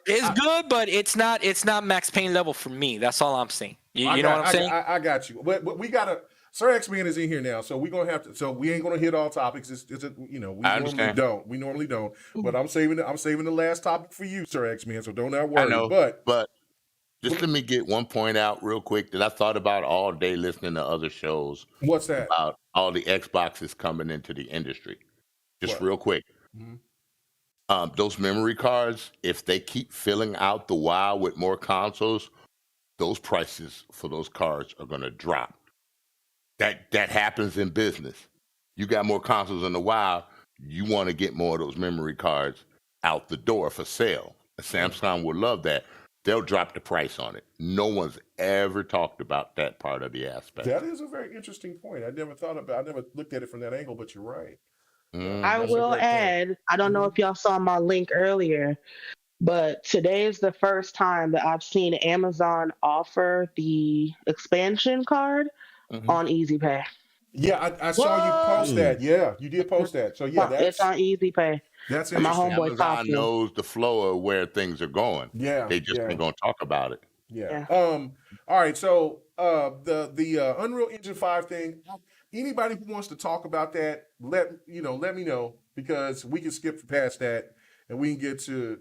S4: it's good, but it's not Max Payne level for me. That's all I'm saying. You know what I'm saying?
S2: I got you, but we gotta. Sir X-Man is in here now, so we're gonna have to. So we ain't gonna hit all topics. We normally don't. But I'm saving the last topic for you, Sir X-Man. So don't worry.
S8: I know, but just let me get one point out real quick that I thought about all day listening to other shows.
S2: What's that?
S8: About all the Xboxes coming into the industry. Just real quick. Mm-hmm. Those memory cards, if they keep filling out the WoW with more consoles, those prices for those cards are going to drop. That happens in business. You got more consoles in the WoW, you want to get more of those memory cards out the door for sale. Samsung would love that. They'll drop the price on it. No one's ever talked about that part of the aspect.
S2: That is a very interesting point. I never looked at it from that angle, but you're right.
S5: I will add, I don't know if y'all saw my link earlier, but today is the first time that I've seen Amazon offer the expansion card on Easy Pay.
S2: Yeah, I saw you post that. Yeah, you did post that. So yeah,
S5: it's on Easy Pay.
S2: That's
S5: my homeboy
S8: Amazon knows the flow of where things are going.
S2: Yeah,
S8: they just ain't gonna talk about it.
S2: Yeah. All right. So the Unreal Engine 5 thing. Anybody who wants to talk about that, let me know, because we can skip past that and we can get to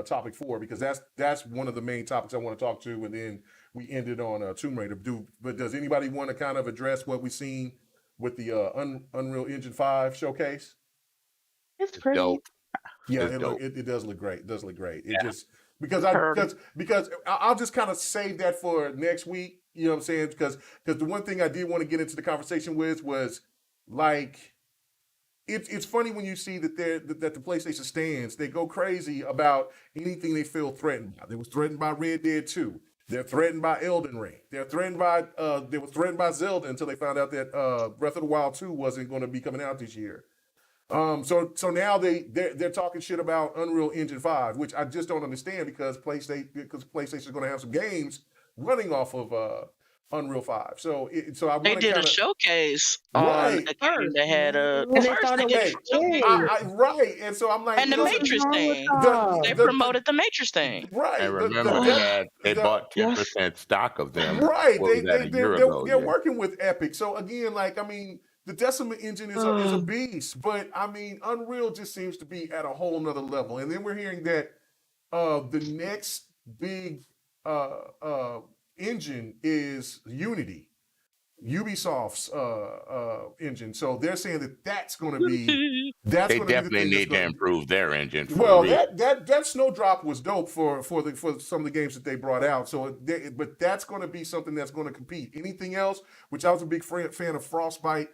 S2: topic 4, because that's one of the main topics I want to talk to, and then we ended on Tomb Raider. But does anybody want to kind of address what we've seen with the Unreal Engine 5 showcase?
S5: It's pretty.
S8: Dope.
S2: Yeah, it does look great. It does look great. It just because I'll just kind of save that for next week. You know what I'm saying? Because the one thing I did want to get into the conversation with was, like, it's funny when you see that the PlayStation stands, they go crazy about anything they feel threatened by. They was threatened by Red Dead 2. They're threatened by Elden Ring. They were threatened by Zelda until they found out that Breath of the Wild 2 wasn't going to be coming out this year. So now they're talking shit about Unreal Engine 5, which I just don't understand, because PlayStation's going to have some games running off of Unreal 5. So I
S6: they did a showcase on the game that had
S2: right, and so I'm like,
S6: and the Matrix thing. They promoted the Matrix thing.
S2: Right.
S8: And remember, they bought 10% stock of them.
S2: Right. They're working with Epic. So again, like, I mean, the Decima engine is a beast, but I mean, Unreal just seems to be at a whole nother level. And then we're hearing that the next big engine is Unity. Ubisoft's engine. So they're saying that that's going to be
S8: They
S2: going to be the
S8: definitely
S2: thing
S8: need to
S2: that's
S8: improve their engine. For
S2: well,
S8: real.
S2: that Snowdrop was dope for some of the games that they brought out. So, but that's going to be something that's going to compete. Anything else, which I was a big fan of Frostbite,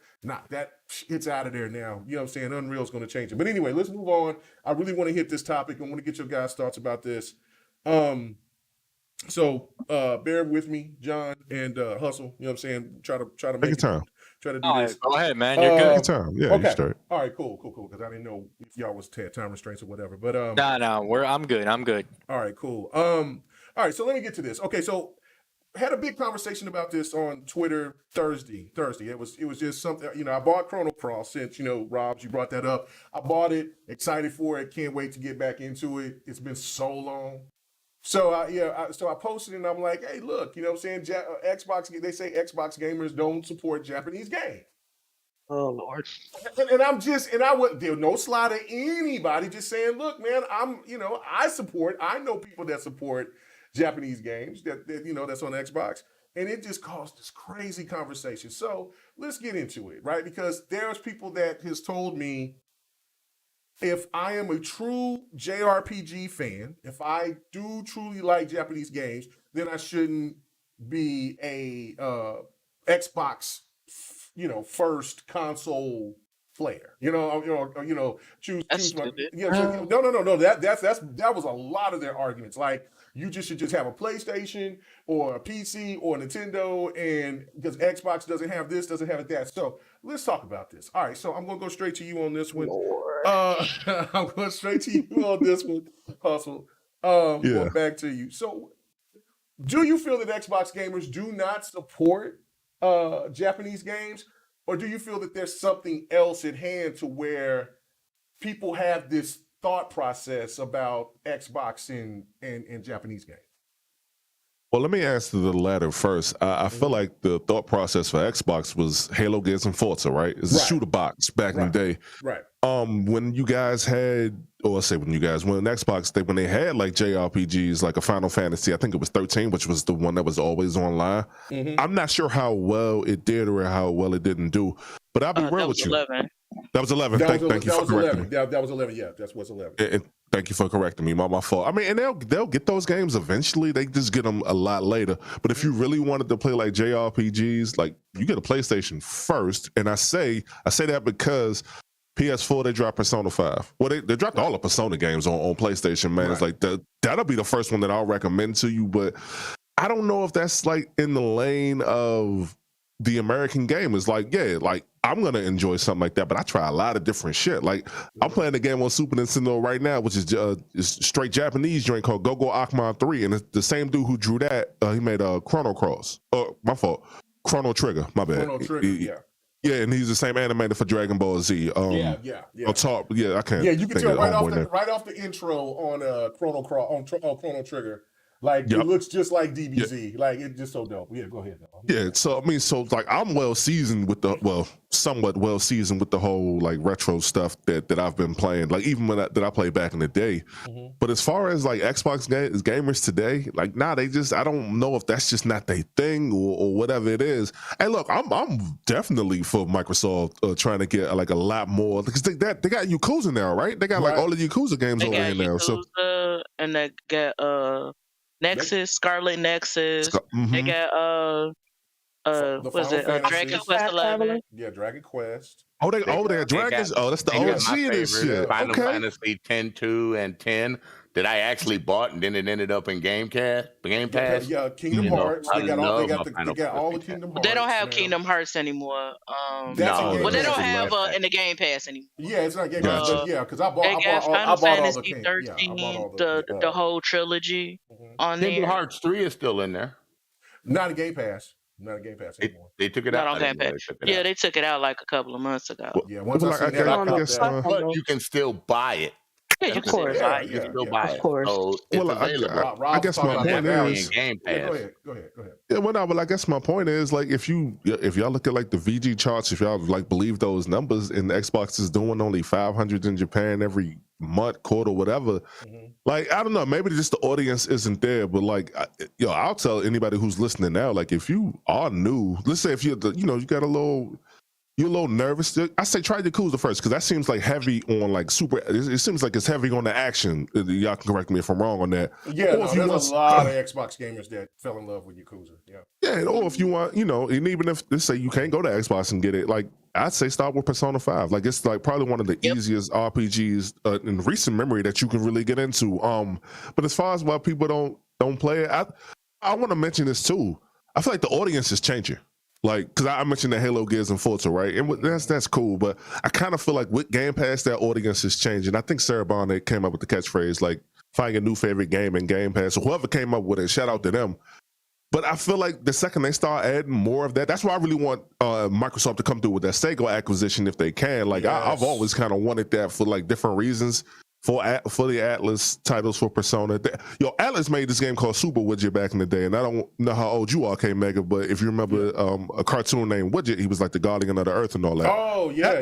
S2: it's out of there now. You know what I'm saying? Unreal's going to change it. But anyway, let's move on. I really want to hit this topic. I want to get your guys' thoughts about this. So bear with me, John, and Hustle. You know what I'm saying? Try to make
S3: your time.
S2: Try to do
S4: All
S2: this.
S4: right, go ahead, man. You're good.
S3: Take your time. Yeah,
S2: Okay.
S3: you straight.
S2: All right, cool. Because I didn't know if y'all was time restraints or whatever. But
S4: I'm good.
S2: all right, cool. All right, so let me get to this. Okay, so had a big conversation about this on Twitter Thursday. It was just something, I bought Chrono Cross since, Robs, you brought that up. I bought it, excited for it, can't wait to get back into it. It's been so long. So I posted it and I'm like, hey, look, you know what I'm saying? Xbox, they say Xbox gamers don't support Japanese games.
S5: Oh Lord.
S2: And I wouldn't, there no slide at anybody, just saying, look, man, I know people that support Japanese games that that's on Xbox. And it just caused this crazy conversation. So let's get into it, right? Because there's people that has told me, if I am a true JRPG fan, if I do truly like Japanese games, then I shouldn't be a Xbox, first console player. Choose my, no. That was a lot of their arguments. Like, you should just have a PlayStation or a PC or a Nintendo, and because Xbox doesn't have this, doesn't have that. So let's talk about this. All right, so I'm gonna go straight to you on this one. I'm going straight to you on this one, Hustle. Going back to you. So, do you feel that Xbox gamers do not support Japanese games, or do you feel that there's something else at hand to where people have this thought process about Xbox and Japanese games?
S3: Well, let me answer the latter first. I feel like the thought process for Xbox was Halo, Gears, and Forza, right? It's a shooter box back in the day.
S2: Right.
S3: When you guys had, or let's say when Xbox, when they had like JRPGs, like a Final Fantasy, I think it was 13, which was the one that was always online. Mm-hmm. I'm not sure how well it did or how well it didn't do, but I'll be real with you. 11. That was 11. Thank you for correcting me.
S2: That was 11. Yeah, that's what's 11.
S3: And thank you for correcting me. My fault. I mean, and they'll get those games eventually. They just get them a lot later. But if you really wanted to play like JRPGs, like, you get a PlayStation first. And I say that because PS4, they dropped Persona 5. Well, they dropped all the Persona games on PlayStation, man. Right. It's like that'll be the first one that I'll recommend to you. But I don't know if that's like in the lane of the American gamers. Like, I'm gonna enjoy something like that, but I try a lot of different shit. Like, I'm playing a game on Super Nintendo right now, which is straight Japanese joint called Go-Go Akman 3, and it's the same dude who drew that. He made Chrono Cross. My fault. Chrono Trigger. My bad.
S2: Chrono Trigger. Yeah.
S3: Yeah, and he's the same animator for Dragon Ball Z.
S2: Yeah.
S3: On top, I can't.
S2: Yeah, you can tell right off the intro on Chrono Trigger. Like, It looks just like DBZ. Yeah. Like, it's just so dope. Yeah, go ahead.
S3: Yeah, so I mean, like, I'm somewhat well seasoned with the whole like retro stuff that I've been playing. Like, even that I played back in the day. Mm-hmm. But as far as like Xbox gamers today, like, I don't know if that's just not their thing or whatever it is. Hey, look, I'm definitely for Microsoft trying to get like a lot more, because they got Yakuza now, right? They got like all the Yakuza games over here now. So
S6: and they got Nexus, Scarlet Nexus. They got Dragon Quest 11.
S2: Yeah, Dragon Quest.
S3: They got Dragons. That's the OG of this shit.
S8: Final Fantasy 10-2 and 10 that I actually bought, and then it ended up in Game Pass.
S2: Yeah, Kingdom Hearts. They got all the Kingdom Hearts.
S6: They don't have Kingdom Hearts anymore. They don't have in the Game Pass anymore.
S2: Yeah, it's not Game Pass. Because I bought
S6: Final Fantasy
S2: all
S6: 13, the whole trilogy on there.
S8: Kingdom Hearts 3 is still in there.
S2: Not a Game Pass. Not a Game Pass anymore.
S8: They took it
S6: out.
S8: Not
S6: on Game Pass. They took it out like a couple of months ago.
S2: But
S8: you can still buy it.
S6: Yeah, of course.
S8: You can still buy it. So it's available.
S3: I guess my point is
S8: Game Pass.
S2: Go ahead.
S3: Yeah, but I guess my point is, like, if y'all look at like the VG charts, if y'all like believe those numbers, and the Xbox is doing only 500 in Japan every month, quarter, whatever. Mm-hmm. Like, I don't know, maybe just the audience isn't there, but like, I'll tell anybody who's listening now, like, if you are new, let's say if you're you got you're a little nervous. I say try Yakuza first because that seems like heavy on like super. It seems like it's heavy on the action. Y'all can correct me if I'm wrong on that.
S2: Yeah, there's a lot of Xbox gamers that fell in love with Yakuza.
S3: Yeah, or if you want, and even if they say you can't go to Xbox and get it, like I'd say start with Persona 5. Like it's like probably one of the easiest RPGs in recent memory that you can really get into. But as far as why people don't play it, I want to mention this too. I feel like the audience is changing. Like, because I mentioned the Halo, Gears, and Forza, right? And that's cool, but I kind of feel like with Game Pass, that audience is changing. I think Sarah Bonnet came up with the catchphrase, like, find a new favorite game in Game Pass. So whoever came up with it, shout out to them. But I feel like the second they start adding more of that, that's why I really want Microsoft to come through with that Sega acquisition if they can. Like, yes. I've always kind of wanted that for, like, different reasons. For the Atlas titles for Persona. Atlas made this game called Super Widget back in the day, and I don't know how old you are, K-Mega, but if you remember a cartoon named Widget, he was like the guardian of the earth and all that.
S2: Oh, yeah.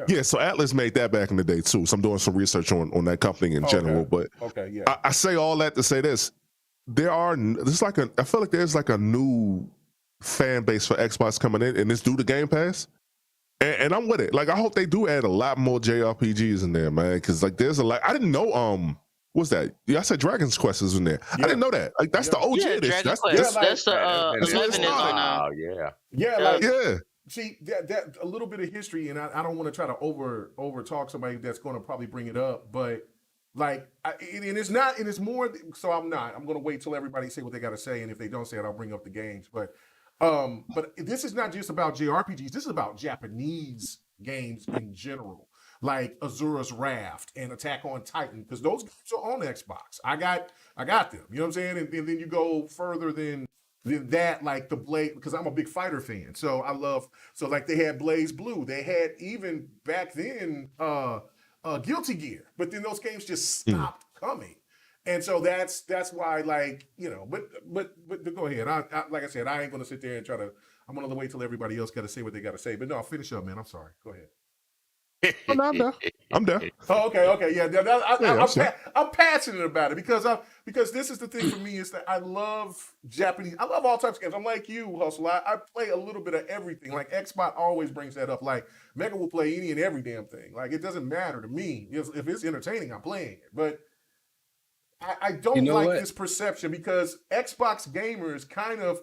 S3: Yeah, so Atlas made that back in the day, too. So I'm doing some research on that company in general. But I say all that to say this. I feel like there's like a new fan base for Xbox coming in, and it's due to Game Pass. And I'm with it. Like, I hope they do add a lot more JRPGs in there, man. Because, like, there's a lot. I didn't know, what's that? Yeah, I said Dragon's Quest is in there. I didn't know that. Like, that's the OG.
S6: Yeah, Dragon's Quest. That's the 11 is on now.
S2: Yeah. See, that a little bit of history, and I don't want to try to over talk somebody that's going to probably bring it up, but, like, it's more, so I'm going to wait till everybody say what they got to say, and if they don't say it, I'll bring up the games, but this is not just about JRPGs. This is about Japanese games in general, like Azura's Wrath and Attack on Titan, because those games are on Xbox. I got them. You know what I'm saying? And then you go further than that, like the Blade, because I'm a big fighter fan. So like they had Blaze Blue. They had even back then Guilty Gear, but then those games just stopped coming. And so that's why, like, but go ahead. I like I said, I ain't gonna sit there and I'm gonna wait till everybody else got to say what they got to say. But no, I'll finish up, man. I'm sorry. Go ahead.
S3: Oh, no, I'm done.
S2: Oh, okay, yeah. I'm passionate about it because this is the thing for me is that I love Japanese. I love all types of games. I'm like you, Hustle. I play a little bit of everything. Like Xbox always brings that up. Like Mega will play any and every damn thing. Like it doesn't matter to me if it's entertaining. I'm playing it, but I don't like this perception because Xbox gamers kind of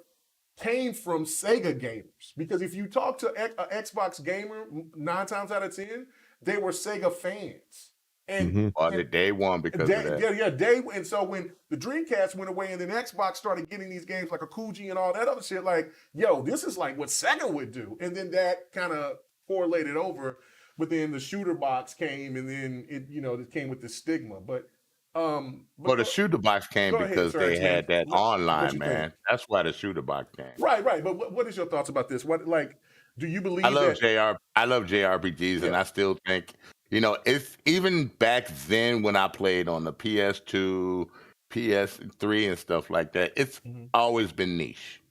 S2: came from Sega gamers. Because if you talk to an Xbox gamer, 9 times out of 10, they were Sega fans. And
S8: on the day one because of that.
S2: And so when the Dreamcast went away and then Xbox started getting these games like Akuji and all that other shit, like, yo, this is like what Sega would do. And then that kind of correlated over. But then the shooter box came and then it came with the stigma. But
S8: the shooter box came because they had that online, man. That's why the shooter box came.
S2: Right. But what is your thoughts about this? What, like, do you believe
S8: I love JRPGs, and I still think, it's even back then when I played on the PS2, PS3 and stuff like that, it's always been niche.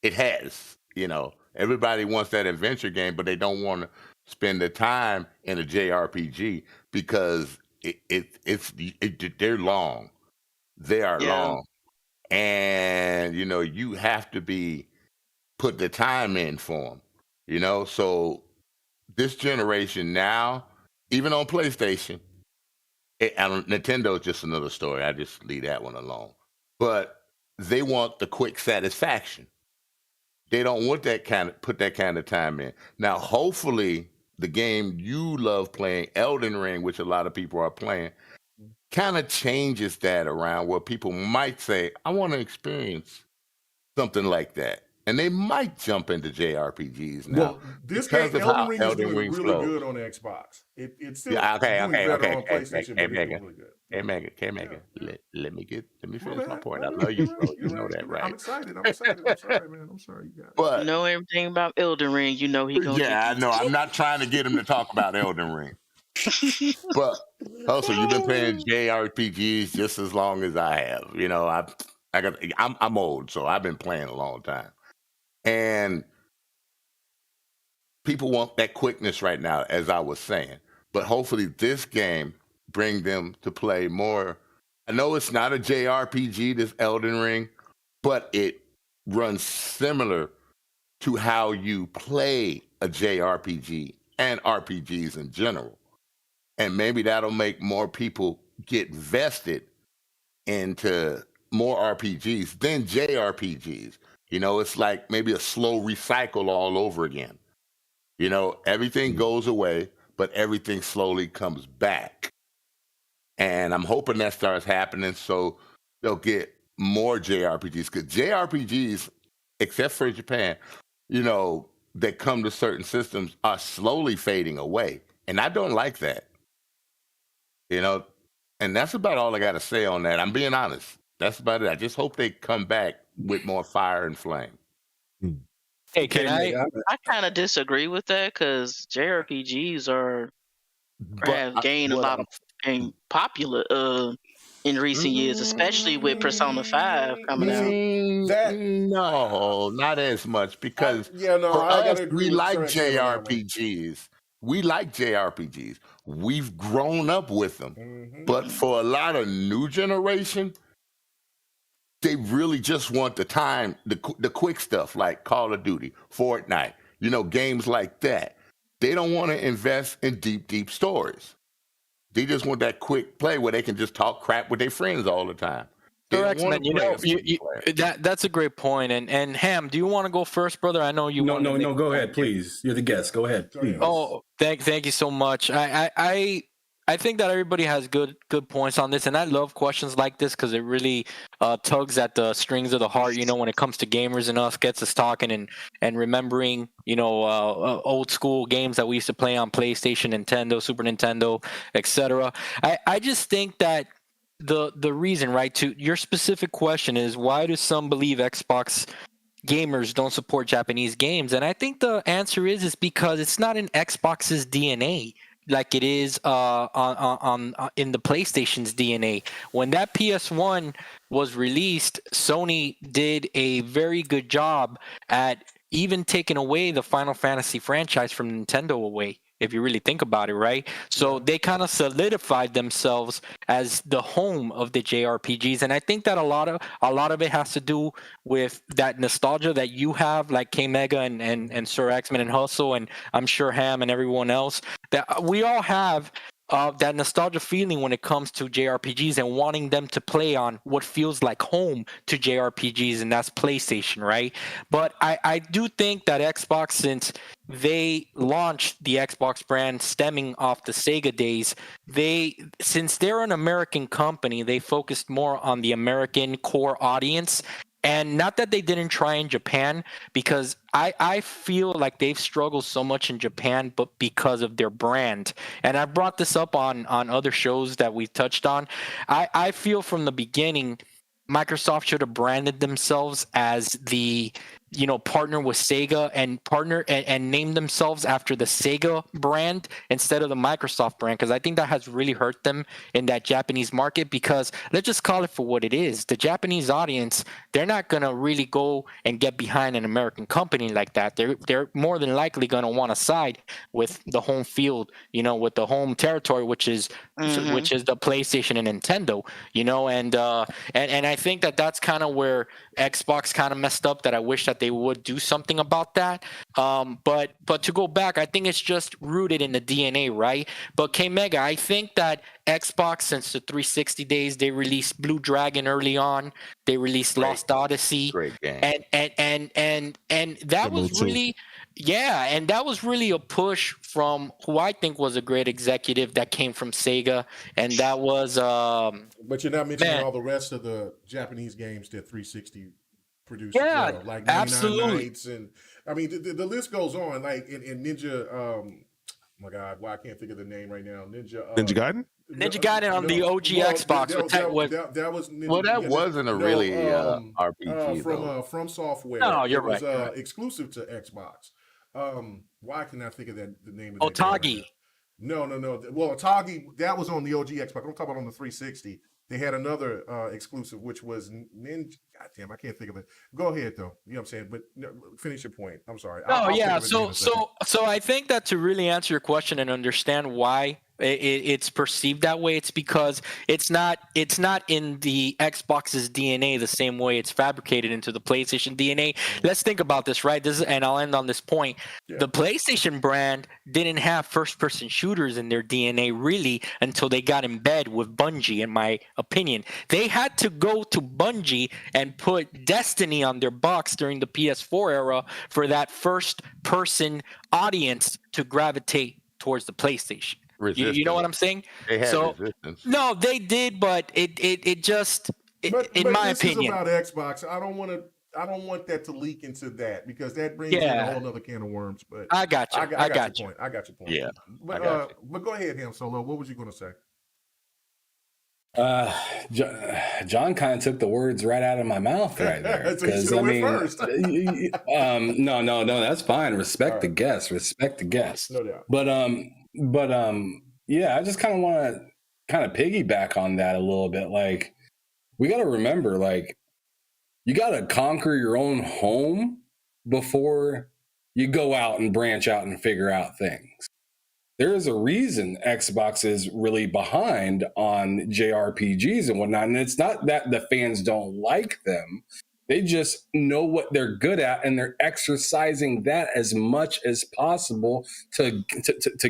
S8: It has, everybody wants that adventure game, but they don't want to spend the time in a JRPG because they're long. They are long. And, you have to put the time in for them, So this generation now, even on PlayStation, Nintendo is just another story. I just leave that one alone. But they want the quick satisfaction. They don't want put that kind of time in. Now, hopefully, the game you love playing, Elden Ring, which a lot of people are playing, kind of changes that around where people might say, I want to experience something like that. And they might jump into JRPGs now.
S2: Well, this game, Elden Ring, is doing really good on Xbox. It's still doing better on PlayStation, but it's really good.
S8: Hey, Megan, let me finish my point. I love you, bro. You know that, right?
S2: I'm excited. I'm sorry, man. I'm sorry, you got it.
S6: But, you know everything about Elden Ring. You know he gonna.
S8: Yeah, I know. I'm not trying to get him to talk about Elden Ring. But also, you've been playing JRPGs just as long as I have. I'm old, so I've been playing a long time. And people want that quickness right now, as I was saying. But hopefully this game bring them to play more. I know it's not a JRPG, this Elden Ring, but it runs similar to how you play a JRPG and RPGs in general. And maybe that'll make more people get vested into more RPGs than JRPGs. You know, it's like maybe a slow recycle all over again. You know, everything goes away, but everything slowly comes back. And I'm hoping that starts happening so they'll get more JRPGs. Because JRPGs, except for Japan, you know, that come to certain systems are slowly fading away. And I don't like that. You know, and that's about all I got to say on that. I'm being honest. That's about it. I just hope they come back with more fire and flame.
S4: Hey, can I?
S6: I kind of disagree with that because JRPGs have gained a lot of popular in recent years, especially with Persona 5 coming out.
S8: No, not as much because we like JRPGs. We like JRPGs. We've grown up with them. But for a lot of new generation, they really just want the time, the quick stuff like Call of Duty, Fortnite, you know, games like that. They don't want to invest in deep stories. They just want that quick play where they can just talk crap with their friends all the time.
S4: Correct, man. You know, that's a great point. And Ham, do you want to go first, brother? I know you.
S7: No. Go ahead, please. You're the guest. Go ahead, please.
S4: Oh, thank you so much. I think that everybody has good points on this, and I love questions like this because it really tugs at the strings of the heart. You know, when it comes to gamers and us, gets us talking and remembering, you know, old school games that we used to play on PlayStation, Nintendo, Super Nintendo, etc. I just think that the reason, right, to your specific question is why do some believe Xbox gamers don't support Japanese games? And I think the answer is because it's not in Xbox's DNA like it is on in the PlayStation's DNA. When that PS1 was released, Sony did a very good job at even taking away the Final Fantasy franchise from Nintendo away, if you really think about it, right? So they kind of solidified themselves as the home of the JRPGs, and I think that a lot of it has to do with that nostalgia that you have, like K Mega and Sir X-Men and Hustle, and I'm sure Ham and everyone else, that we all have that nostalgia feeling when it comes to JRPGs and wanting them to play on what feels like home to JRPGs, and that's PlayStation, right? But I do think that Xbox, since they launched the Xbox brand stemming off the Sega days, since they're an American company, they focused more on the American core audience. And not that they didn't try in Japan, because I feel like they've struggled so much in Japan, but because of their brand. And I brought this up on other shows that we touched on. I feel from the beginning, Microsoft should have branded themselves as the, you know, partner with Sega and named themselves after the Sega brand instead of the Microsoft brand, because I think that has really hurt them in that Japanese market. Because let's just call it for what it is. The Japanese audience, they're not going to really go and get behind an American company like that. They're more than likely going to want to side with the home field, you know, with the home territory, which is the PlayStation and Nintendo, you know, and I think that that's kind of where Xbox kind of messed up, that I wish that they would do something about that. But to go back, I think it's just rooted in the DNA, right? But K-Mega, I think that Xbox, since the 360 days, they released Blue Dragon early on. They released Lost Odyssey.
S8: Great game.
S3: Number
S8: And
S4: that was
S3: two.
S4: really... Yeah, and that was really a push from who I think was a great executive that came from Sega, and that was...
S2: But you're not mentioning all the rest of the Japanese games that 360 produced as well, like 99 Nights, and I mean the list goes on. Like in Ninja, oh my God, why I can't think of the name right now. Ninja
S3: Gaiden?
S4: Ninja Gaiden on the OG Xbox.
S2: That was Ninja.
S8: Well, that wasn't a really RPG
S2: from Software.
S4: No, you're
S2: right.
S4: You're right.
S2: Exclusive to Xbox. Why can I think of the name of that?
S4: Otagi.
S2: No. Well, Otagi, that was on the OG Xbox. I'm talking about on the 360. They had another exclusive, which was Ninja. God damn, I can't think of it. Go ahead, though. You know what I'm saying? But finish your point. I'm sorry.
S4: So I think that to really answer your question and understand why it's perceived that way, it's because it's not in the Xbox's DNA the same way it's fabricated into the PlayStation DNA. Let's think about this, right? And I'll end on this point.
S2: Yeah.
S4: The PlayStation brand didn't have first-person shooters in their DNA really until they got in bed with Bungie, in my opinion. They had to go to Bungie and put Destiny on their box during the PS4 era for that first-person audience to gravitate towards the PlayStation. You know what I'm saying?
S8: They had resistance.
S4: No, they did, but it just, in my opinion,
S2: is about Xbox. I don't want that to leak into that because that brings in a whole other can of worms. But
S4: I got you.
S2: I got your point. I got your point.
S8: Yeah.
S2: But go ahead, Ham Solo. What was you going to say?
S7: John kind of took the words right out of my mouth right there. Because
S2: so first.
S7: No, that's fine. Respect the guest. Respect the guest.
S2: No doubt.
S7: But yeah, I just kind of want to kind of piggyback on that a little bit. Like, we got to remember, like, you got to conquer your own home before you go out and branch out and figure out things. There is a reason Xbox is really behind on JRPGs and whatnot. And it's not that the fans don't like them. They just know what they're good at, and they're exercising that as much as possible to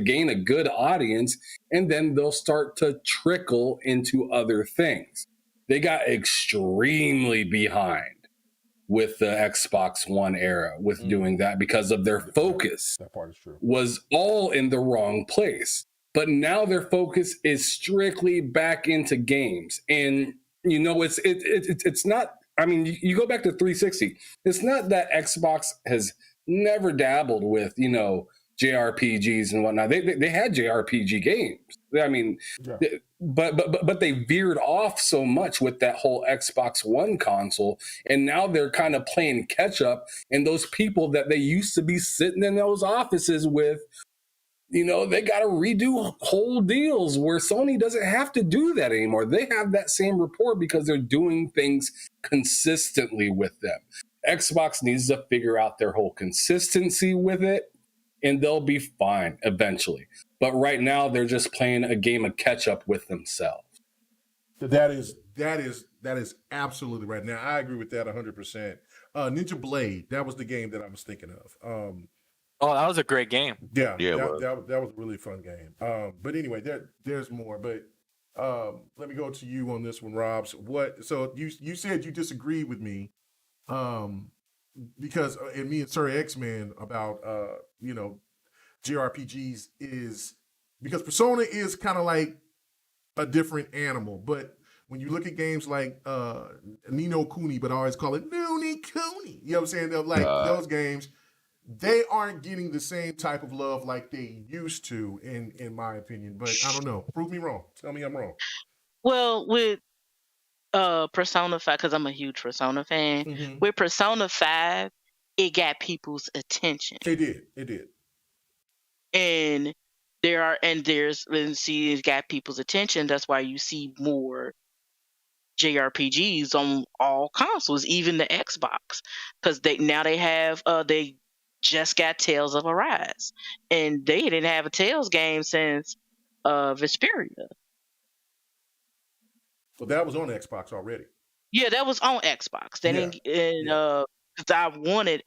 S7: gain a good audience, and then they'll start to trickle into other things. They got extremely behind with the Xbox One era with doing that because of their focus.
S2: That part is true.
S7: Was all in the wrong place. But now their focus is strictly back into games. And, you know, it's not, I mean, you go back to 360. It's not that Xbox has never dabbled with, you know, JRPGs and whatnot. They had JRPG games. I mean, but they veered off so much with that whole Xbox One console, and now they're kind of playing catch up. And those people that they used to be sitting in those offices with, you know, they got to redo whole deals where Sony doesn't have to do that anymore. They have that same rapport because they're doing things consistently with them. Xbox needs to figure out their whole consistency with it, and they'll be fine eventually. But right now, they're just playing a game of catch up with themselves.
S2: That is absolutely right. Now, I agree with that 100%. Ninja Blade, that was the game that I was thinking of.
S4: Oh, that was a great game.
S2: Yeah, that was a really fun game. But anyway, there's more. But let me go to you on this one, Robs. So you said you disagree with me, because and me and Sir X-Man about you know, JRPGs is because Persona is kind of like a different animal. But when you look at games like Ni no Kuni, but I always call it Noonie Kuni, you know what I'm saying? They're like those games. They aren't getting the same type of love like they used to, in my opinion. But I don't know. Prove me wrong. Tell me I'm wrong.
S6: Well, with Persona 5, because I'm a huge Persona fan,
S2: Mm-hmm.
S6: with Persona 5, it got people's attention.
S2: It did.
S6: And it's got people's attention. That's why you see more JRPGs on all consoles, even the Xbox, because they just got Tales of Arise, and they didn't have a Tales game since Vesperia.
S2: Well, that was on Xbox already.
S6: Yeah, that was on Xbox. They didn't, because I wanted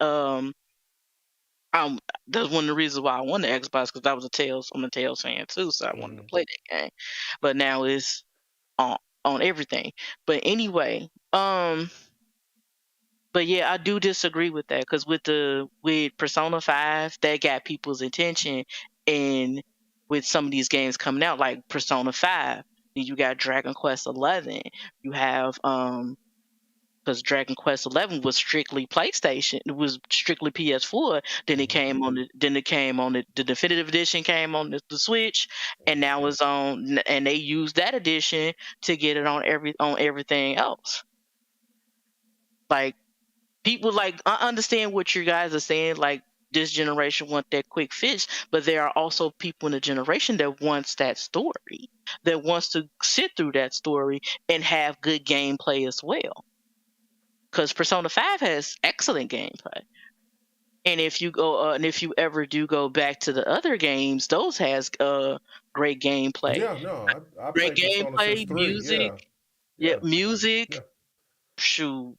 S6: that's one of the reasons why I wanted Xbox, because I'm a Tales fan too, so I wanted to play that game. But now it's on everything. But anyway, but yeah, I do disagree with that, because with Persona 5, that got people's attention, and with some of these games coming out like Persona 5, then you got Dragon Quest 11. You have because Dragon Quest 11 was strictly PlayStation, it was strictly PS4. Then it came on the definitive edition came on the Switch, and now it's on, and they used that edition to get it on everything else. Like, people, like, I understand what you guys are saying, like, this generation want that quick fix, but there are also people in the generation that wants that story, that wants to sit through that story and have good gameplay as well. Because Persona 5 has excellent gameplay. And if you go, and if you ever do go back to the other games, those has great gameplay.
S2: Yeah, no, I
S6: Great
S2: played Persona since
S6: gameplay,
S2: 3.
S6: music.
S2: Yeah.
S6: Music.
S2: Yeah.
S6: Shoot.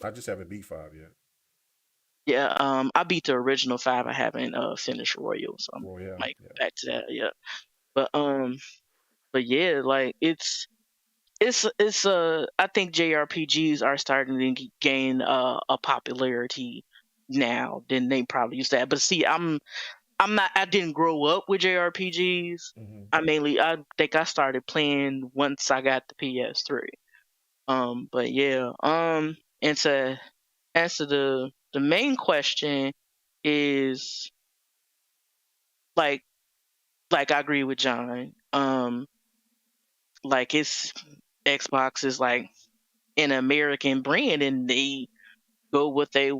S2: I just haven't beat 5 yet.
S6: Yeah, I beat the original 5. I haven't finished Royal, so I might go back to that. Yeah, but yeah, like it's I think JRPGs are starting to gain a popularity now than they probably used to have. But see, I didn't grow up with JRPGs. I think I started playing once I got the PS3. But yeah, and to answer the main question is like I agree with John. Like it's Xbox is like an American brand, and they go what their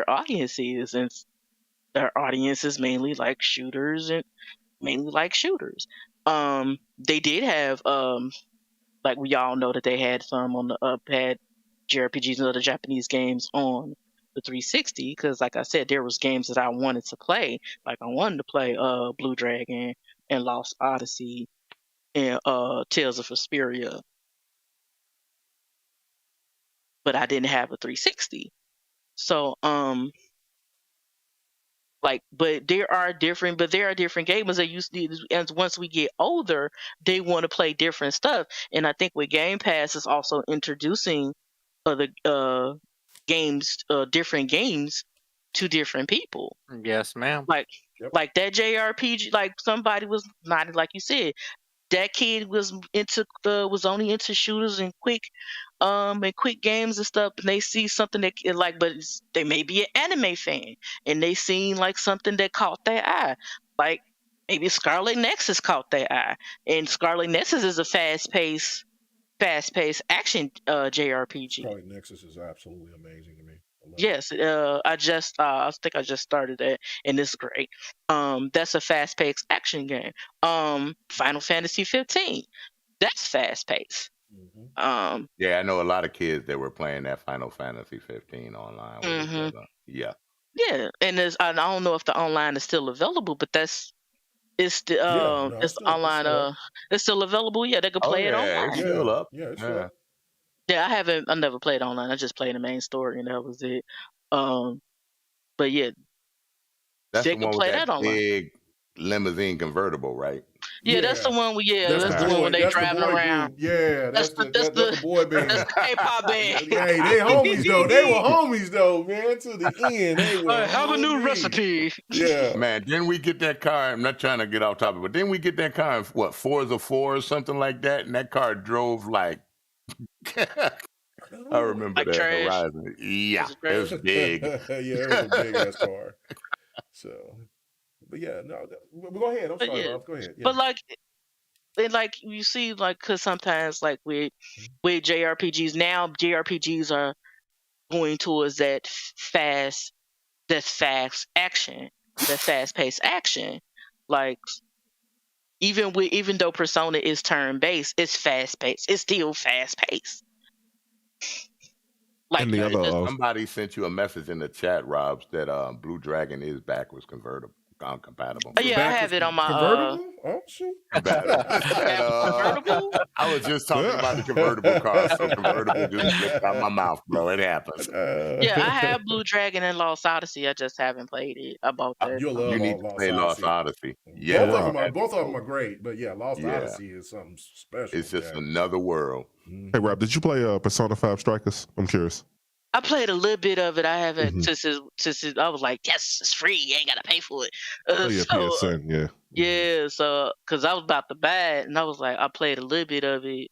S6: audience is, and their audience is mainly like shooters and mainly like shooters. They did have like we all know that they had some on the had JRPGs and other Japanese games on the 360 because, like I said, there was games that I wanted to play. Like I wanted to play Blue Dragon and Lost Odyssey and Tales of Vesperia, but I didn't have a 360. So but there are different gamers that used to, and once we get older, they want to play different stuff. And I think with Game Pass is also introducing other games, different games to different people.
S4: Yes, ma'am.
S6: Like that JRPG, like somebody was not, like you said, that kid was only into shooters and quick games and stuff, and they see something that they may be an anime fan, and they seen like something that caught their eye, like maybe Scarlet Nexus caught their eye, and Scarlet Nexus is a fast-paced action JRPG.
S2: Scarlet Nexus is absolutely amazing to me.
S6: Yes, I think I just started that, and it's great. That's a fast-paced action game. Final Fantasy 15, that's fast-paced.
S8: Yeah, I know a lot of kids that were playing that Final Fantasy 15 online with each other. Yeah.
S6: Yeah, and I don't know if the online is still available, but it's online. It's still available. Yeah, they can play it online.
S8: It's still up.
S2: Yeah, it's still up.
S6: Yeah, I never played online. I just played the main story, and that was it. But yeah,
S8: that's
S6: they
S8: the one
S6: can play
S8: with
S6: that
S8: that
S6: online.
S8: big limousine convertible, right?
S6: Yeah, that's the one. That's the one when they driving around.
S2: Yeah, that's the boy band.
S6: That's the K-pop band.
S2: Hey, they homies though. They were homies though, man. To the end, they were.
S6: I have a new recipe.
S2: Yeah,
S8: man. Didn't we get that car? I'm not trying to get off topic, but didn't we get that car in what Forza 4 or something like that? And that car drove like. I remember
S6: like
S8: that
S6: trash.
S8: Horizon. Yeah, it was big.
S2: Yeah, it was a big ass car. So, but yeah, no. Go ahead. I'm sorry, Rob. Go ahead. Yeah.
S6: But like you see, like, because sometimes like with JRPGs now, JRPGs are going towards that fast action, that fast paced action. Like even though Persona is turn based, it's fast paced. It's still fast paced. Like
S3: and the other,
S8: somebody sent you a message in the chat, Robs, that Blue Dragon is backwards compatible.
S6: Oh, yeah, I have it on my
S2: convertible. Oh shoot!
S6: Convertible?
S8: I was just talking about the convertible car, so convertible just slipped out my mouth, bro. It happens.
S6: Yeah, I have Blue Dragon and Lost Odyssey. I just haven't played it. I bought that.
S8: You need to play Lost Odyssey.
S2: Yeah, both of them are great, but yeah, Lost Odyssey is something special.
S8: It's just another world.
S3: Hey, Rob, did you play Persona 5 Strikers? I'm curious.
S6: I played a little bit of it. I haven't since I was like, yes, it's free. You ain't gotta pay for it.
S3: PSN, yeah.
S6: Yeah, so because I was about to buy it, and I was like, I played a little bit of it.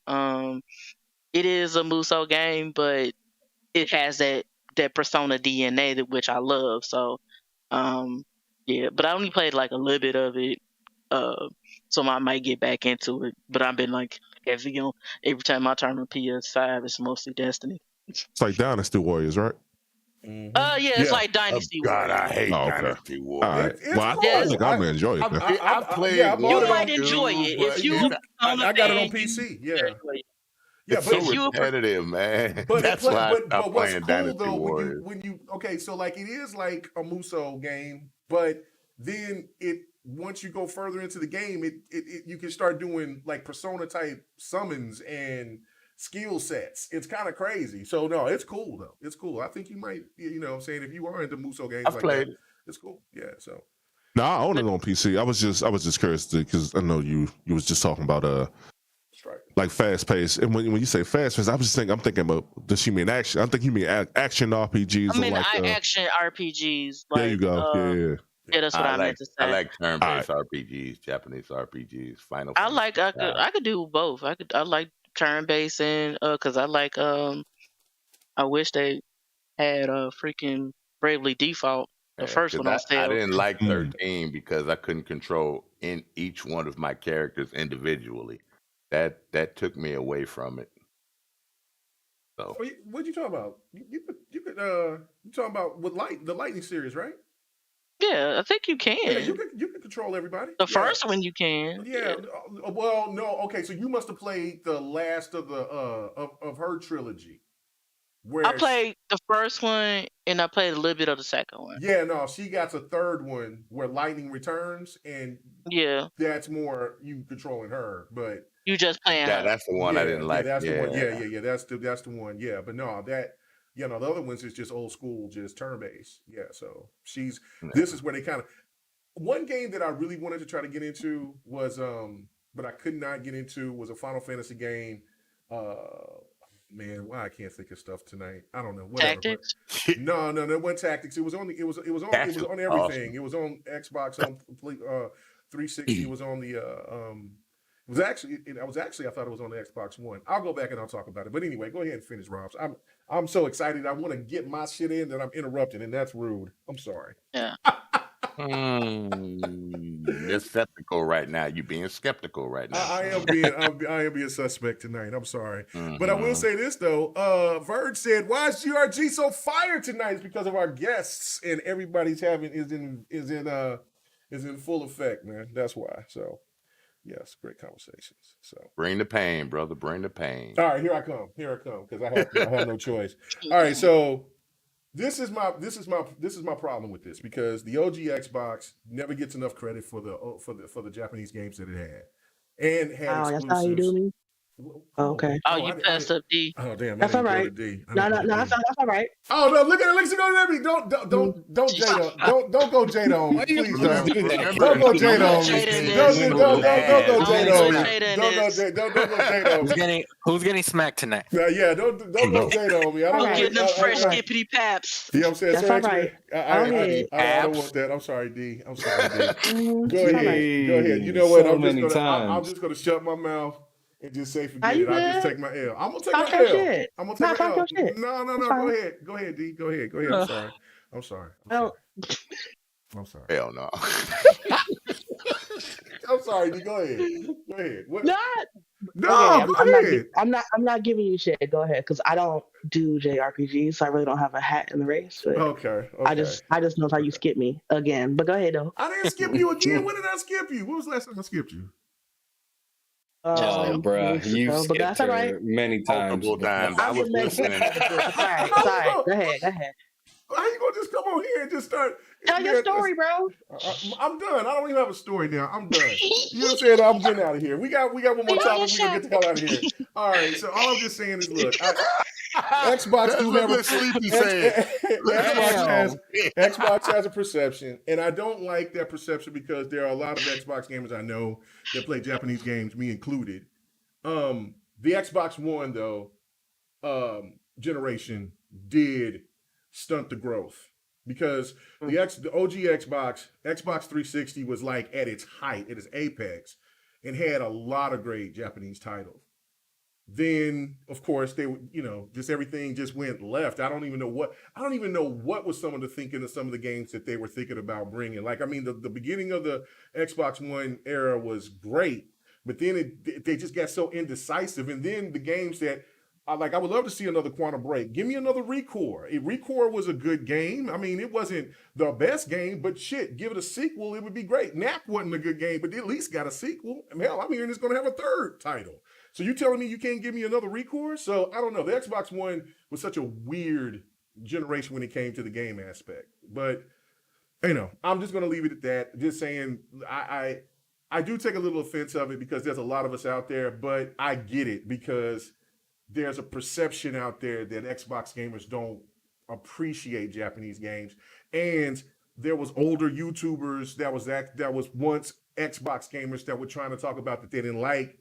S6: It is a Muso game, but it has that Persona DNA, which I love. So, yeah, but I only played like a little bit of it. So I might get back into it. But I've been like heavy on every time I turn on PS5, it's mostly Destiny.
S3: It's like Dynasty Warriors, right?
S6: Yeah, it's like Dynasty Warriors.
S8: God, I hate Dynasty Warriors.
S3: Right. Well, I think I'm gonna enjoy it.
S8: I played.
S6: You might enjoy it if you.
S2: I got it on PC. Yeah. Yeah,
S8: It's
S2: but
S8: so
S6: if you
S8: repetitive, man.
S2: but
S8: That's why I
S2: but
S8: stopped
S2: what's
S8: playing
S2: cool
S8: Dynasty
S2: though
S8: Warriors.
S2: when you okay, so like it is like a Muso game, but then it once you go further into the game, it you can start doing like persona type summons and skill sets. It's kind of crazy. So no, it's cool though. It's cool. I think you might, you know what I'm saying, if you are into Muso games
S8: I've
S2: like
S8: played
S2: that,
S8: it.
S2: it's cool. Yeah, so
S3: No, I own it on PC. I was just curious because I know you was just talking about
S2: strike.
S3: like fast paced. And when you say fast paced, I'm thinking about, does she mean action? I think you mean action RPGs.
S6: I mean,
S3: or like
S6: action RPGs.
S3: there you
S6: Like,
S3: go. Yeah.
S6: yeah, that's what I meant to
S8: I
S6: say.
S8: like turn-based RPGs, Japanese RPGs, Final
S6: I
S8: Fantasy style.
S6: could do both. I like turn based and because I like I wish they had freaking Bravely Default, the first one on
S8: I
S6: sale.
S8: didn't like
S3: Mm.
S8: 13 because I couldn't control in each one of my characters individually. That took me away from it. So
S2: What you talking about? You talking about with the Lightning series, right?
S6: Yeah, I think you can.
S2: Yeah, you can control everybody.
S6: The first one you can.
S2: Yeah. Well, no. Okay, so you must have played the last of the of her trilogy. Where
S6: I played the first one and I played a little bit of the second one.
S2: Yeah, no, she got a third one where Lightning returns, and
S6: yeah,
S2: that's more you controlling her. But
S6: you just playing her.
S8: that's the one I didn't like.
S2: Yeah, that's the one. Yeah. That's the one. Yeah, but no, that the other ones is just old school, just turn based. Yeah, so this is where they kind of. One game that I really wanted to try to get into was but I could not get into was a Final Fantasy game. Man, why I can't think of stuff tonight? I don't know. Whatever.
S6: Tactics?
S2: No, it wasn't Tactics. It was on everything. Awesome. It was on Xbox, on 360. It was on the I thought it was on the Xbox One. I'll go back and I'll talk about it. But anyway, go ahead and finish, Robs. I'm so excited. I want to get my shit in that I'm interrupted, and that's rude. I'm sorry.
S6: Yeah.
S8: You're skeptical right now. You're being skeptical right now.
S2: I am being suspect tonight. I'm sorry. But I will say this though. Verge said, "Why is GRG so fired tonight?" It's because of our guests and everybody's is in full effect, man. That's why. So yes, great conversations. So
S8: bring the pain, brother. Bring the pain.
S2: All right, here I come because I have no choice. All right, so this is my problem with this because the OG Xbox never gets enough credit for the Japanese games that it had and had exclusives.
S5: That's how you do me. Okay.
S6: You passed up D.
S2: Oh damn,
S5: that's all right. No, that's all right.
S2: Oh no, look at me. Don't Jada. Don't go Jada on me. Please don't. Don't go Jada on me. Don't go Jada on me. Don't go Jada on me.
S4: Who's getting smacked tonight?
S2: Yeah, don't go Jada on me. I don't
S6: getting them fresh skippity paps.
S2: You know what I'm saying?
S5: That's all right.
S2: I don't want that. I'm sorry, D. I'm sorry, D. Go ahead. You know what? I'm just gonna shut my mouth and just say forget it. I'll just take my L. I'm gonna take my L. I'm gonna take my L. No. Go ahead, D. Go ahead. I'm sorry. I'm sorry.
S8: Hell no.
S2: I'm sorry, D. Go ahead. What?
S5: No, go ahead. I'm not giving you shit. Go ahead, because I don't do JRPGs, so I really don't have a hat in the race. But
S2: okay.
S5: I just know how you skip me again. But go ahead though.
S2: I didn't skip you again. When did I skip you? When was the last time I skipped you?
S7: Bro, you skipped her many times.
S8: Multiple times. I was listening.
S5: Sorry. Go ahead.
S2: How you gonna just come on here and just start?
S5: Tell your story, bro.
S2: I'm done. I don't even have a story now. I'm done. You know what I'm saying? I'm getting out of here. We got one more topic. We gonna get the hell out of here. All right. So all I'm just saying is, look, Xbox do have Xbox has a perception, and I don't like that perception because there are a lot of Xbox gamers I know that play Japanese games, me included. The Xbox One though, generation did stunt the growth because the OG Xbox 360 was like at its height, at its apex, and had a lot of great Japanese titles. Then, of course, they just everything just went left. I don't even know what was some of the thinking of some of the games that they were thinking about bringing. Like, I mean, the beginning of the Xbox One era was great, but then they just got so indecisive. And then the games that I would love to see another Quantum Break. Give me another Recore. Recore was a good game. I mean, it wasn't the best game, but shit, give it a sequel, it would be great. Knack wasn't a good game, but they at least got a sequel. Hell, I'm hearing it's going to have a third title. So you telling me you can't give me another recourse? So I don't know. The Xbox One was such a weird generation when it came to the game aspect. But I'm just gonna leave it at that. Just saying, I do take a little offense of it because there's a lot of us out there, but I get it because there's a perception out there that Xbox gamers don't appreciate Japanese games, and there was older YouTubers that was once Xbox gamers that were trying to talk about that they didn't like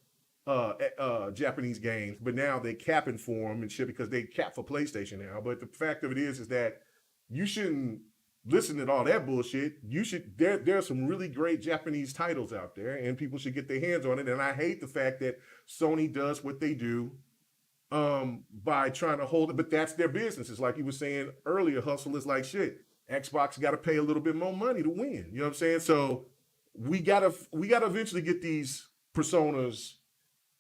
S2: Japanese games, but now they capping for them and shit because they cap for PlayStation now. But the fact of it is that you shouldn't listen to all that bullshit. You should there are some really great Japanese titles out there, and people should get their hands on it. And I hate the fact that Sony does what they do by trying to hold it, but that's their business. It's like you were saying earlier, hustle is like shit. Xbox got to pay a little bit more money to win. You know what I'm saying? So we gotta eventually get these personas,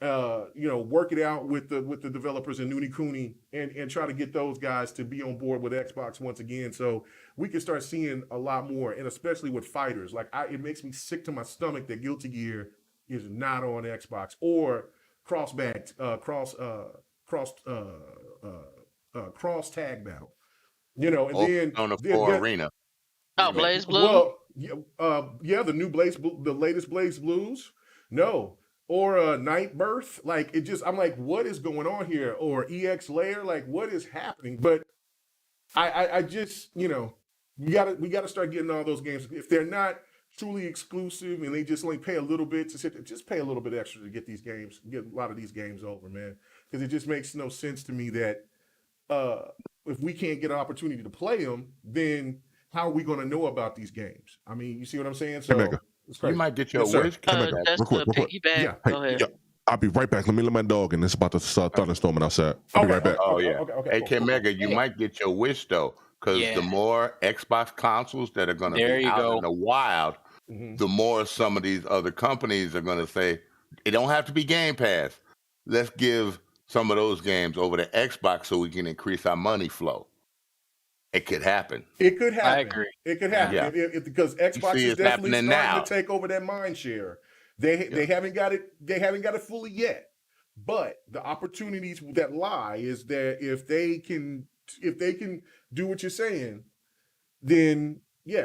S2: work it out with the developers in Nuni Kuni and try to get those guys to be on board with Xbox once again, so we can start seeing a lot more, and especially with fighters. Like it makes me sick to my stomach that Guilty Gear is not on Xbox or cross tag battle. And then
S8: on the 4 arena.
S6: Oh, Blaze Blue.
S2: Well, the new the latest Blaze Blues. No, or Night Birth. Like I'm like, what is going on here? Or EX Layer. Like, what is happening? But I just we gotta start getting all those games. If they're not truly exclusive and they just only pay a little bit to sit there, just pay a little bit extra to get a lot of these games over, man. Because it just makes no sense to me that if we can't get an opportunity to play them, then how are we going to know about these games? I mean, you see what I'm saying? So
S8: you might get your
S2: Yes,
S8: wish.
S6: Just
S3: real quick.
S6: piggyback. Go ahead.
S3: Yeah, I'll be right back. Let me let my dog in. It's about to start thunderstorming outside. I'll be right back.
S8: Oh yeah.
S2: Okay,
S8: Hey, K Mega, you might get your wish though, because the more Xbox consoles that are going to be out in the wild, the more some of these other companies are going to say, it don't have to be Game Pass. Let's give some of those games over to Xbox so we can increase our money flow. It could happen.
S2: It could happen.
S4: I agree.
S2: It could happen.
S8: Yeah.
S2: Because Xbox is definitely starting
S8: now.
S2: to take over that mind share. They haven't got it. They haven't got it fully yet. But the opportunities that lie is that if they can do what you're saying, then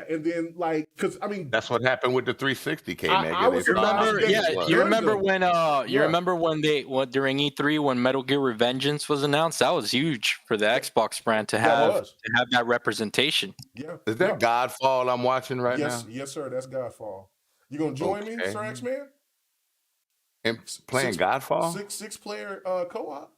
S2: and then because I mean
S8: that's what happened with the 360. K Mega.
S2: I was
S4: You remember when during E3 when Metal Gear Revengeance was announced? That was huge for the Xbox brand to have that representation.
S2: Yeah.
S8: Is that Godfall I'm watching right now?
S2: Yes, sir. That's Godfall. You gonna join me, Sir X-Man?
S8: And playing Godfall?
S2: Six player co-op.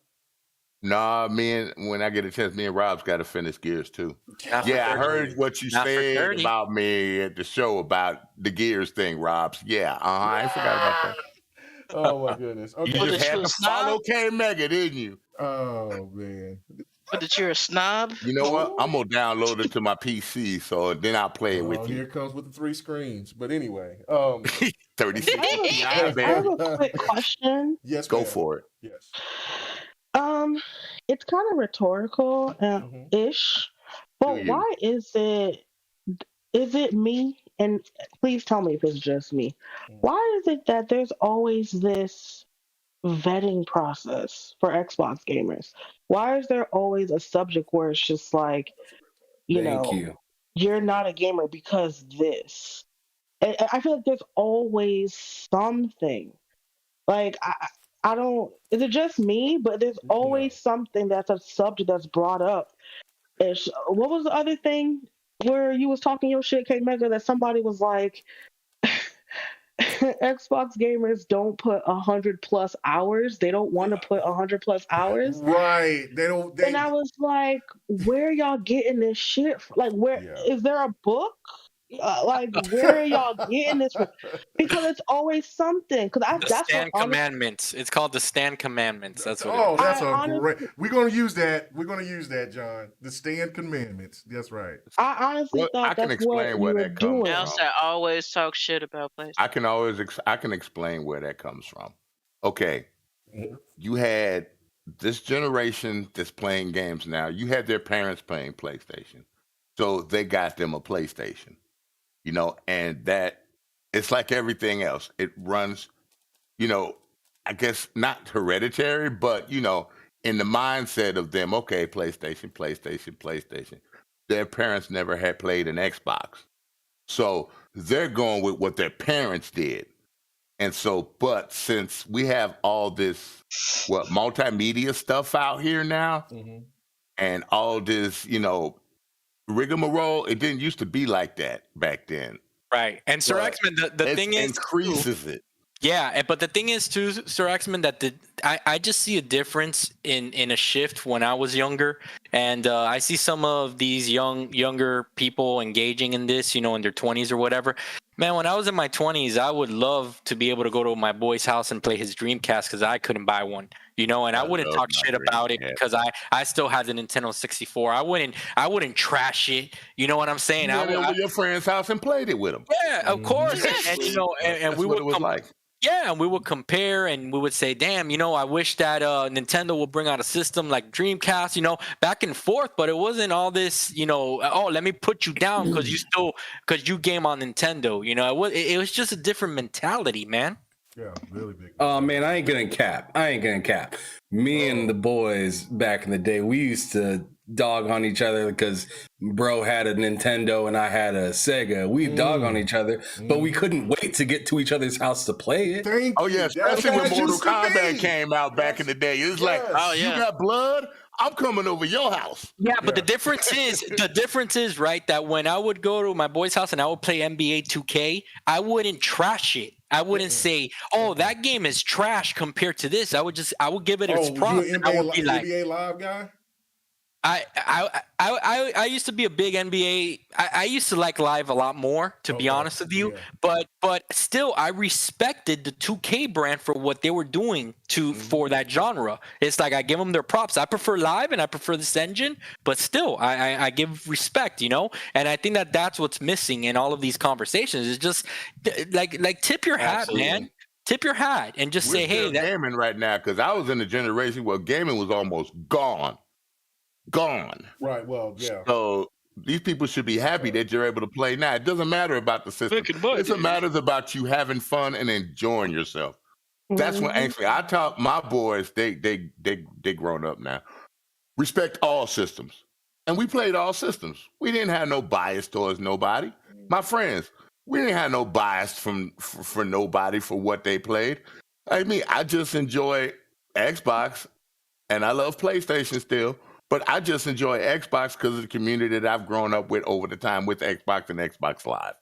S8: Nah, when I get a chance, me and Rob's got to finish Gears too. I heard what you said about me at the show about the Gears thing, Robs. Yeah, I forgot about that.
S2: Oh my goodness. Okay.
S8: You just had to follow K Mega, didn't you?
S2: Oh man.
S6: But that you're a snob?
S8: You know what? I'm gonna download it to my PC, so then I'll play it with you.
S2: Here it comes with the 3 screens. But anyway,
S8: 36.
S5: I have a quick question.
S2: Yes,
S8: go for it.
S2: Yes.
S5: It's kind of rhetorical ish, but why is it me? And please tell me if it's just me. Why is it that there's always this vetting process for Xbox gamers? Why is there always a subject where it's just like, you're not a gamer because this? I feel like there's always something. Like, I don't, is it just me? But there's always something that's a subject that's brought up. What was the other thing where you was talking your shit, K Mega, that somebody was like, Xbox gamers don't put 100+ hours. They don't want to put 100+ hours.
S2: Right.
S5: And I was like, where y'all getting this shit from? Like, is there a book? Like, where are y'all getting this from? Because it's always something.
S4: The Stand Commandments. It's called the Stand Commandments. That's what.
S2: Oh, that's great. We're gonna use that. We're gonna use that, John. The Stand Commandments. That's right.
S5: I honestly thought that's what you were doing.
S6: Elsa always talk shit about PlayStation.
S8: I can explain where that comes from. Okay, you had this generation that's playing games now. You had their parents playing PlayStation, so they got them a PlayStation. And that it's like everything else. It runs, I guess not hereditary, but you know, in the mindset of them, okay, PlayStation. Their parents never had played an Xbox. So they're going with what their parents did. And so, but since we have all this multimedia stuff out here now, and all this, you know, rigmarole, it didn't used to be like that back then.
S4: Right. And Sir X-Men, the thing is
S8: increases it.
S4: Yeah, but the thing is too, Sir X-Men, that I just see a difference in a shift when I was younger, and I see some of these younger people engaging in this, you know, in their 20s or whatever. Man, when I was in my 20s, I would love to be able to go to my boy's house and play his Dreamcast because I couldn't buy one, you know, and I wouldn't talk shit about it because I still had the Nintendo 64. I wouldn't trash it, you know what I'm saying?
S8: You went over your friend's house and played it with him.
S4: Yeah, of course, and you know, and we would
S8: like.
S4: Yeah, and we would compare and we would say, damn, you know, I wish that Nintendo would bring out a system like Dreamcast, you know, back and forth, but it wasn't all this, you know, oh, let me put you down because you game on Nintendo, you know, it was just a different mentality, man.
S2: Yeah, really big.
S7: Oh man, I ain't gonna cap. Me and the boys back in the day, we used to dog on each other because bro had a Nintendo and I had a Sega. We dog on each other, but we couldn't wait to get to each other's house to play it.
S8: Especially when Mortal Kombat came out back in the day. It was like, oh, you got blood? I'm coming over your house.
S4: Yeah, but the difference is, right, that when I would go to my boy's house and I would play NBA 2K, I wouldn't trash it. I wouldn't say, "Oh, that game is trash compared to this." I would give it its props. I would be like,
S2: NBA Live guy.
S4: I used to be a big NBA. I used to like live a lot more, to be honest with you. Yeah. But still, I respected the 2K brand for what they were doing for that genre. It's like I give them their props. I prefer live and I prefer this engine, but still, I give respect, you know. And I think that's what's missing in all of these conversations. Is just like tip your hat, man. Tip your hat and just say, "Hey,
S8: that's gaming right now." Because I was in a generation where gaming was almost gone.
S2: Right. Well, yeah.
S8: So these people should be happy that you're able to play now. It doesn't matter about the system. It matters about you having fun and enjoying yourself. That's what actually I taught my boys. They grown up now. Respect all systems, and we played all systems. We didn't have no bias towards nobody. My friends, we didn't have no bias for nobody for what they played. I mean, I just enjoy Xbox, and I love PlayStation still. But I just enjoy Xbox because of the community that I've grown up with over the time with Xbox and Xbox Live.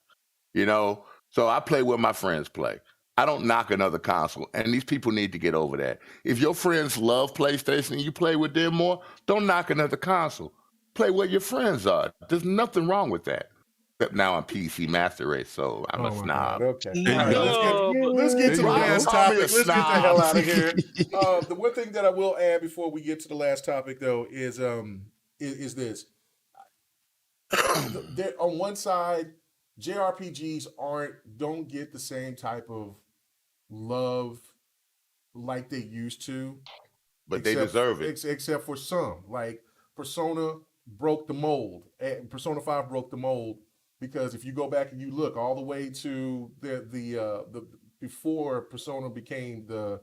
S8: You know? So I play where my friends play. I don't knock another console. And these people need to get over that. If your friends love PlayStation and you play with them more, don't knock another console. Play where your friends are. There's nothing wrong with that. Except now I'm PC Master Race, so I'm a snob.
S2: Okay. Let's get to the last topic. Let's get the hell out of here. The one thing that I will add before we get to the last topic, though, is this. On one side, JRPGs don't get the same type of love like they used to.
S8: But they deserve it.
S2: Except for some. Like Persona broke the mold. Persona 5 broke the mold. Because if you go back and you look all the way to the before Persona became the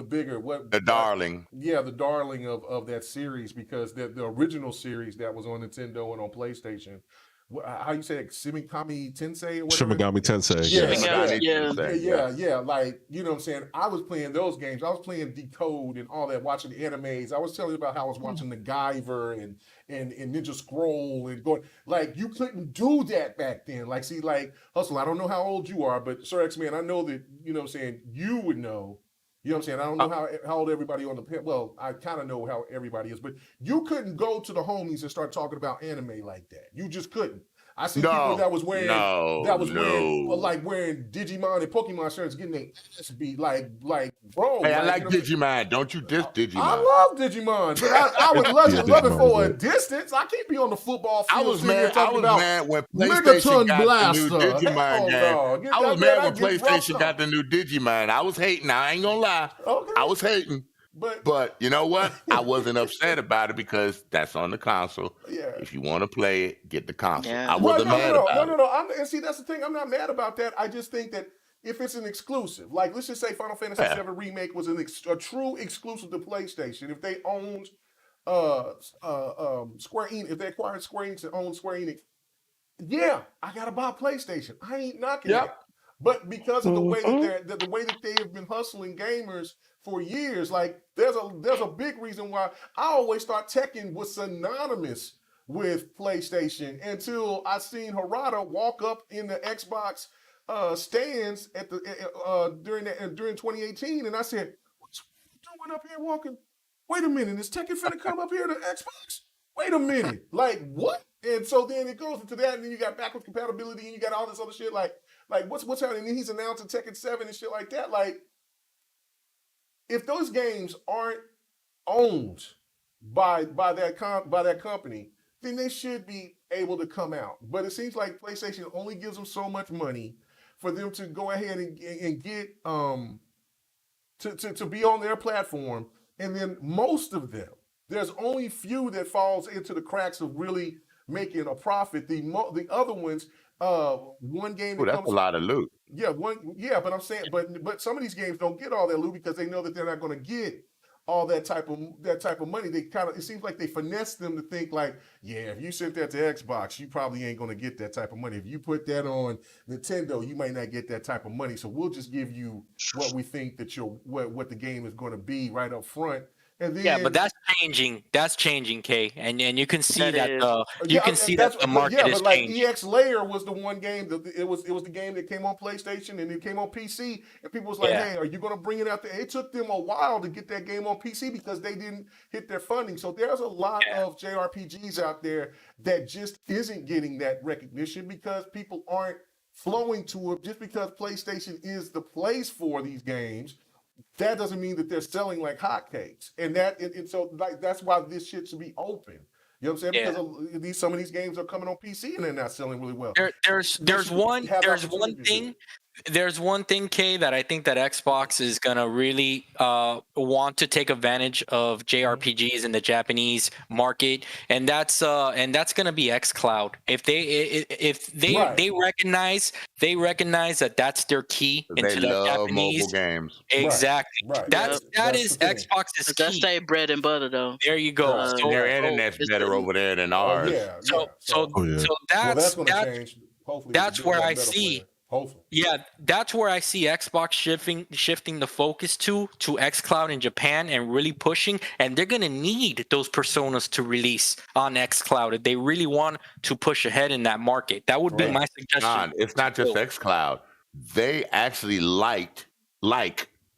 S2: bigger
S8: darling,
S2: the darling of that series, because the original series that was on Nintendo and on PlayStation, how you say it, Shimigami Tensei or whatever?
S3: Shimigami Tensei.
S2: Yeah. Like, you know what I'm saying? I was playing those games. I was playing Decode and all that, watching animes. I was telling you about how I was watching the Guyver and Ninja Scroll and going, like, you couldn't do that back then. Like, see, like, Hustle, I don't know how old you are, but Sir X-Man, I know that, you know what I'm saying, you would know. You know what I'm saying? I don't know how old everybody on the well, I kind of know how everybody is, but you couldn't go to the homies and start talking about anime like that. You just couldn't. I see people that was wearing wearing Digimon and Pokemon shirts, getting their ass beat, like bro.
S8: Hey, I like Digimon. Don't you diss Digimon?
S2: I love Digimon, but I would love it for a distance. I can't be on the football field.
S8: I was mad when PlayStation got the new Digimon game. I was mad when PlayStation got the new Digimon. I was hating. I ain't gonna lie. Okay. I was hating. But you know what? I wasn't upset about it because that's on the console. Yeah. If you want to play it, get the console. Yeah. I wasn't mad about it.
S2: No. And see, that's the thing. I'm not mad about that. I just think that if it's an exclusive. Like, let's just say Final Fantasy VII Remake was a true exclusive to PlayStation. If they owned Square Enix, if they acquired Square Enix and owned Square Enix, yeah, I gotta buy PlayStation. I ain't knocking it. But because of the way that the way that they have been hustling gamers for years, like there's a big reason why I always thought Tekken was synonymous with PlayStation until I seen Harada walk up in the Xbox stands at the during 2018, and I said, "What's doing up here walking? Wait a minute, is Tekken finna come up here to Xbox? Wait a minute, like what?" And so then it goes into that, and then you got backwards compatibility, and you got all this other shit, like what's happening? And then he's announcing Tekken 7 and shit like that. Like, if those games aren't owned by that company, then they should be able to come out. But it seems like PlayStation only gives them so much money for them to go ahead and get to be on their platform, and then most of them, there's only few that falls into the cracks of really making a profit. The other ones, one game that
S8: that's a lot of loot.
S2: But I'm saying, but some of these games don't get all that loot because they know that they're not going to get all that type of money. They it seems like they finesse them to think like, yeah, if you sent that to Xbox, you probably ain't going to get that type of money. If you put that on Nintendo, you might not get that type of money. So we'll just give you what we think that what the game is going to be right up front. And then,
S4: but that's changing. That's changing, Kay, and you can see that the market is
S2: but like
S4: changing.
S2: EX Layer was the one game that it was the game that came on PlayStation and it came on PC, and people was like, "Hey, are you going to bring it out there?" It took them a while to get that game on PC because they didn't hit their funding. So there's a lot of JRPGs out there that just isn't getting that recognition because people aren't flowing to it. Just because PlayStation is the place for these games, that doesn't mean that they're selling like hotcakes, and so like that's why this shit should be open. You know what I'm saying? Because some of these games are coming on PC and they're not selling really well.
S4: There's one thing, Kay, that I think that Xbox is gonna really want to take advantage of JRPGs in the Japanese market, and that's gonna be xCloud. If they recognize that that's their key into the Japanese
S8: mobile games.
S4: Exactly.
S2: Right.
S4: That is Xbox's key.
S6: That's their bread and butter, though.
S4: There you go.
S8: So their internet's better over there than ours.
S4: So that's
S2: going to change. Hopefully,
S4: that's where I see.
S2: Player. Hopefully.
S4: Yeah, that's where I see Xbox shifting the focus to xCloud in Japan and really pushing, and they're gonna need those personas to release on xCloud if they really want to push ahead in that market. That would be my suggestion.
S8: It's not just xCloud. They actually like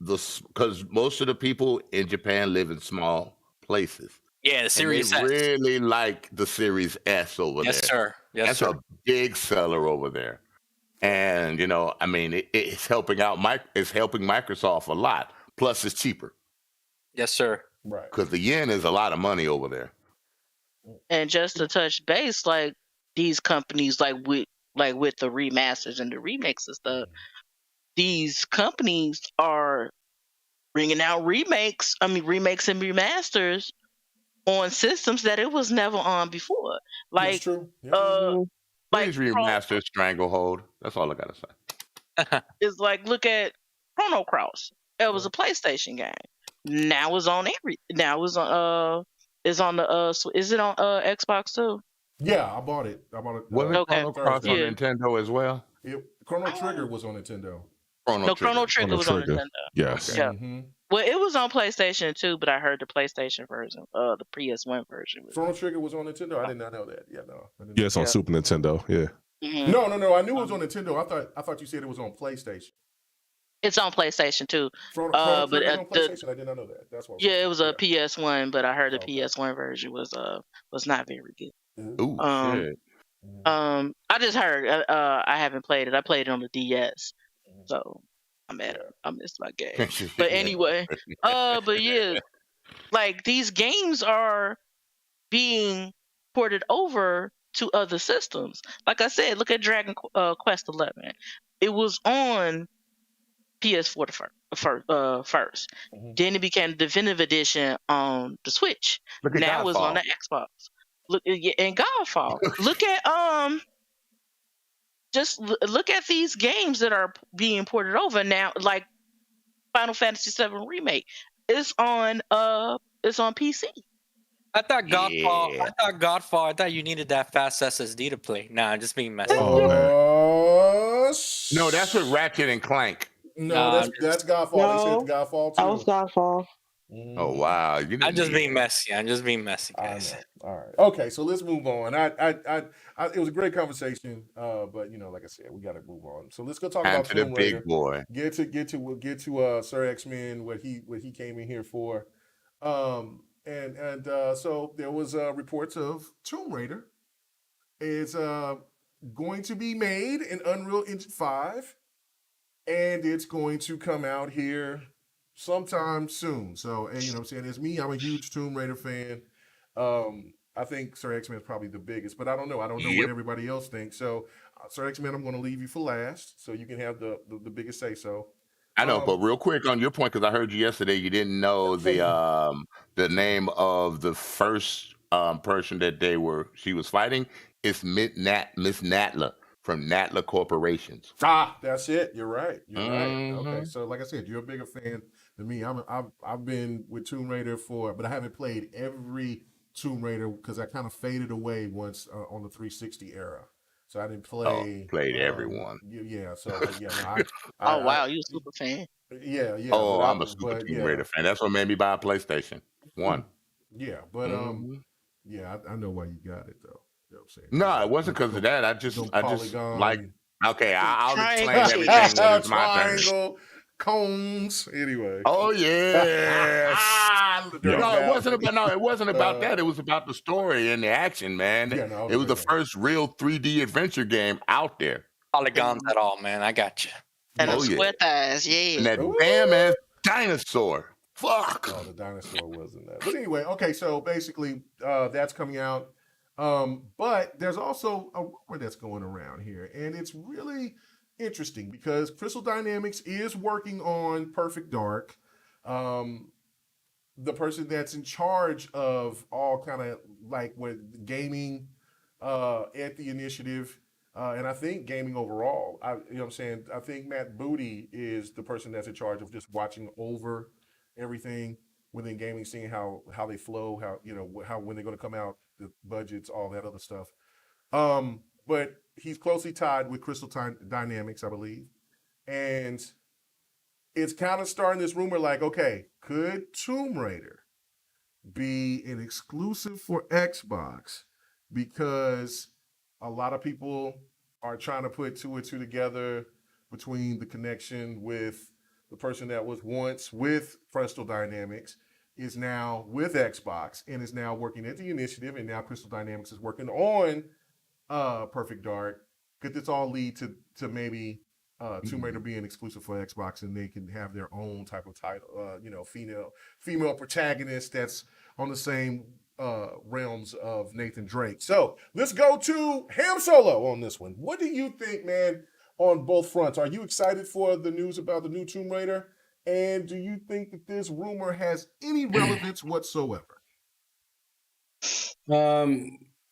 S8: this because most of the people in Japan live in small places.
S4: Yeah, the Series
S8: S.
S4: They
S8: really like the Series S over there.
S4: Yes, sir.
S8: That's a big seller over there. And I mean, it's helping out. It's helping Microsoft a lot. Plus, it's cheaper.
S4: Yes, sir.
S2: Right.
S8: Because the yen is a lot of money over there.
S6: And just to touch base, like these companies, like with the remasters and the remakes and stuff, these companies are bringing out remakes and remasters on systems that it was never on before. Like,
S2: that's true. Yeah.
S8: Please remaster Stranglehold. That's all I gotta say.
S6: It's like, look at Chrono Cross. It was a PlayStation game. Now it's on Now it's on is on the is it on Xbox too?
S2: Yeah, I bought it.
S8: Wasn't Chrono Cross on Nintendo as well?
S2: Chrono Trigger was on Nintendo.
S6: Chrono Trigger was on Nintendo.
S3: Yes.
S6: Yeah. Mm-hmm. Well, it was on PlayStation too, but I heard the PlayStation version, the PS1 version.
S2: Chrono Trigger was on Nintendo. I did not know that.
S3: Yeah, it's on Super Nintendo. Yeah.
S6: Mm-hmm.
S2: No. I knew it was on Nintendo. I thought you said it was on PlayStation.
S6: It's on PlayStation too.
S2: Chrono Trigger on PlayStation. I did not know that. That's what.
S6: It was a PS1, but I heard the PS1 version was not very good.
S8: Ooh, shit.
S6: I just heard. I haven't played it. I played it on the DS, so I'm mad. I missed my game. But anyway, but yeah, like these games are being ported over to other systems. Like I said, look at Dragon Quest 11. It was on PS4 first. Then it became the definitive edition on the Switch. Now it's on the Xbox. Look, and Godfall. Look at just look at these games that are being ported over now, like Final Fantasy VII Remake. It's on PC.
S4: I thought Godfall.
S8: Yeah.
S4: I thought you needed that fast SSD to play. Nah, I'm just being messy.
S3: Oh man.
S8: No, that's with Ratchet and Clank.
S2: No, that's Godfall.
S5: No,
S2: They said Godfall
S5: that was
S2: too.
S5: Godfall.
S8: Oh wow, you
S4: I'm just
S8: didn't
S4: being messy. I'm just being messy,
S2: I
S4: guys.
S2: know. All right. Okay, so let's move on. It was a great conversation, but like I said, we got to move on. So let's go talk
S8: time
S2: about
S8: to the
S2: Tomb Raider.
S8: big boy.
S2: We'll get to Sir X-Men, what he came in here for. So there was reports of Tomb Raider is going to be made in Unreal Engine 5, and it's going to come out here sometime soon. So, and what I'm saying, as me, I'm a huge Tomb Raider fan. I think Sir X-Men is probably the biggest, but I don't know what everybody else thinks. So, Sir X-Men, I'm going to leave you for last, so you can have the biggest say so.
S8: I know, but real quick on your point, because I heard you yesterday, you didn't know the name of the first person that she was fighting. It's Miss Natla from Natla Corporations.
S2: That's it. You're right. You're right. Okay, so like I said, you're a bigger fan than me. I've been with Tomb Raider but I haven't played every Tomb Raider because I kind of faded away once on the 360 era. So I didn't play.
S8: Played everyone.
S2: Yeah. So no,
S6: Wow, you're a super fan.
S2: Yeah.
S8: Oh, I'm a super Tomb Raider fan. That's what made me buy a PlayStation 1.
S2: Yeah, but yeah, I know why you got it though. You know what I'm saying?
S8: No, it wasn't because of that. I just like. Okay, I'll explain
S6: Triangle
S8: everything when it's my turn.
S2: Triangle, cones. Anyway.
S8: Oh yes. It wasn't about that. It was about the story and the action, man.
S2: Yeah,
S8: it was the first real 3D adventure game out there.
S4: Polygons at all, man. I got you.
S6: And the sweat eyes, yeah.
S8: And that damn ass dinosaur. Fuck.
S2: Oh, the dinosaur wasn't that. But anyway, okay, so basically that's coming out. But there's also a rumor that's going around here, and it's really interesting because Crystal Dynamics is working on Perfect Dark. The person that's in charge of all kind of like with gaming at the initiative, and I think gaming overall. You know what I'm saying? I think Matt Booty is the person that's in charge of just watching over everything within gaming, seeing how they flow, how when they're going to come out, the budgets, all that other stuff. But he's closely tied with Crystal Dynamics, I believe, and it's kind of starting this rumor like, okay, could Tomb Raider be an exclusive for Xbox? Because a lot of people are trying to put two and two together between the connection with the person that was once with Crystal Dynamics is now with Xbox and is now working at the initiative, and now Crystal Dynamics is working on Perfect Dark. Could this all lead to maybe Tomb Raider being exclusive for Xbox, and they can have their own type of title, female protagonist that's on the same realms of Nathan Drake. So let's go to Ham Solo on this one. What do you think, man, on both fronts? Are you excited for the news about the new Tomb Raider? And do you think that this rumor has any relevance whatsoever?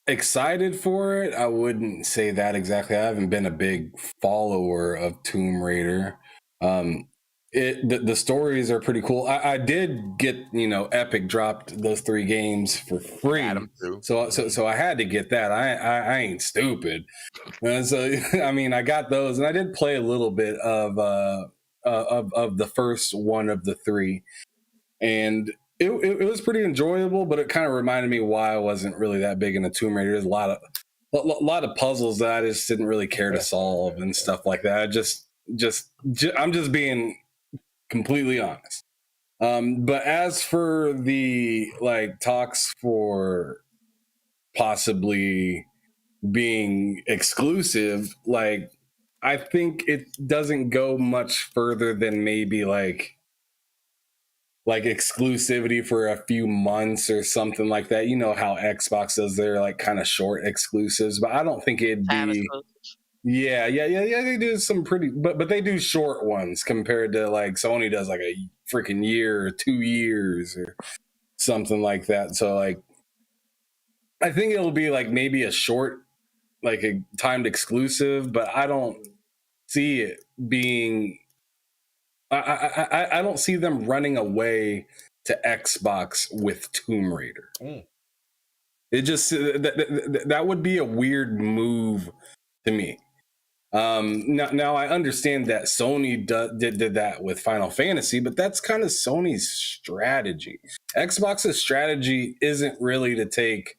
S7: Excited for it? I wouldn't say that exactly. I haven't been a big follower of Tomb Raider. The stories are pretty cool. I did get, Epic dropped those 3 games for free, so I had to get that. I ain't stupid, and so I mean I got those, and I did play a little bit of the first one of the 3, and it was pretty enjoyable. But it kind of reminded me why I wasn't really that big into Tomb Raider. There's a lot of puzzles that I just didn't really care to solve and stuff like that. I'm just being completely honest. But as for the talks for possibly being exclusive, I think it doesn't go much further than maybe like exclusivity for a few months or something like that. You know how Xbox does their kind of short exclusives, but I don't think it'd be. Yeah. They do some pretty, but they do short ones compared to Sony does a freaking year or 2 years or something like that. So I think it'll be maybe a short like a timed exclusive, but I don't see it being. I don't see them running away to Xbox with Tomb Raider. It just that would be a weird move to me. Now I understand that Sony did that with Final Fantasy, but that's kind of Sony's strategy. Xbox's strategy isn't really to take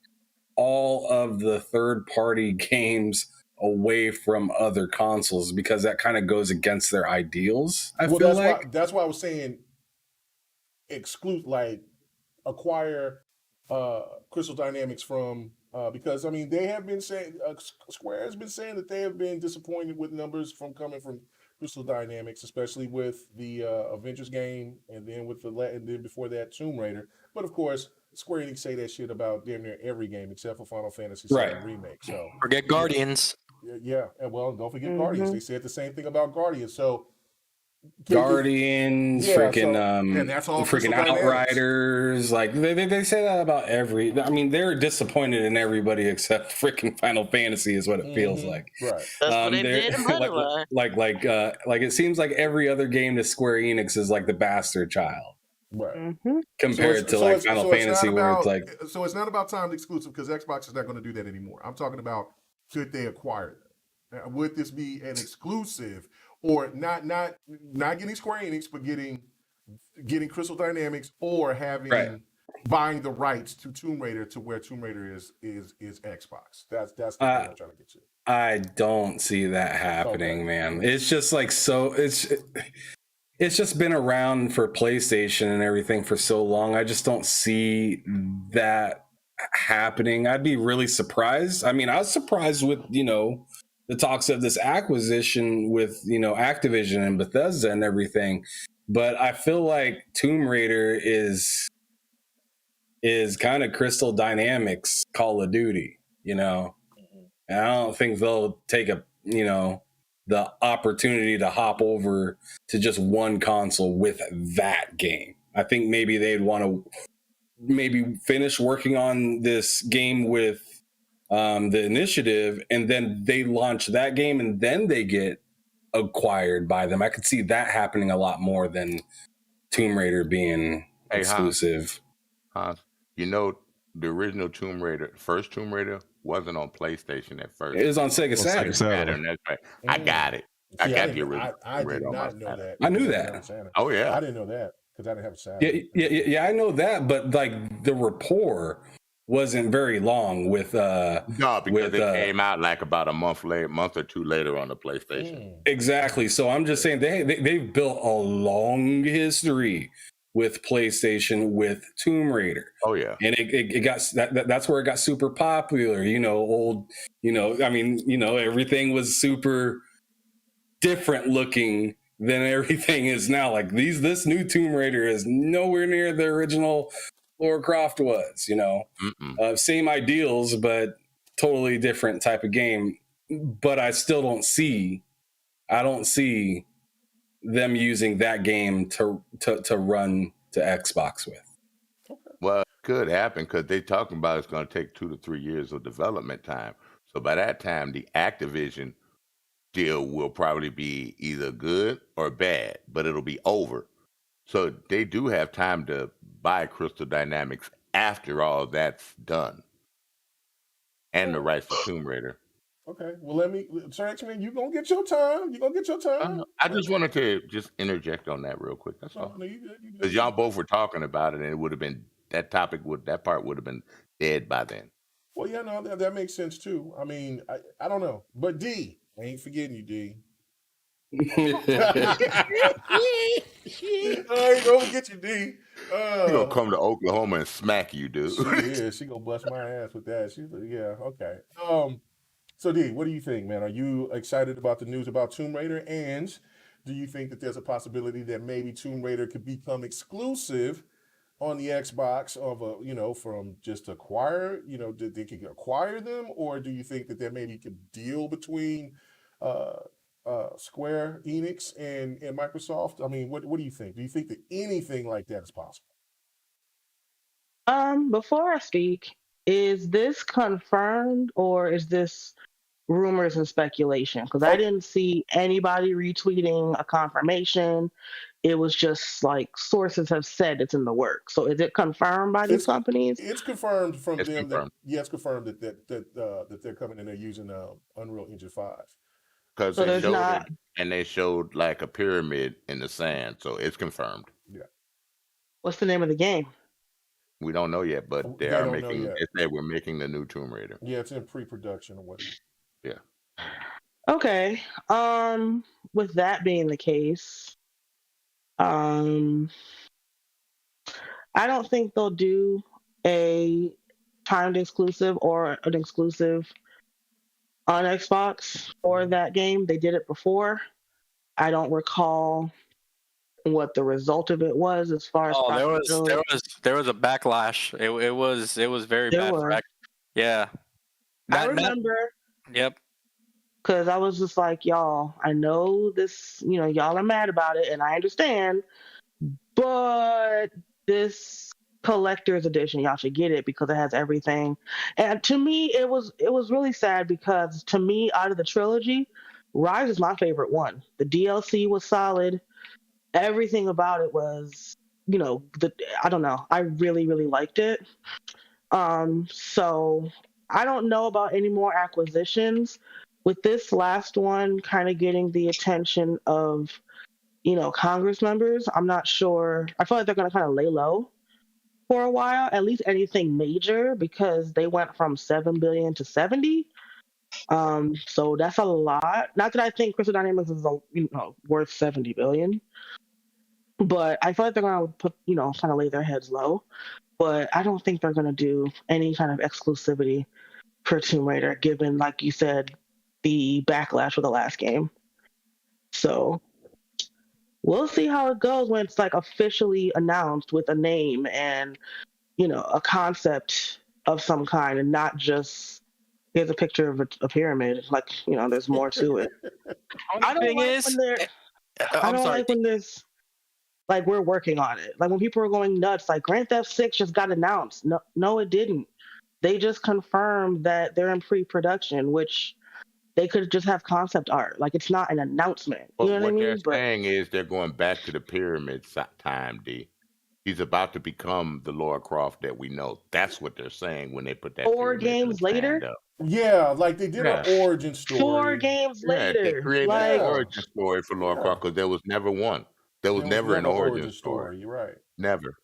S7: all of the third-party games away from other consoles, because that kind of goes against their ideals. I feel like
S2: that's why I was saying exclude, like acquire Crystal Dynamics from because I mean they have been saying Square has been saying that they have been disappointed with numbers coming from Crystal Dynamics, especially with the Avengers game, and then with and then before that Tomb Raider. But of course, Square Enix say that shit about damn near every game except for Final Fantasy VII Remake. So
S4: forget Guardians.
S2: Yeah, and well, don't forget Guardians. They said the same thing about Guardians. So
S7: Guardians,
S2: and that's all
S7: freaking Outriders. Like they say that about every. I mean, they're disappointed in everybody except freaking Final Fantasy, is what it feels like.
S2: Right.
S6: That's what they did in
S7: like it seems like every other game to Square Enix is like the bastard child.
S2: Right.
S7: Compared to Final Fantasy, where it's like.
S2: So it's not about timed exclusive, because Xbox is not going to do that anymore. I'm talking about, could they acquire them? Would this be an exclusive, or not getting Square Enix, but getting Crystal Dynamics, or having buying the rights to Tomb Raider to where Tomb Raider is Xbox? That's the thing I'm trying to get you.
S7: I don't see that happening, man. It's just like it's just been around for PlayStation and everything for so long. I just don't see that happening. I'd be really surprised. I mean, I was surprised with, the talks of this acquisition with, Activision and Bethesda and everything. But I feel like Tomb Raider is kind of Crystal Dynamics Call of Duty, And I don't think they'll take the opportunity to hop over to just one console with that game. I think maybe they'd want to finish working on this game with the Initiative, and then they launch that game and then they get acquired by them. I could see that happening a lot more than Tomb Raider being exclusive.
S8: Hans, the original Tomb Raider, first Tomb Raider, wasn't on PlayStation at first.
S7: It was on Sega Saturn.
S8: That's right. I got it. I got the original.
S2: I did not know that.
S7: I knew that.
S8: Oh yeah,
S2: I didn't know that because I didn't have a Saturn.
S7: Yeah. I know that, but like the rapport wasn't very long with.
S8: No, because it came out like about a month or two later on the PlayStation.
S7: Exactly. So I'm just saying they've built a long history with PlayStation with Tomb Raider.
S8: Oh yeah.
S7: And it got that's where it got super popular, everything was super different looking than everything is now. Like this new Tomb Raider is nowhere near the original Lara Croft was, same ideals, but totally different type of game. But I still don't see them using that game to run to Xbox with.
S8: Well, it could happen because they're talking about it's going to take 2 to 3 years of development time. So by that time, the Activision deal will probably be either good or bad, but it'll be over. So they do have time to buy Crystal Dynamics after all that's done, and the rights to Tomb Raider.
S2: Okay, well, Sir X-Men, you're going to get your time.
S8: I just wanted to just interject on that real quick. That's all. Because y'all both were talking about it, and it would have been, that part would have been dead by then.
S2: Well, yeah, no, that makes sense too. I mean, I don't know. But D, I ain't forgetting you, D. I ain't gonna forget you, D.
S8: She gonna come to Oklahoma and smack you, dude.
S2: She gonna bust my ass with that. Okay. So D, what do you think, man? Are you excited about the news about Tomb Raider? And do you think that there's a possibility that maybe Tomb Raider could become exclusive on the Xbox from just acquire, they could acquire them? Or do you think that there maybe a deal between Square Enix and Microsoft? I mean, what do you think? Do you think that anything like that is possible?
S5: Before I speak, is this confirmed or is this rumors and speculation because I didn't see anybody retweeting a confirmation. It was just like sources have said it's in the works. So is it confirmed by these companies?
S2: It's confirmed from
S8: It's
S2: them
S8: confirmed.
S2: it's confirmed that they're coming in there using Unreal Engine 5.
S8: Because
S5: So
S8: they
S5: there's
S8: showed
S5: not.
S8: it, and they showed like a pyramid in the sand, so it's confirmed.
S2: Yeah.
S5: What's the name of the game?
S8: We don't know yet, but they are
S2: don't know
S8: making.
S2: yet.
S8: They said we're making the new Tomb Raider.
S2: Yeah, it's in pre-production or whatever.
S8: Yeah.
S5: Okay. With that being the case, I don't think they'll do a timed exclusive or an exclusive on Xbox for that game. They did it before. I don't recall what the result of it was as far as
S4: there was a backlash. It was very
S5: There
S4: bad
S5: was.
S4: for yeah.
S5: I remember.
S4: Yep.
S5: Because I was just like, y'all, I know this, y'all are mad about it, and I understand, but this collector's edition, y'all should get it because it has everything. And to me, it was really sad because to me, out of the trilogy, Rise is my favorite one. The DLC was solid. Everything about it was, I don't know. I really, really liked it. So I don't know about any more acquisitions. With this last one kind of getting the attention of, Congress members, I'm not sure. I feel like they're going to kind of lay low for a while, at least anything major, because they went from 7 billion to 70. So that's a lot. Not that I think Crystal Dynamics is worth 70 billion, but I feel like they're going to put, kind of lay their heads low. But I don't think they're going to do any kind of exclusivity for Tomb Raider, given, like you said, the backlash for the last game. So we'll see how it goes when it's like officially announced with a name and, a concept of some kind, and not just here's a picture of a pyramid. Like, there's more to it. I don't like when there's like we're working on it. Like when people are going nuts, like Grand Theft 6 just got announced. No, it didn't. They just confirmed that they're in pre-production, which they could just have concept art. Like it's not an announcement.
S8: But
S5: you know what I mean?
S8: they're saying is they're going back to the pyramid time, D. He's about to become the Lara Croft that we know. That's what they're saying when they put that
S5: 4 games later.
S2: Yeah, like they did an origin story.
S5: 4 games later.
S8: They created an origin story for Lara Croft because there was never one. There was never an origin story.
S2: You're right.
S8: Never.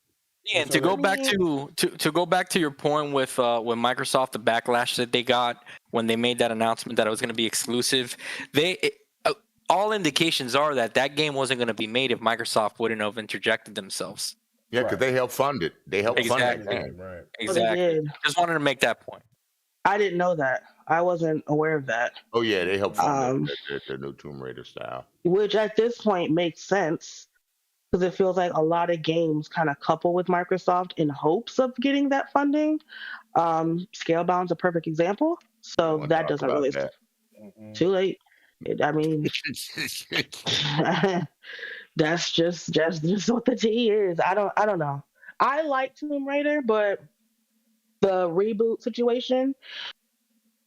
S4: Yeah, and to go back to your point with Microsoft, the backlash that they got when they made that announcement that it was going to be exclusive, all indications are that game wasn't going to be made if Microsoft wouldn't have interjected themselves.
S8: Yeah, because they helped fund it. They helped fund it.
S2: Right.
S4: Exactly. Just wanted to make that point.
S5: I didn't know that. I wasn't aware of that.
S8: Oh yeah, they helped fund the new Tomb Raider style.
S5: Which at this point makes sense because it feels like a lot of games kind of couple with Microsoft in hopes of getting that funding. Scalebound's a perfect example. So that doesn't really. Too late. I mean, that's just what the T is. I don't know. I like Tomb Raider, but the reboot situation.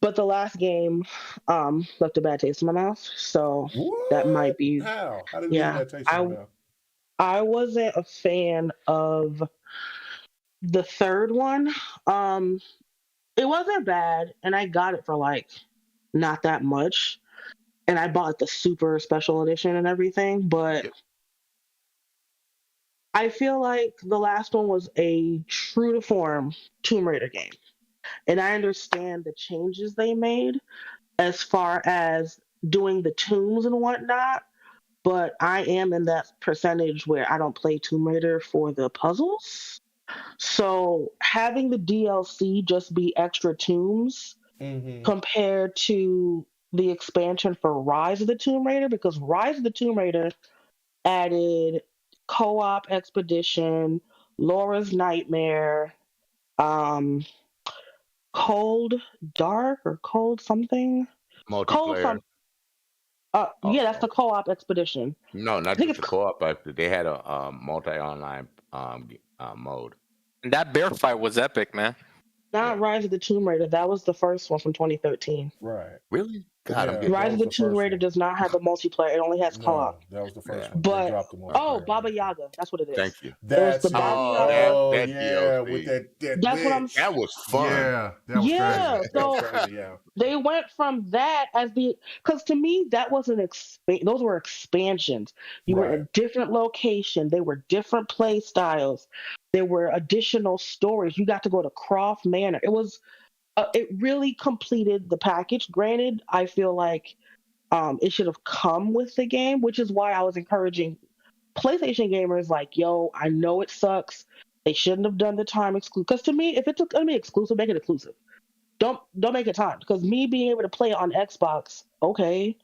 S5: But the last game left a bad taste in my mouth, so that might be.
S2: How did you get that taste in your mouth?
S5: I wasn't a fan of the third one. It wasn't bad, and I got it for like not that much, and I bought the super special edition and everything, but I feel like the last one was a true to form Tomb Raider game. And I understand the changes they made as far as doing the tombs and whatnot, but I am in that percentage where I don't play Tomb Raider for the puzzles. So having the DLC just be extra tombs compared to the expansion for Rise of the Tomb Raider, because Rise of the Tomb Raider added co-op expedition, Laura's Nightmare, Cold Dark or Cold something.
S8: Multiplayer.
S5: Yeah, that's the co-op expedition.
S8: No, not just the co-op. They had a multi-online mode.
S4: And that bear fight was epic, man.
S5: Not Rise of the Tomb Raider. That was the first one from 2013.
S2: Right.
S8: Really? God, I'm
S2: Yeah,
S8: getting
S5: Rise
S2: that
S5: of
S2: was
S5: the
S2: the
S5: Tomb
S2: first
S5: Raider
S2: one.
S5: does not have the multiplayer. It only has
S2: No,
S5: co-op.
S2: that was the first
S8: Yeah.
S2: one. They
S5: But
S2: dropped the
S8: Uh,
S2: multiplayer.
S5: Baba Yaga, that's what it is.
S8: Thank you.
S5: It was
S2: That's
S5: the
S2: it.
S5: Baba
S8: Oh,
S5: Yaga.
S2: Oh
S8: that
S2: yeah, with
S8: DLC.
S2: that
S5: That's what I'm.
S2: witch.
S8: That was fun.
S2: Yeah, that was
S5: Yeah,
S2: crazy. That was
S5: so
S2: crazy. Yeah.
S5: they went from that as the because to me that was an those were expansions. You were in
S2: Right.
S5: a different location. They were different play styles. There were additional stories. You got to go to Croft Manor. It was it really completed the package. Granted, I feel like it should have come with the game, which is why I was encouraging PlayStation gamers like, yo, I know it sucks. They shouldn't have done the time exclusive. Because to me, if it's gonna be exclusive, make it exclusive. Don't make it time. Because me being able to play it on Xbox, okay,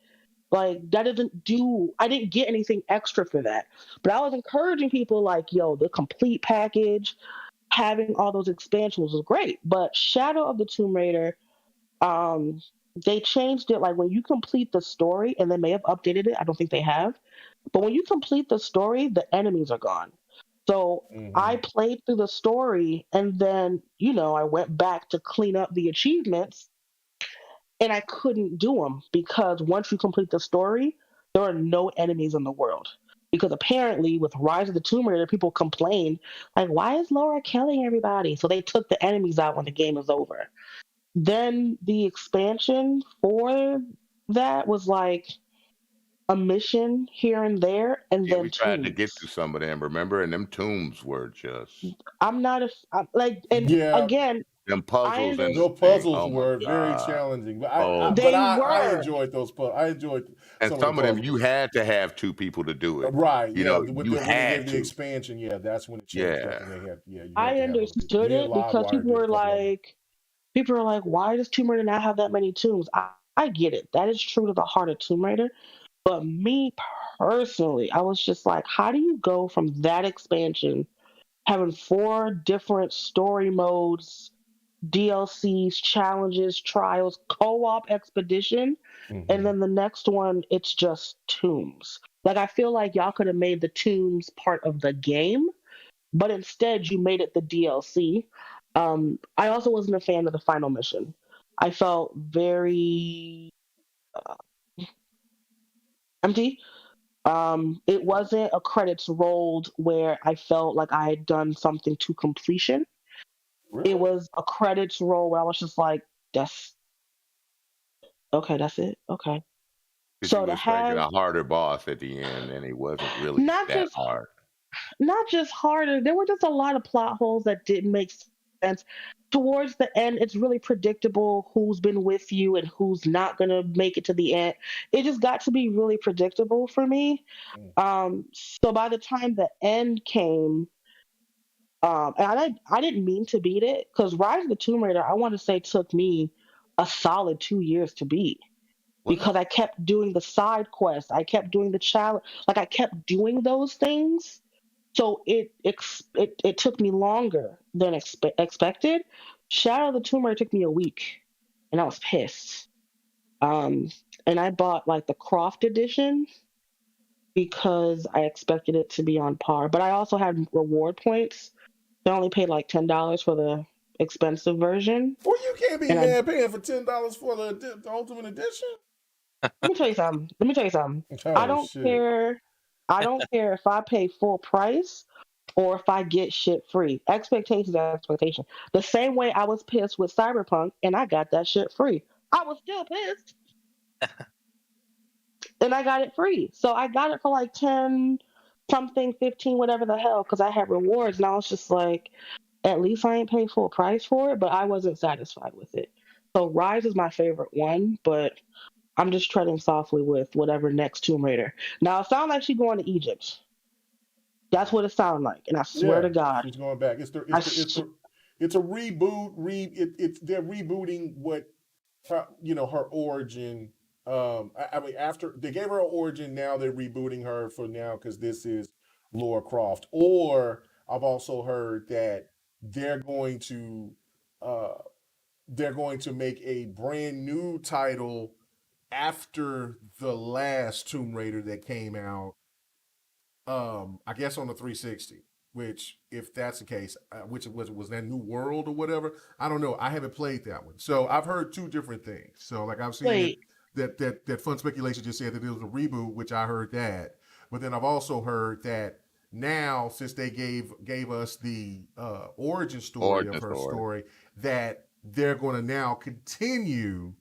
S5: like that doesn't do. I didn't get anything extra for that. But I was encouraging people like, yo, the complete package, having all those expansions was great. But Shadow of the Tomb Raider, um, they changed it. Like when you complete the story, and they may have updated it. I don't think they have. But when you complete the story, the enemies are gone. So I played through the story, and then I went back to clean up the achievements, and I couldn't do them because once you complete the story, there are no enemies in the world. Because apparently, with Rise of the Tomb Raider, people complained like, "Why is Laura killing everybody?" So they took the enemies out when the game is over. Then the expansion for that was like a mission here and there, and
S8: Yeah,
S5: then
S8: we tried to get
S5: tombs.
S8: to some of them, remember? And them tombs were just
S5: I'm not like, and
S2: Yeah.
S5: again,
S8: them
S5: I
S8: puzzles and
S2: The
S5: understand
S8: everything.
S2: puzzles
S8: Oh my
S2: were very
S8: God.
S2: challenging, but
S8: Oh
S2: but
S5: they
S8: my
S2: I
S8: God.
S5: were.
S2: enjoyed those. I enjoyed
S8: And
S2: some of the
S8: some of them you
S2: puzzles.
S8: had to have two people to do it.
S2: Right,
S8: You
S2: yeah.
S8: know,
S2: With
S8: you
S2: when they gave
S8: had
S2: the
S8: to.
S2: expansion, yeah, that's when it changed up,
S8: Yeah.
S2: and they had, yeah, you had
S5: I
S2: to have other people.
S5: understood
S2: Me and
S5: it because
S2: Livewire did a couple of them.
S5: people are like, why does Tomb Raider not have that many tombs? I get it. That is true to the heart of Tomb Raider. But me personally, I was just like, how do you go from that expansion, having 4 different story modes, DLCs, challenges, trials, co-op expedition, and then the next one, it's just tombs. Like I feel like y'all could have made the tombs part of the game, but instead you made it the DLC. I also wasn't a fan of the final mission. I felt very empty. It wasn't a credits rolled where I felt like I had done something to completion. It
S2: Really?
S5: was a credits roll where I was just like, that's okay, that's it. Okay.
S8: Because you
S5: So
S8: were
S5: to
S8: expecting
S5: have
S8: a harder boss at the end, and it wasn't really
S5: not
S8: that
S5: just
S8: hard.
S5: not just harder, there were just a lot of plot holes that didn't make sense. Towards the end, it's really predictable who's been with you and who's not gonna make it to the end. It just got to be really predictable for me.
S2: Mm.
S5: So by the time the end came, and I didn't mean to beat it because Rise of the Tomb Raider, I want to say, took me a solid 2 years to beat
S8: What?
S5: because I kept doing the side quests, I kept doing the challenge, like I kept doing those things. So it took me longer than expected. Shadow of the Tomb Raider took me a week, and I was pissed. Um, and I bought like the Croft edition because I expected it to be on par. But I also had reward points. I only paid like $10 for the expensive version.
S2: Well, you can't be
S5: And
S2: mad paying for $10 for the Ultimate Edition.
S5: let me tell you something. Let me tell you something. I
S2: Oh
S5: don't
S2: shit!
S5: care. I don't care if I pay full price or if I get shit free. Expectations are expectation. The same way I was pissed with Cyberpunk and I got that shit free. I was still pissed and I got it free. So I got it for like 10 something, 15, whatever the hell, because I had rewards. And I was just like, at least I ain't paid full price for it, but I wasn't satisfied with it. So Rise is my favorite one, but I'm just treading softly with whatever next Tomb Raider. Now it sounds like she's going to Egypt. That's what it sounds like, and I swear
S2: Yeah,
S5: to God,
S2: she's going back. It's a reboot. They're rebooting what her origin. I mean, after they gave her an origin, now they're rebooting her for now because this is Laura Croft. Or I've also heard that they're going to uh, they're going to make a brand new title after the last Tomb Raider that came out. I guess on the 360. which if that's the case, which was that New World or whatever. I don't know. I haven't played that one, so I've heard two different things. So like I've seen that Fun Speculation just said that it was a reboot, which I heard that, but then I've also heard that now since they gave us the origin story of her story, that they're going to now continue,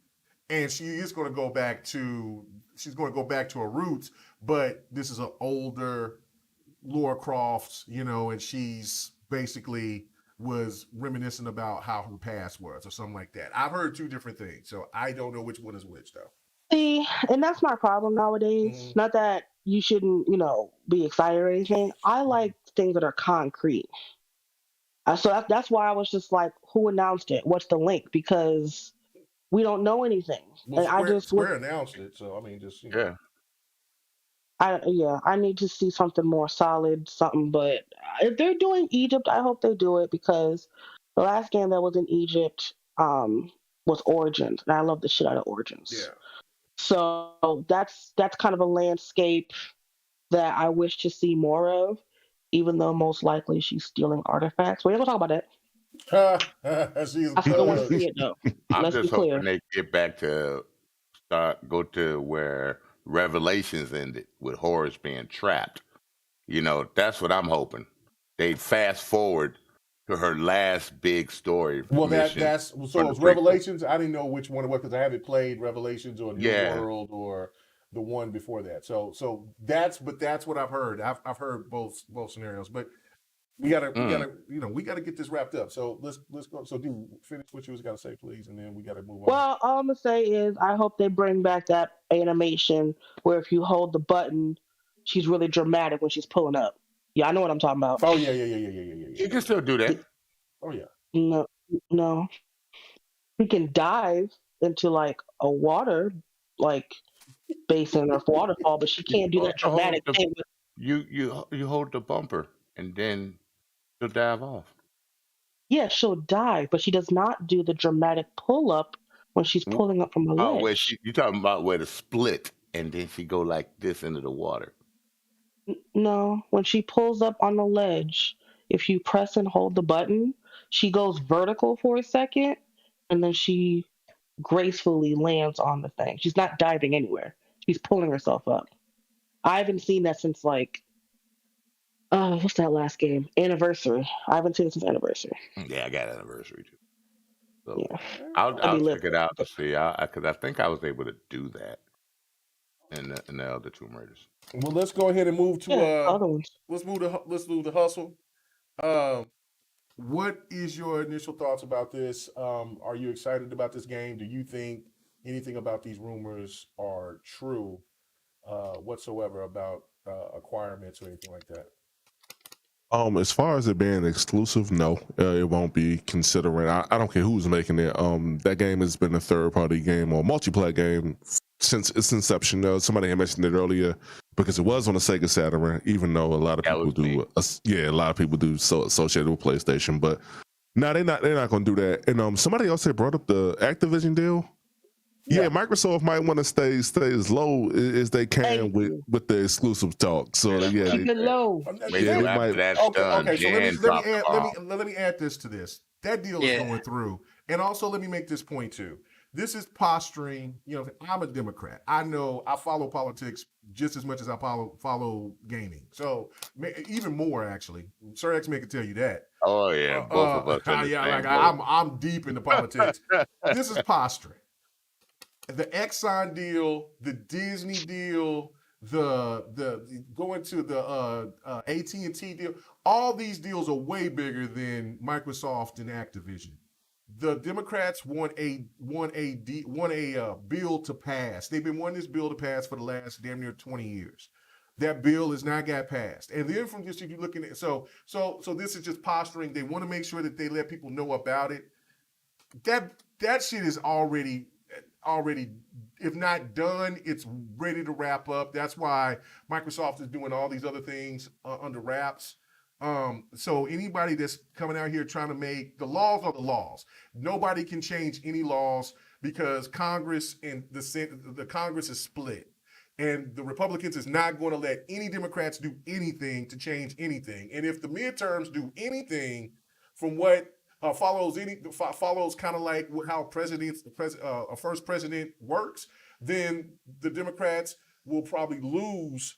S2: and she is going to go back to her roots, but this is an older Laura Croft, and she's basically was reminiscent about how her past was or something like that. I've heard two different things, so I don't know which one is which though.
S5: See, and that's my problem nowadays. Not that you shouldn't, be excited or anything. I like things that are concrete. So that's why I was just like, who announced it? What's the link? Because we don't know anything.
S2: Well,
S5: and
S2: Square announced it, so I mean, just
S5: I need to see something more solid, something. But if they're doing Egypt, I hope they do it, because the last game that was in Egypt was Origins, and I love the shit out of Origins.
S2: Yeah.
S5: So that's kind of a landscape that I wish to see more of, even though most likely she's stealing artifacts. We're not gonna talk about that. I still want to see it though.
S8: I'm just hoping they get back to go to where Revelations ended with Horus being trapped. That's what I'm hoping. They fast forward to her last big story.
S2: Well, that's so it's Revelations. I didn't know which one it was because I haven't played Revelations or New World or the one before that. So that's what I've heard. I've heard both scenarios, but we gotta get this wrapped up. So let's go. So finish what you was gotta say, please, and then we gotta move on.
S5: Well, all I'm gonna say is I hope they bring back that animation where if you hold the button, she's really dramatic when she's pulling up. Yeah, I know what I'm talking about.
S2: Oh yeah.
S8: You can still do that.
S2: Oh yeah.
S5: No. You can dive into like a water basin or waterfall, but she can't do that dramatic thing.
S8: You hold the bumper and then she'll dive off.
S5: Yeah, she'll dive, but she does not do the dramatic pull up when she's pulling up from a ledge.
S8: You talking about where the split and then she go like this into the water?
S5: No, when she pulls up on the ledge, if you press and hold the button, she goes vertical for a second, and then she gracefully lands on the thing. She's not diving anywhere. She's pulling herself up. I haven't seen that since what's that last game? Anniversary. I haven't seen it since Anniversary.
S8: Yeah, I got Anniversary too. So yeah. I'll check it out to see. Because I think I was able to do that in the other Tomb Raiders.
S2: Well, let's go ahead and move to
S5: other ones.
S2: Let's do the hustle. What is your initial thoughts about this? Are you excited about this game? Do you think anything about these rumors are true whatsoever about acquirements or anything like that?
S3: As far as it being exclusive, no, it won't be, considering I don't care who's making it. That game has been a third-party game or multiplayer game since its inception. Somebody had mentioned it earlier because it was on the Sega Saturn, even though a lot of people do. A lot of people do associated with PlayStation, but no, they're not going to do that. And somebody else had brought up the Activision deal. Yeah, Microsoft might want to stay as low as they can with the exclusive talk. So yeah,
S5: keep it low.
S2: Okay. So let me add this to this. That deal is going through, and also let me make this point too. This is posturing. I'm a Democrat. I know I follow politics just as much as I follow gaming. So even more actually. Sir X may can tell you that.
S8: Oh yeah, both of us.
S2: I'm deep into politics. This is posturing. The Exxon deal, the Disney deal, the going to the AT&T deal, all these deals are way bigger than Microsoft and Activision. The Democrats want a bill to pass. They've been wanting this bill to pass for the last damn near 20 years. That bill has not got passed. And then from this, you're looking at so this is just posturing. They want to make sure that they let people know about it. That shit is already, if not done, it's ready to wrap up. That's why Microsoft is doing all these other things under wraps. So anybody that's coming out here trying to make the laws are the laws. Nobody can change any laws because Congress and the Congress is split. And the Republicans is not going to let any Democrats do anything to change anything. And if the midterms do anything from what follows kind of like how a first president works, then the Democrats will probably lose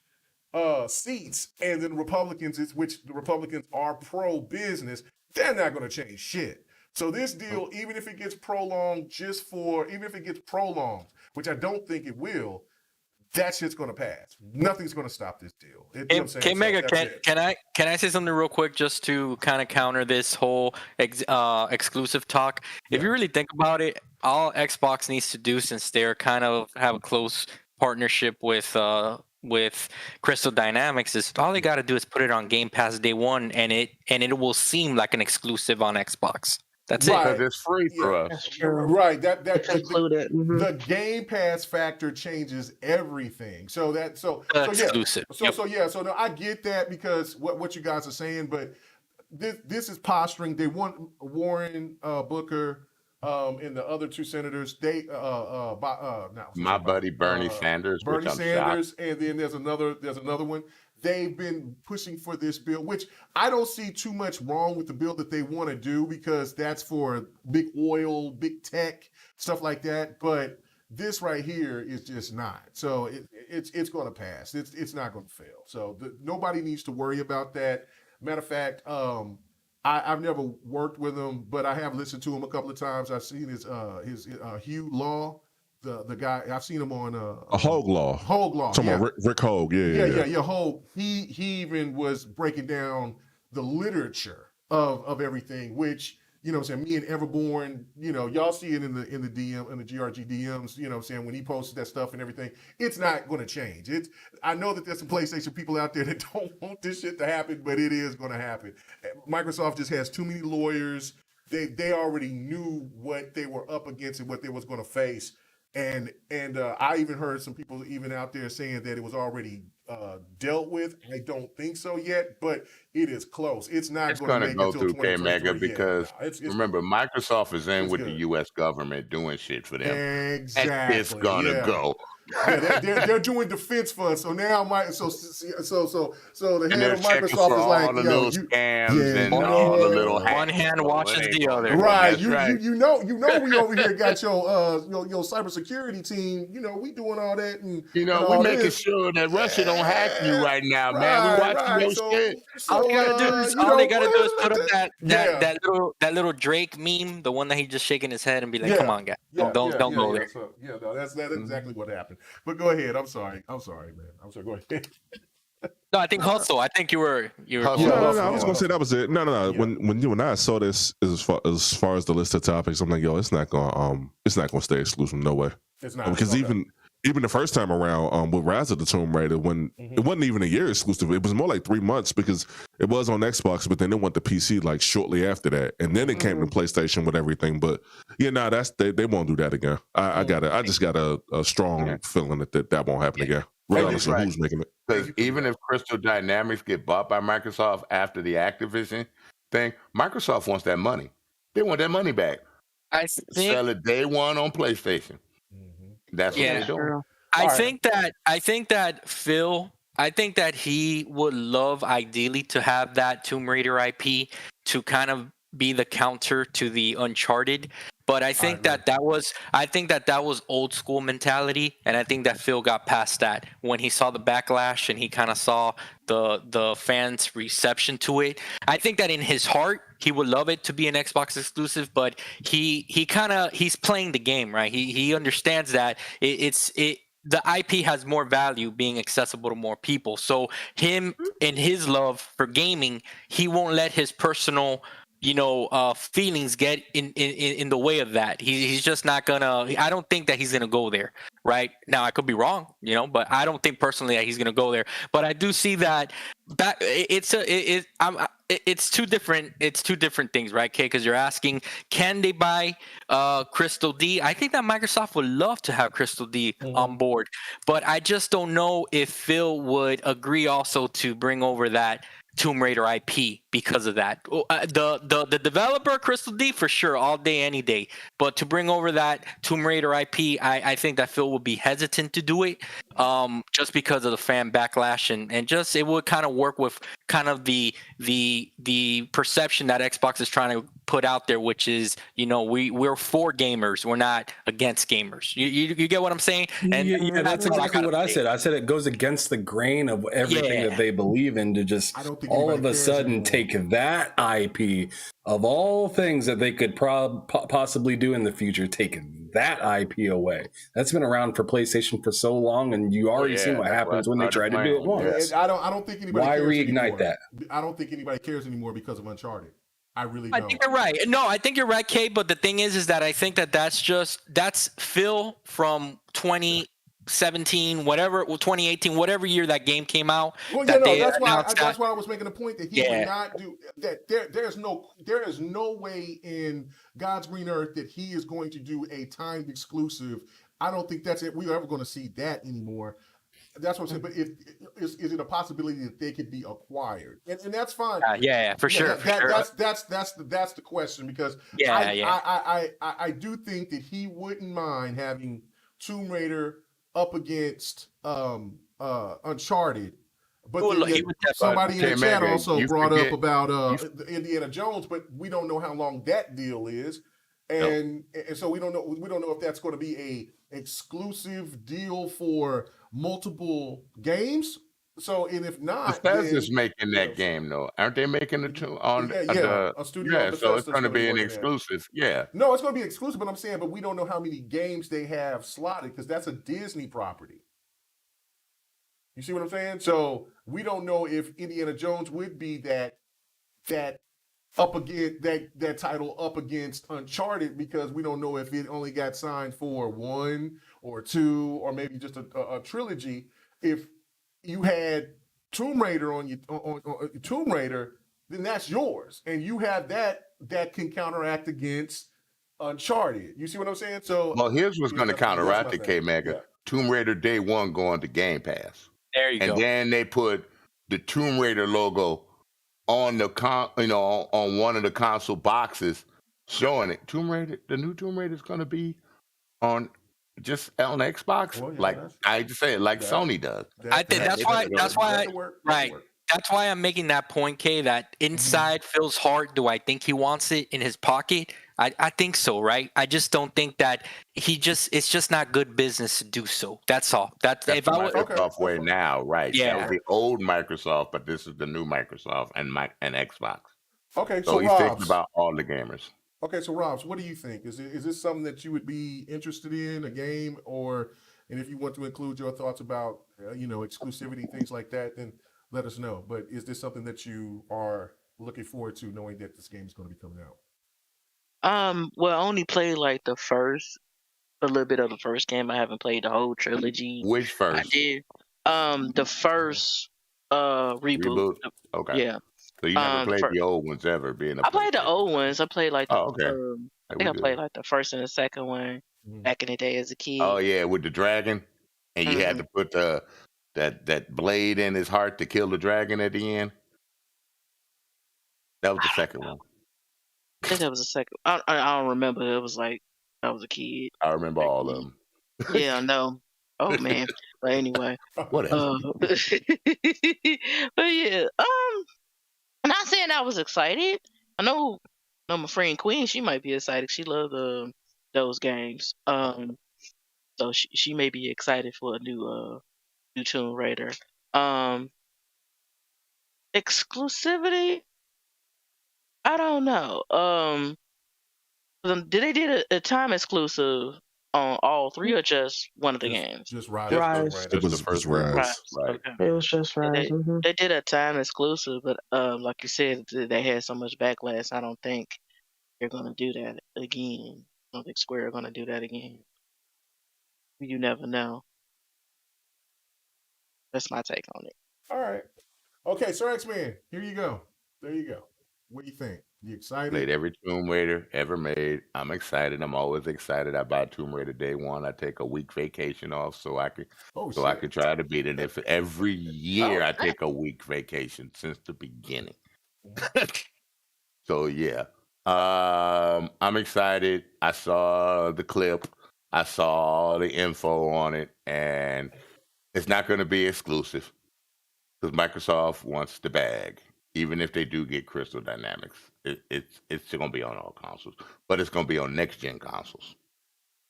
S2: seats, and then Republicans, which the Republicans are pro-business, they're not going to change shit. So this deal, even if it gets prolonged, which I don't think it will, that shit's going to pass. Nothing's going to stop this deal. You know what I'm saying?
S4: Mega,
S2: So
S4: can I say something real quick just to kind of counter this whole exclusive talk? If you really think about it, all Xbox needs to do, since they're kind of have a close partnership with Crystal Dynamics, is all they got to do is put it on Game Pass day one, and it will seem like an exclusive on Xbox. That's
S2: Right.
S4: it.
S8: Because it's free for us.
S5: That's true.
S2: Right.
S5: It's included. Mhm.
S2: The Game Pass factor changes everything. So
S4: Exclusive.
S2: So no, I get that, because what you guys are saying, but this is posturing. They want Warren Booker and the other two senators.
S8: My buddy Bernie Sanders,
S2: Bernie
S8: which I'm
S2: Sanders,
S8: shocked.
S2: and then there's another one. They've been pushing for this bill, which I don't see too much wrong with the bill that they want to do, because that's for big oil, big tech, stuff like that. But this right here is just not. So it's going to pass. It's not going to fail. So nobody needs to worry about that. Matter of fact, I've never worked with him, but I have listened to him a couple of times. I've seen his Hugh Law. The guy, I've seen him on
S3: Hogue Law.
S2: Hogue Law.
S3: Talking about Rick Hogue. Yeah.
S2: Hogue. He even was breaking down the literature of everything, which, you know what I'm saying, me and Everborn, you know, y'all see it in the DM, in the GRG DMs, you know what I'm saying, when he posted that stuff and everything. It's not going to change. I know that there's some PlayStation people out there that don't want this shit to happen, but it is going to happen. Microsoft just has too many lawyers. They already knew what they were up against and what they was going to face. And I even heard some people even out there saying that it was already dealt with. I don't think so yet, but it is close. It's not going to
S8: go through K-Mega, because remember, Microsoft is in with the U.S. government doing shit for them.
S2: Exactly.
S8: It's going to go.
S2: Yeah, they're doing defense funds. So now the head of Microsoft is like,
S8: all the little scams and all the little hacks.
S4: One hand washes the other.
S2: Right. You know we over here got your cybersecurity team. You know, we doing all that, and
S8: we making sure that Russia don't hack you right now, man. We watching your shit.
S4: All they gotta do is put up that little Drake meme, the one that he just shaking his head and be like, "Come on, guys, don't go there."
S2: So, that's exactly what happened. But go ahead. I'm sorry, man. I'm sorry. Go ahead.
S4: No, I think Hustle. I think you were.
S3: No, I was gonna say that was it. No.
S2: Yeah.
S3: When you and I saw this, as far as the list of topics, I'm like, yo, it's not gonna stay exclusive. No way.
S2: It's not,
S3: because even the first time around with Rise of the Tomb Raider, when it wasn't even a year exclusive, it was more like 3 months, because it was on Xbox, but then it went to PC like shortly after that, and then it came to PlayStation with everything. But they won't do that again. I just got a strong feeling that won't happen again. Regardless of who's making it.
S8: Because even if Crystal Dynamics get bought by Microsoft after the Activision thing, Microsoft wants that money. They want that money back. Sell it day one on PlayStation. That's what they're doing.
S4: I think that Phil, I think that he would love ideally to have that Tomb Raider IP to kind of be the counter to the Uncharted. But I think that was old school mentality, and I think that Phil got past that when he saw the backlash and he kind of saw the fans' reception to it. I think that in his heart he would love it to be an Xbox exclusive, but he's playing the game, right? He understands that the IP has more value being accessible to more people. So him and his love for gaming, he won't let his personal feelings get in the way of that. He's just not gonna. I don't think that he's gonna go there. Right now, I could be wrong, but I don't think personally that he's gonna go there. But I do see that it's two different things, right, Kay? Because you're asking, can they buy Crystal D? I think that Microsoft would love to have Crystal D on board, but I just don't know if Phil would agree also to bring over that Tomb Raider IP because of that. The developer, Crystal D, for sure, all day, any day. But to bring over that Tomb Raider IP, I think that Phil would be hesitant to do it, just because of the fan backlash, and just it would kind of work with kind of the perception that Xbox is trying to put out there, which is, we're for gamers, we're not against gamers. You get what I'm saying? And
S7: yeah, that's exactly what I said. I said it goes against the grain of everything that they believe in to just
S2: I don't think
S7: all of
S2: anybody
S7: a
S2: cares
S7: sudden
S2: anymore.
S7: take that IP of all things that they could possibly do in the future, take that IP away. That's been around for PlayStation for so long, and you already seen what happens when they try to do it once.
S2: I don't think anybody
S7: Why
S2: cares
S7: reignite
S2: anymore.
S7: that?
S2: I don't think anybody cares anymore because of Uncharted. I really
S4: I
S2: don't.
S4: think you're right. No, I think you're right, Kay. But the thing is that I think that's Phil from 2017, whatever, 2018, whatever year that game came out.
S2: Well, that's why I was making a point that he would not do that. There is no way in God's green earth that he is going to do a timed exclusive. I don't think that's it. We're ever going to see that anymore. That's what I'm saying. But is it a possibility that they could be acquired? And that's fine.
S4: For sure.
S2: That's the question, because I do think that he wouldn't mind having Tomb Raider up against Uncharted. But somebody in the chat also brought up about Indiana Jones, but we don't know how long that deal is. And so we don't know if that's going to be a exclusive deal for multiple games. So, and if not,
S8: Bethesda's making that game though, aren't they? Making a studio. So it's going to be an exclusive.
S2: No, it's going to be exclusive. But I'm saying, but we don't know how many games they have slotted, because that's a Disney property. You see what I'm saying? So we don't know if Indiana Jones would be that up against that title up against Uncharted, because we don't know if it only got signed for 1 or 2 or maybe just a trilogy. If you had Tomb Raider on Tomb Raider, then that's yours, and you have that can counteract against Uncharted. You see what I'm saying? So,
S8: well, here's what's going to counteract it, K Mega. Yeah. Tomb Raider Day 1 going to Game Pass.
S4: There you go.
S8: And then they put the Tomb Raider logo on the on one of the console boxes, showing it. Tomb Raider, the new Tomb Raider is going to be on just on Xbox, I just say it like Sony does.
S4: I think that's why That's why I'm making that point, Kay, that inside Phil's heart, do I think he wants it in his pocket? I think so, right? I just don't think that it's just not good business to do so. That's all. That's if
S8: the Microsoft way now, right?
S4: Yeah.
S8: That was the old Microsoft, but this is the new Microsoft and Xbox.
S2: Okay,
S8: so he's thinking about all the gamers.
S2: Okay, so Robs, what do you think? Is this something that you would be interested in, a game, and if you want to include your thoughts about exclusivity, things like that, then let us know. But is this something that you are looking forward to, knowing that this game is going to be coming out?
S6: Well, I only played like a little bit of the first game. I haven't played the whole trilogy.
S8: Which first?
S6: I did. The first reboot.
S8: Okay.
S6: Yeah.
S8: So you never played the old ones ever,
S6: I played the old ones. I played like
S8: I
S6: think I played like the first and the second one back in the day as a kid.
S8: Oh yeah, with the dragon, and you had to put that blade in his heart to kill the dragon at the end. That was the second one.
S6: I think that was the second. I don't remember. It was like I was a kid.
S8: I remember all of them.
S6: Yeah, I know. Oh man. But anyway.
S8: Whatever.
S6: But yeah. I'm not saying I was excited. I know my friend Queen, she might be excited. She loved those games. So she may be excited for a new Tomb Raider. Exclusivity? I don't know. Did they did a time exclusive on all three or just one of the games?
S2: Just Rise.
S3: It was the first Rise.
S5: Right. It was just Rise.
S6: They did a time exclusive, but like you said, they had so much backlash. I don't think they're gonna do that again. I don't think Square are gonna do that again. You never know. That's my take on it.
S2: All right. Okay, Sir X-Man, here you go. There you go. What do you think? You excited?
S8: Played every Tomb Raider ever made. I'm excited. I'm always excited. I buy Tomb Raider day one. I take a week vacation off so I could I could try to beat it. If every year I take a week vacation since the beginning. So yeah. I'm excited. I saw the clip. I saw all the info on it, and it's not going to be exclusive because Microsoft wants the bag. Even if they do get Crystal Dynamics, it's going to be on all consoles, but it's going to be on next gen consoles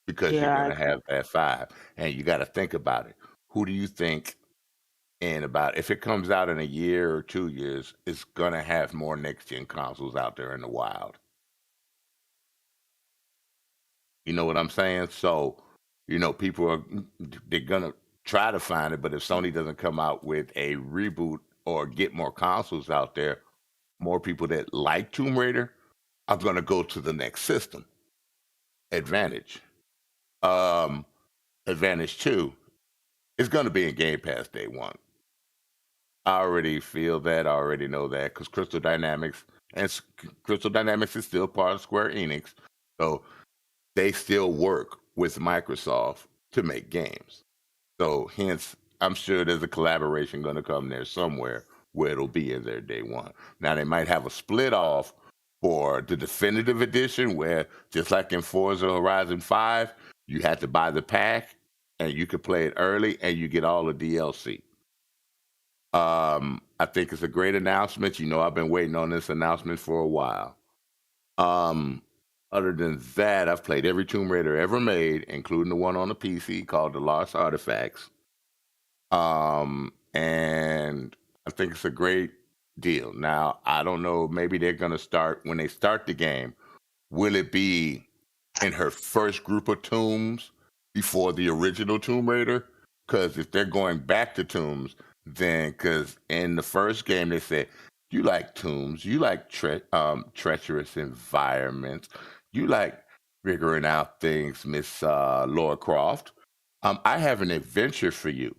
S8: because you're going to have that 5. And you got to think about it. Who do you think if it comes out in a year or 2 years, it's going to have more next gen consoles out there in the wild? You know what I'm saying? So, people they're going to try to find it, but if Sony doesn't come out with a reboot or get more consoles out there, more people that like Tomb Raider are going to go to the next system. Advantage 2 is going to be in Game Pass day one. I already feel that. I already know that because Crystal Dynamics is still part of Square Enix. So they still work with Microsoft to make games. So hence, I'm sure there's a collaboration going to come there somewhere where it'll be in there day one. Now, they might have a split off for the definitive edition where, just like in Forza Horizon 5, you had to buy the pack and you could play it early and you get all the DLC. I think it's a great announcement. I've been waiting on this announcement for a while. Other than that, I've played every Tomb Raider ever made, including the one on the PC called The Lost Artifacts. And I think it's a great deal. Now, I don't know, maybe they're going to start, when they start the game, will it be in her first group of tombs before the original Tomb Raider? Because if they're going back to tombs, then, because in the first game they said, you like tombs, you like treacherous environments, you like figuring out things, Miss Laura Croft. I have an adventure for you.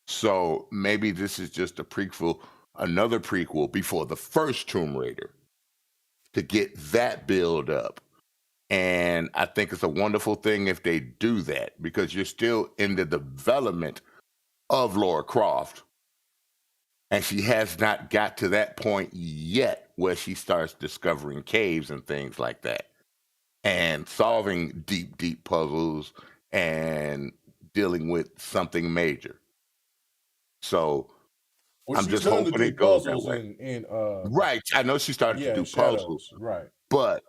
S8: So maybe this is just another prequel before the first Tomb Raider to get that build up. And I think it's a wonderful thing if they do that because you're still in the development of Laura Croft. And she has not got to that point yet where she starts discovering caves and things like that and solving deep, deep puzzles and dealing with something major. So I'm just hoping it goes that way. Right. I know she started to do puzzles.
S2: Right.
S8: But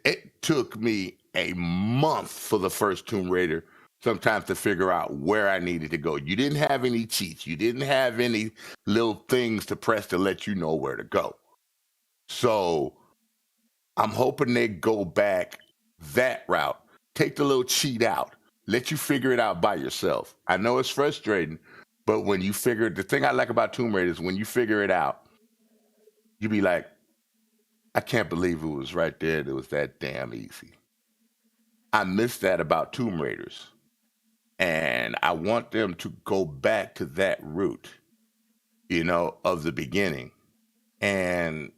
S8: it took me a month for the first Tomb Raider sometimes to figure out where I needed to go. You didn't have any cheats. You didn't have any little things to press to let you know where to go. So I'm hoping they go back that route. Take the little cheat out. Let you figure it out by yourself. I know it's frustrating, but when you figure, the thing I like about Tomb Raider is when you figure it out, you be like, I can't believe it was right there. It was that damn easy. I miss that about Tomb Raiders. And I want them to go back to that route, of the beginning. And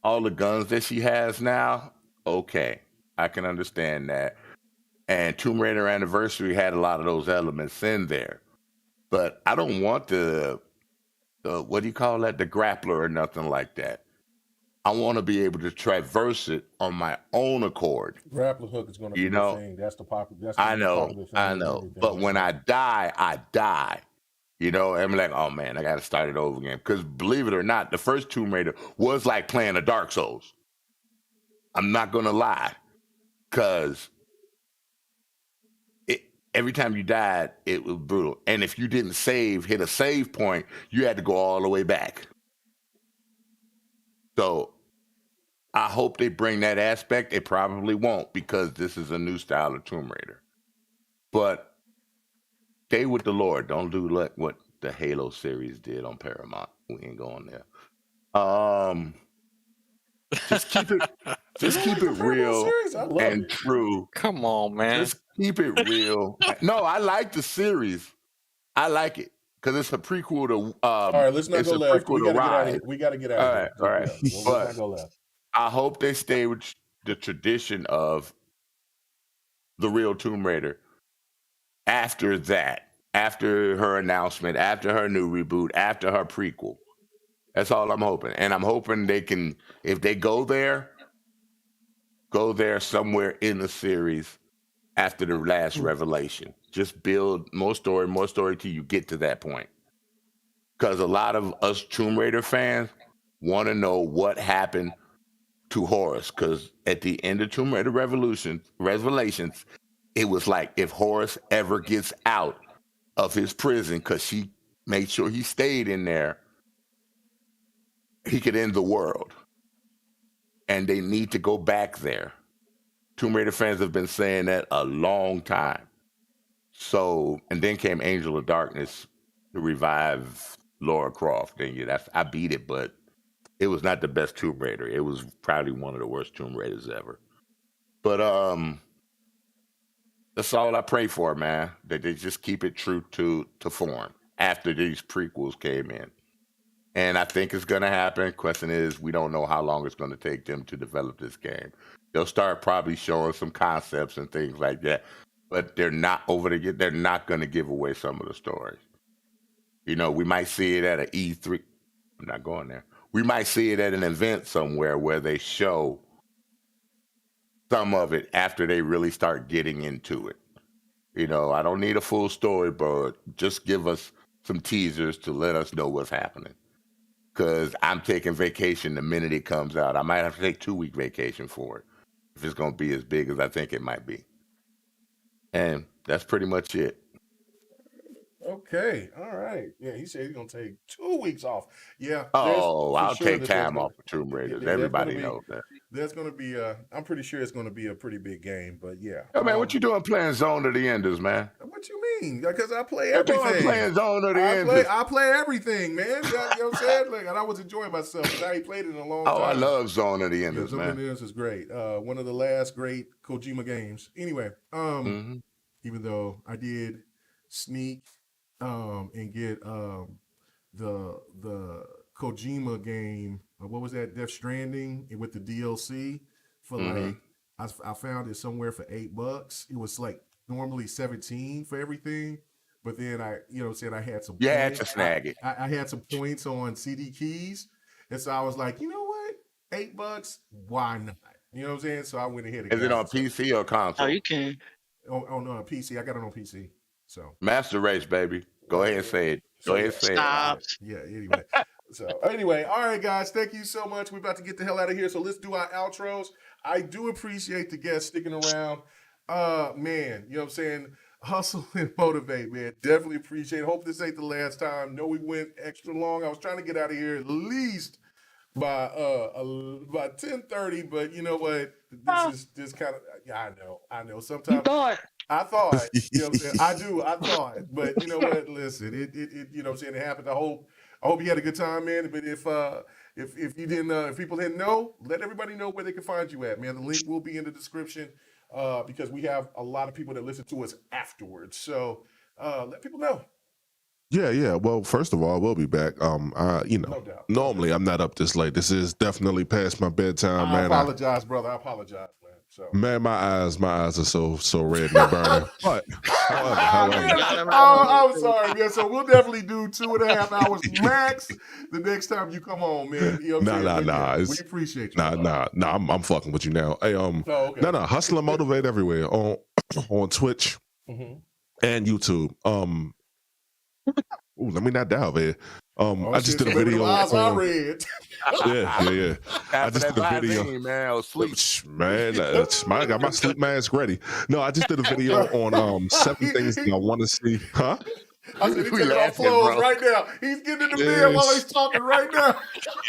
S8: all the guns that she has now, okay, I can understand that. And Tomb Raider Anniversary had a lot of those elements in there. But I don't want the what do you call that? The grappler or nothing like that. I want to be able to traverse it on my own accord.
S2: Grappler hook is going to be the thing. That's the popular.
S8: I know. But when I die, I die. I'm like, oh man, I got to start it over again. Because believe it or not, the first Tomb Raider was like playing a Dark Souls. I'm not going to lie. Because every time you died, it was brutal. And if you didn't hit a save point, you had to go all the way back. So I hope they bring that aspect. They probably won't because this is a new style of Tomb Raider. But stay with the Lord. Don't do like what the Halo series did on Paramount. We ain't going there. Just keep it real and true.
S4: Come on, man.
S8: Just keep it real. No, I like the series. I like it. because it's a prequel to.
S2: All right, let's not
S8: it's
S2: go
S8: a
S2: left.
S8: prequel
S2: We got to
S8: to
S2: get out of
S8: Rise.
S2: here. We got to get out of here.
S8: All right.
S2: Yeah, let's not go left.
S8: I hope they stay with the tradition of the real Tomb Raider after that, after her announcement, after her new reboot, after her prequel. That's all I'm hoping. And I'm hoping they can, if they go there somewhere in the series after the last revelation. Just build more story till you get to that point. Because a lot of us Tomb Raider fans want to know what happened to Horus. Because at the end of Tomb Raider Revelations, it was like if Horus ever gets out of his prison, because she made sure he stayed in there, he could end the world. And they need to go back there. Tomb Raider fans have been saying that a long time. So, and then came Angel of Darkness to revive Lara Croft. And yeah, I beat it, but it was not the best Tomb Raider. It was probably one of the worst Tomb Raiders ever. But that's all I pray for, man. That they just keep it true to form after these prequels came in. And I think it's going to happen. Question is, we don't know how long it's going to take them to develop this game. They'll start probably showing some concepts and things like that, but they're not they're not going to give away some of the stories. You know, we might see it at an E3. I'm not going there. We might see it at an event somewhere where they show some of it after they really start getting into it. You know, I don't need a full story, but just give us some teasers to let us know what's happening. Because I'm taking vacation the minute it comes out. I might have to take 2-week vacation for it if it's going to be as big as I think it might be. And that's pretty much it.
S2: Okay. All right. Yeah, he said he's going to take 2 weeks off. Yeah.
S8: I'll take time off for Tomb Raiders. Everybody knows that.
S2: There's going to be I'm pretty sure it's going to be a pretty big game, but yeah.
S8: Oh, man, what you doing playing Zone of the Enders, man?
S2: What you mean? Because I play everything.
S8: I'm playing Zone of the Enders.
S2: I play everything, man. You know what I'm saying? Like, and I was enjoying myself. I ain't played it in a long time.
S8: Oh, I love Zone of the Enders,
S2: Zone of the Enders is great. One of the last great Kojima games. Anyway, even though I did sneak and get the Kojima game. What was that? Death Stranding with the DLC for like I found it somewhere for $8. It was like normally 17 for everything, but then I had some.
S8: Yeah, to snag it.
S2: I had some points on CD keys, and so I was like, you know what, $8, why not? You know what I'm saying? So I went ahead and.
S8: Is it on PC or console?
S6: Oh, you can.
S2: Oh no, PC. I got it on PC. So
S8: Master Race, baby. Go ahead and say it. Go ahead and say it.
S2: Yeah, anyway. Anyway, all right, guys. Thank you so much. We're about to get the hell out of here. So let's do our outros. I do appreciate the guests sticking around. Man, you know what I'm saying? Hustle and motivate, man. Definitely appreciate it. Hope this ain't the last time. Know we went extra long. I was trying to get out of here at least by 10:30, but you know what? This kind of I know. Sometimes I thought, you know what I'm saying? I thought, but you know what? Listen, it you know what I'm saying, it happened. I hope you had a good time, man. But if you didn't, if people didn't know, let everybody know where they can find you at, man. The link will be in the description because we have a lot of people that listen to us afterwards. So let people know.
S3: Yeah. Well, first of all, we'll be back. No doubt. Normally I'm not up this late. This is definitely past my bedtime, man.
S2: I apologize, brother. I apologize, man. So
S3: man, my eyes are so red and burning. But however.
S2: I'm sorry, man. So we'll definitely do 2.5 hours max the next time you come on, man. You know what I'm saying?
S3: Nah.
S2: We appreciate you.
S3: Nah. I'm fucking with you now. Hey,
S2: okay.
S3: Hustle and motivate everywhere on Twitch and YouTube. Let me not dive in. I just did a video.
S2: I read.
S3: Yeah. I just did a video.
S8: Man, sleep.
S3: Man, I got my sleep mask ready. No, I just did a video on 7 things that I want to see. Huh?
S2: I said he's taking off clothes right now. He's getting in the bed while he's talking right now.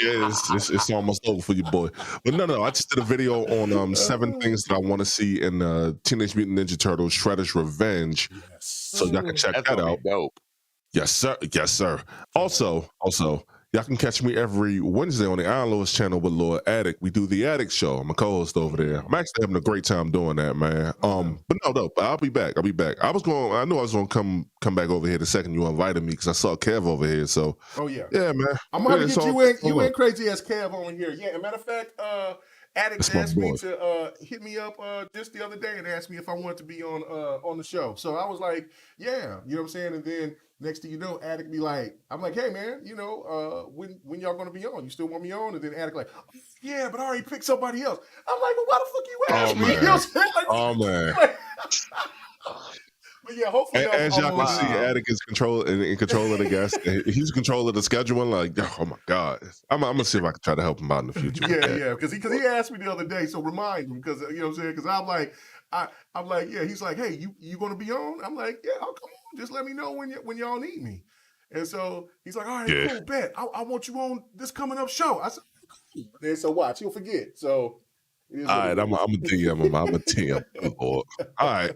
S3: Yeah, it's almost over for you, boy. But no, I just did a video on 7 things that I want to see in Teenage Mutant Ninja Turtles Shredder's Revenge. Yes. So y'all can check that out.
S8: Dope.
S3: Yes, sir. Also, Y'all can catch me every Wednesday on the Iron Lewis channel with Lord Attic. We do the Attic Show. I'm a co-host over there. I'm actually having a great time doing that, man. But no, I'll be back. I knew I was gonna come back over here the second you invited me because I saw Kev over here. So yeah, man.
S2: I'm gonna get you in crazy as Kev on here. Yeah, as a matter of fact, Addict asked me to hit me up just the other day and asked me if I wanted to be on the show. So I was like, yeah, you know what I'm saying? And then next thing you know, Addict be like, I'm like, hey man, you know, when y'all gonna be on? You still want me on? And then Addict like, oh, yeah, but I already picked somebody else. I'm like, well, why the fuck you asked me?
S3: Man.
S2: You know what I'm saying? Like, but yeah, hopefully.
S3: As y'all can see, Attic is in control of the guest. He's in control of the scheduling. Like, oh my god, I'm gonna see if I can try to help him out in the future.
S2: Yeah, because he asked me the other day, so remind him because you know what I'm saying. Because I'm like, yeah. He's like, hey, you gonna be on? I'm like, yeah, I'll come on. Just let me know when y'all need me. And so he's like, all right, cool, bet. I want you on this coming up show. I said, cool. And so watch, he'll forget. So
S3: all right, I'm a DM him. I'm a TM. All right.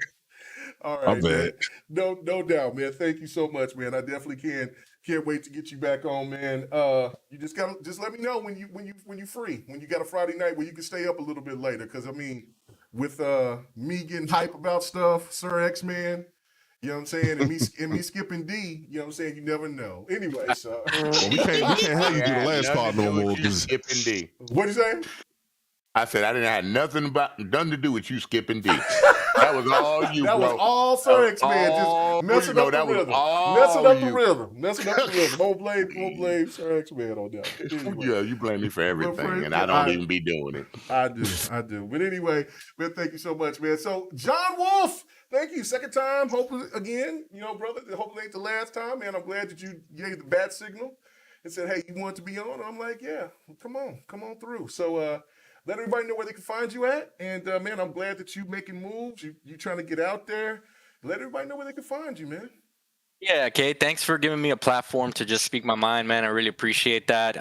S2: All right, man. No doubt, man. Thank you so much, man. I definitely can't wait to get you back on, man. You just let me know when you free, when you got a Friday night where you can stay up a little bit later. Because I mean, with me getting hype about stuff, Sir X Man, you know what I'm saying, and me skipping D, you know what I'm saying. You never know. Anyway, so
S3: we can't have you do the last part no more.
S8: Skipping D.
S2: What'd you say?
S8: I said I didn't have nothing to do with you skipping D. That was all you,
S2: that
S8: bro.
S2: Was all Sir X Man, just messing up the rhythm. Messing up the rhythm. Don't blame Sir X Man on that. Anyway.
S8: Yeah, you blame me for everything, and I don't even be doing it.
S2: I do. But anyway, man, thank you so much, man. So John Wolf, thank you. Second time, hopefully again, you know, brother. Hopefully ain't the last time, man. I'm glad that you gave the bat signal and said, hey, you want to be on? I'm like, yeah, come on through. So let everybody know where they can find you at. And, man, I'm glad that you making moves. You trying to get out there. Let everybody know where they can find you, man.
S4: Yeah, okay. Thanks for giving me a platform to just speak my mind, man. I really appreciate that.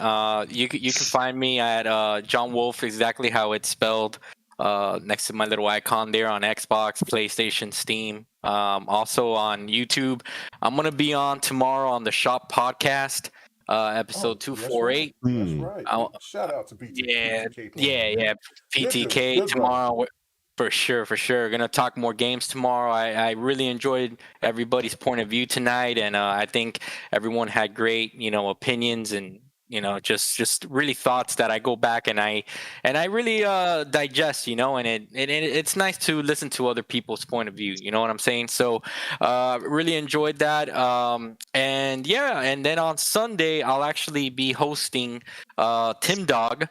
S4: You can find me at John Wolf, exactly how it's spelled, next to my little icon there on Xbox, PlayStation, Steam. Also on YouTube. I'm going to be on tomorrow on the Shop Podcast. Episode 248.
S2: That's right. Shout out to PTK.
S4: Yeah. PTK good tomorrow. For sure. Gonna talk more games tomorrow. I really enjoyed everybody's point of view tonight, and I think everyone had great, opinions and just really thoughts that I go back and I really digest, and it's nice to listen to other people's point of view. You know what I'm saying? So really enjoyed that. And then on Sunday I'll actually be hosting Tim Dog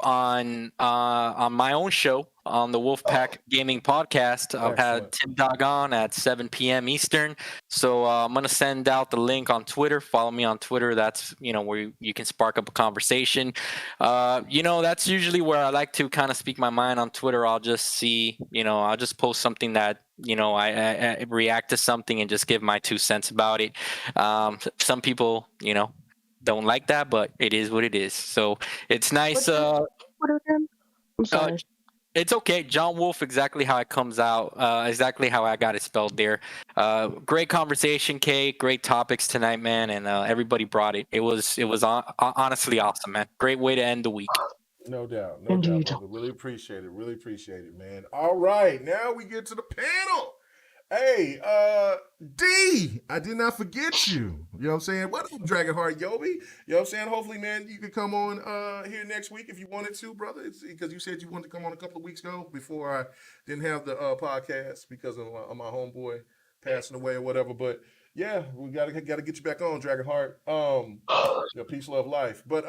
S4: on my own show on the Wolfpack Gaming Podcast. I've had Tim Dog on at 7 p.m. Eastern. So I'm going to send out the link on Twitter. Follow me on Twitter. That's, where you can spark up a conversation. That's usually where I like to kind of speak my mind on Twitter. I'll just see, I'll just post something that, I react to something and just give my 2 cents about it. Some people, don't like that, but it is what it is. So it's nice.
S5: I'm sorry.
S4: It's okay. John Wolf, exactly how it comes out, exactly how I got it spelled there. Great conversation, Kay. Great topics tonight, man, and everybody brought it. It was honestly awesome, man. Great way to end the week.
S2: No doubt, brother. Really appreciate it, man. All right, now we get to the panel. Hey, D, I did not forget you. You know what I'm saying? What up, Dragonheart Yobi? You know what I'm saying? Hopefully, man, you could come on here next week if you wanted to, brother. It's because you said you wanted to come on a couple of weeks ago before I didn't have the podcast because of my homeboy passing away or whatever. But yeah, we gotta get you back on, Dragonheart. Peace, love, life. But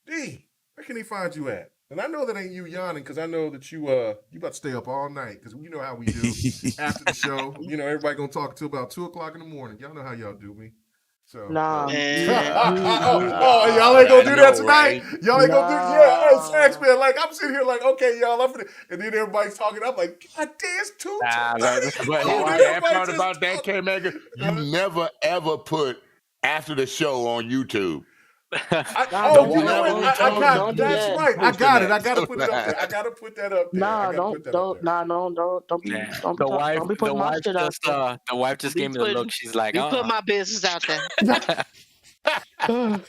S2: D, where can he find you at? And I know that ain't you yawning because I know that you about to stay up all night because you know how we do after the show. Everybody gonna talk till about 2:00 in the morning. Y'all know how y'all do me. So
S5: nah.
S2: Y'all ain't gonna do that tonight. Right? Y'all ain't gonna do Hey, Snacks, man. Like I'm sitting here like, okay, y'all, and then everybody's talking. I'm like, God damn, it's too.
S8: The part about that, K-Mega, you never ever put after the show on YouTube.
S2: That's right. I got it. I gotta put it up there. I gotta put that up there.
S5: Don't be putting my shit out there.
S4: The wife just gave me the look. She's like,
S6: you put my business out there.
S8: I'm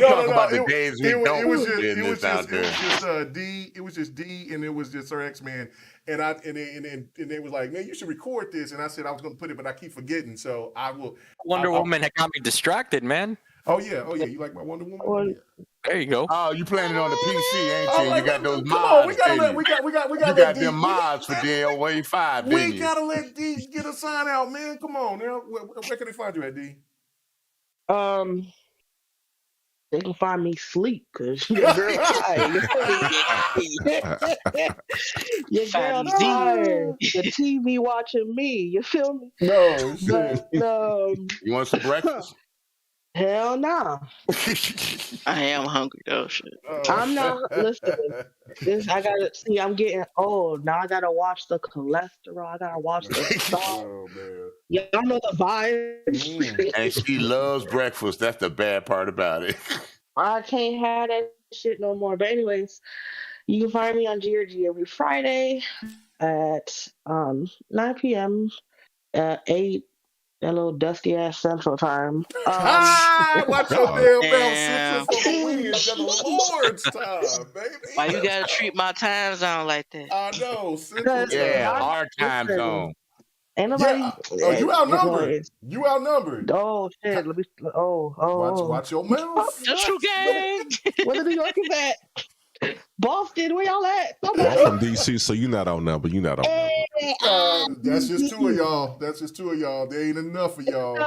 S8: talking about the days we don't
S2: it was
S8: put business out there.
S2: It was just D, and it was just Sir X-Man, and they was like, man, you should record this, and I said I was going to put it, but I keep forgetting, so I will.
S4: Wonder Woman had got me distracted, man.
S2: Oh yeah, you like my Wonder Woman? Yeah.
S4: There you go.
S8: Oh, you playing it on the PC, ain't you?
S2: Like,
S8: you got those
S2: come
S8: mods.
S2: on, we got
S8: them mods for DLWave 5, didn't you?
S2: We gotta let D get a sign out, man. Come on, now. Where can they find you at, D?
S5: They can find me sleep because your girl tired. Your girl tired. The TV watching me. You feel me?
S2: No shit.
S8: You want some breakfast?
S5: Hell no.
S6: I am hungry though. Shit.
S5: I'm not. Listen, I gotta see. I'm getting old now. I gotta watch the cholesterol. I gotta watch the salt.
S2: Oh man.
S5: Y'all know the vibes.
S8: And she loves breakfast. That's the bad part about it.
S5: I can't have that shit no more. But anyways, you can find me on GRG every Friday at 9 p.m. 8. That little dusty ass Central Time.
S2: Watch your damn mouth, Central for the wins. The Lord's time, baby.
S6: Why you gotta treat my time zone like that?
S2: I know, Central time.
S8: Yeah, our time zone.
S5: Ain't nobody.
S2: Yeah. Oh, you outnumbered. You outnumbered.
S5: Oh shit! Let me.
S2: Watch your mouth.
S6: Central gang.
S5: Where the New Yorkers at? Boston, where y'all at?
S3: I'm from DC, so you're not on now, but you're not on now.
S2: That's just two of y'all. There ain't enough of y'all.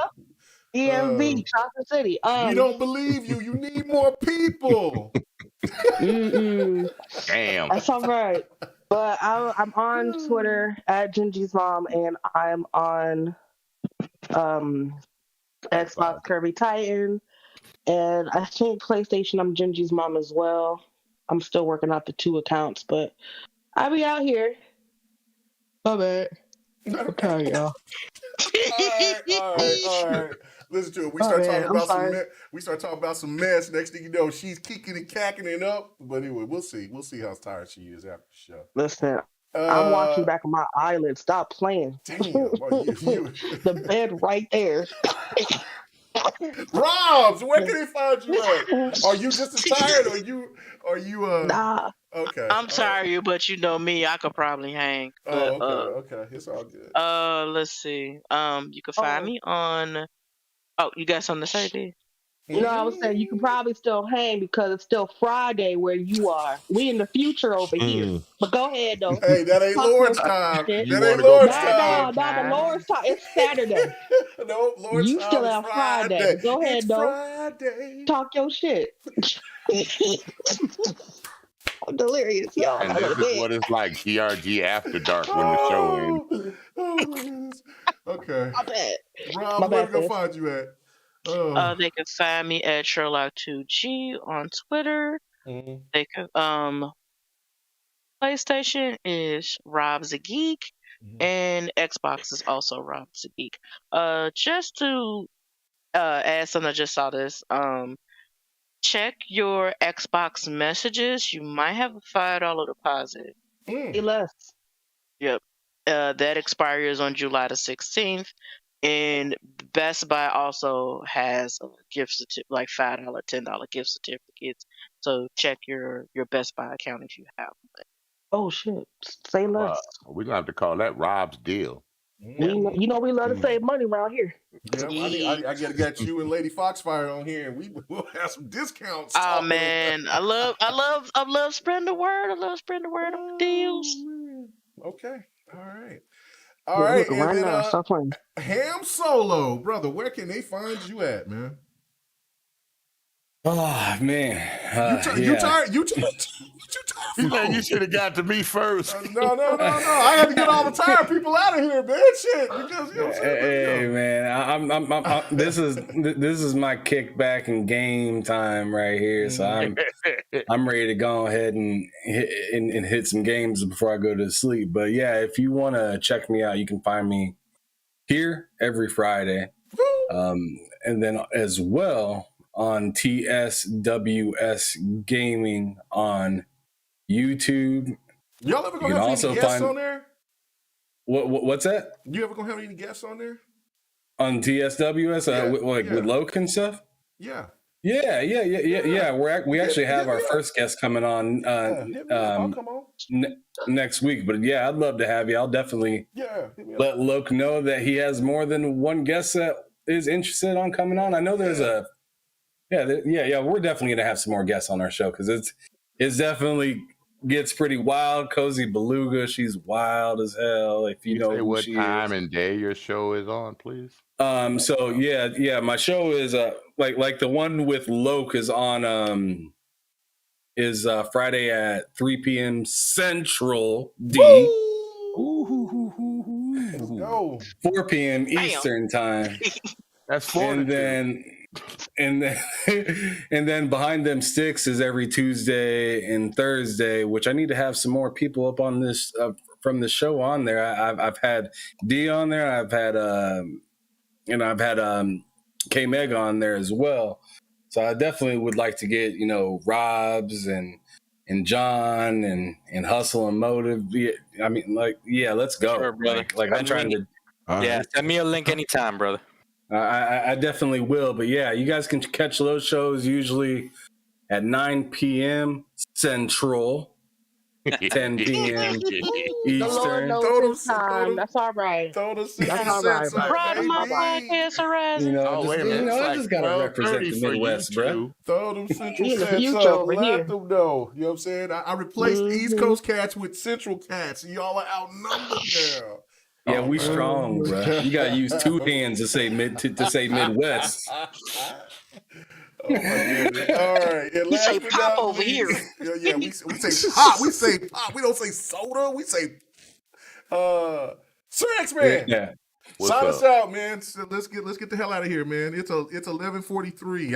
S5: EMV, Chocolate City.
S2: We don't believe you. You need more people.
S8: Damn.
S5: That's all right. But I'm on Twitter at Gingy's Mom, and I'm on Xbox Kirby Titan, and I think PlayStation. I'm Gingy's Mom as well. I'm still working out the 2 accounts, but I'll be out here. My bad. Okay, y'all.
S2: All right. Listen to it. We start talking about some mess. Next thing you know, she's kicking and cacking it up. But anyway, we'll see. We'll see how tired she is after the show.
S5: Listen, I'm watching back on my eyelid. Stop playing.
S2: Damn,
S5: the bed right there.
S2: Robs, where can they find you at? Are you just as tired, or you
S5: Nah.
S2: Okay.
S6: I'm sorry, but you know me, I could probably hang. But,
S2: okay. It's all good.
S6: Let's see. You can find me on. Oh, you got something to say, D?
S5: No, I was saying you can probably still hang because it's still Friday where you are. We in the future over here. But go ahead though.
S2: Hey, that ain't Lord's time.
S5: That
S2: ain't Lord's time.
S5: No, the Lord's time. It's Saturday.
S2: No, Lord's
S5: you
S2: time
S5: still
S2: is
S5: have
S2: Friday.
S5: Go ahead
S2: it's
S5: though.
S2: Friday.
S5: Talk your shit. I'm delirious, y'all.
S8: And this is what it's like, GRG after dark when the show ends.
S2: Oh my goodness. Okay.
S5: My bad.
S2: Rob, where can find you at?
S6: They can find me at Sherlock2G on Twitter.
S2: Mm-hmm.
S6: They can PlayStation is Rob's a Geek, and Xbox is also Rob's a Geek. Just to add something, I just saw this. Check your Xbox messages. You might have a $5 deposit.
S5: Less.
S6: Yep. That expires on July the 16th. And Best Buy also has a gift certificate, like $5, $10 gift certificates. So check your Best Buy account if you have one.
S5: Oh shit! Say less.
S8: We're gonna have to call that Rob's deal.
S5: We love to save money around here.
S2: Yeah, I gotta get you and Lady Foxfire on here, and we'll have some discounts.
S6: Oh man, I love spreading the word. I love spreading the word of deals.
S2: Okay, all right. And
S5: Right
S2: then,
S5: now, stop playing.
S2: Ham Solo, brother, where can they find you at, man?
S7: Oh man,
S2: you tired? You tired?
S8: You should have got to me first.
S2: No. I had to get all the tired people out of here, man. Shit, because you know what I'm saying.
S7: Hey man, I'm this is my kickback and game time right here. So I'm ready to go ahead and hit some games before I go to sleep. But yeah, if you want to check me out, you can find me here every Friday, and then as well on TSWS Gaming on YouTube.
S2: Y'all ever gonna have any guests on there?
S7: What's that?
S2: You ever gonna have any guests on there?
S7: On TSWS, with Loke and stuff?
S2: Yeah.
S7: Yeah. We actually have our first guest coming on
S2: hit me up. I'll come on.
S7: next week. But yeah, I'd love to have you. I'll definitely
S2: hit me up.
S7: let Loke know that he has more than one guest that is interested on coming on. I know there's we're definitely gonna have some more guests on our show because it's definitely gets pretty wild. Cozy Beluga, she's wild as hell. If you know
S8: say
S7: who
S8: what
S7: she
S8: time
S7: is.
S8: and day your show is on, please.
S7: So my show is like the one with Loke is on Friday at 3 p.m. Central D.
S2: Let's go.
S7: 4 p.m. Eastern time.
S8: That's 4
S7: and then Behind Them Sticks is every Tuesday and Thursday, which I need to have some more people up on this from the show on there. I've had D on there. I've had K Meg on there as well. So I definitely would like to get Robs and John and Hustle and Motive. I mean, let's go,
S4: Sure, brother.
S7: Like I'm trying to.
S4: Yeah, send me a link anytime, brother.
S7: I definitely will. But yeah, you guys can catch those shows usually at 9 p.m. Central, 10 p.m.
S5: The Lord
S7: Eastern.
S5: knows his time. That's all right.
S2: Throw the
S5: That's all right,
S2: cents up,
S6: Proud of my
S2: baby.
S6: podcast horizon.
S8: Wait a minute.
S7: I
S8: It's
S7: just gotta
S8: like
S7: represent the
S8: 12:30 for
S7: Midwest,
S8: you
S7: bro.
S8: two.
S2: Throw them Central
S5: We in the
S2: cats
S5: future
S2: up.
S5: over
S2: Let
S5: here.
S2: them know. You know what I'm saying? I replaced East Coast cats with Central cats. Y'all are outnumbered now.
S7: Yeah, we strong, bro. You gotta use two hands to say Midwest.
S2: Oh my goodness. All right. And
S6: You
S2: last
S6: say
S2: but
S6: pop
S2: not
S6: over
S2: least-
S6: here.
S2: Yeah, we say pop. We say pop. We don't say soda. We say Sir X Man.
S7: Yeah.
S8: What's
S2: Sign us
S8: up?
S2: out, man. So let's get the hell out of here, man. It's 11:43.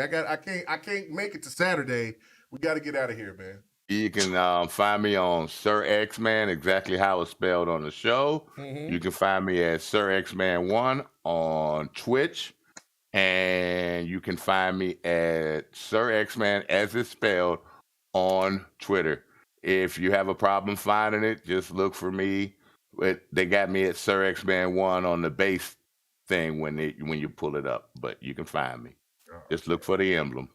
S2: I can't make it to Saturday. We got to get out of here, man.
S8: You can find me on Sir X Man, exactly how it's spelled on the show.
S2: Mm-hmm.
S8: You can find me at Sir X Man 1 on Twitch. And you can find me at Sir X Man as it's spelled on Twitter. If you have a problem finding it, just look for me. They got me at Sir X Man 1 on the base thing when you pull it up. But you can find me. Just look for the emblem.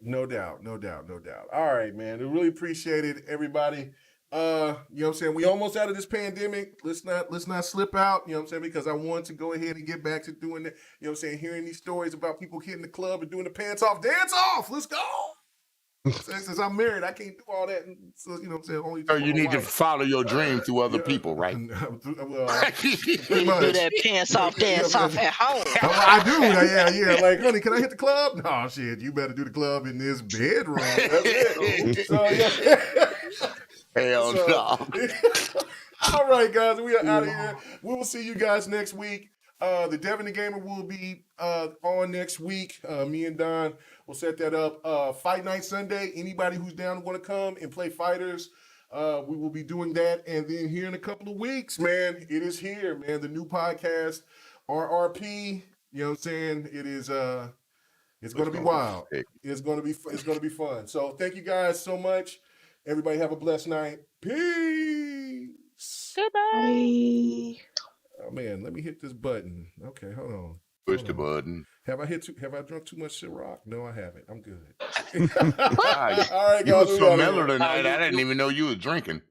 S2: No doubt. All right, man. We really appreciate it, everybody. You know what I'm saying? We almost out of this pandemic. Let's not slip out, you know what I'm saying? Because I want to go ahead and get back to doing that, you know what I'm saying? Hearing these stories about people hitting the club and doing the pants off, dance off. Let's go. Since I'm married, I can't do all that. So, you know what I'm saying? Only
S8: So you need to follow your dream through other people, right?
S2: Well,
S6: You
S2: pretty
S6: do
S2: much.
S6: that pants off, dance off at home.
S2: I do. Yeah. Like, honey, can I hit the club? No, shit. You better do the club in this bedroom. That's it. So, yeah.
S8: Hell no.
S2: All right, guys. We are out of here. We will see you guys next week. The Devin the Gamer will be on next week. Me and Don will set that up. Fight Night Sunday. Anybody who's down want to come and play fighters, we will be doing that. And then here in a couple of weeks, man, it is here, man. The new podcast, RRP. You know what I'm saying? It is. It's going to be wild. It's going to be fun. So thank you guys so much. Everybody have a blessed night. Peace.
S6: Goodbye.
S2: Oh man, let me hit this button. Okay, hold on.
S8: Push the button.
S2: Have I drunk too much Ciroc? No, I haven't. I'm good.
S8: All
S2: All right,
S8: You
S2: guys.
S8: was
S2: we
S8: so
S2: outta
S8: mellow
S2: here.
S8: tonight. I didn't even know you was drinking.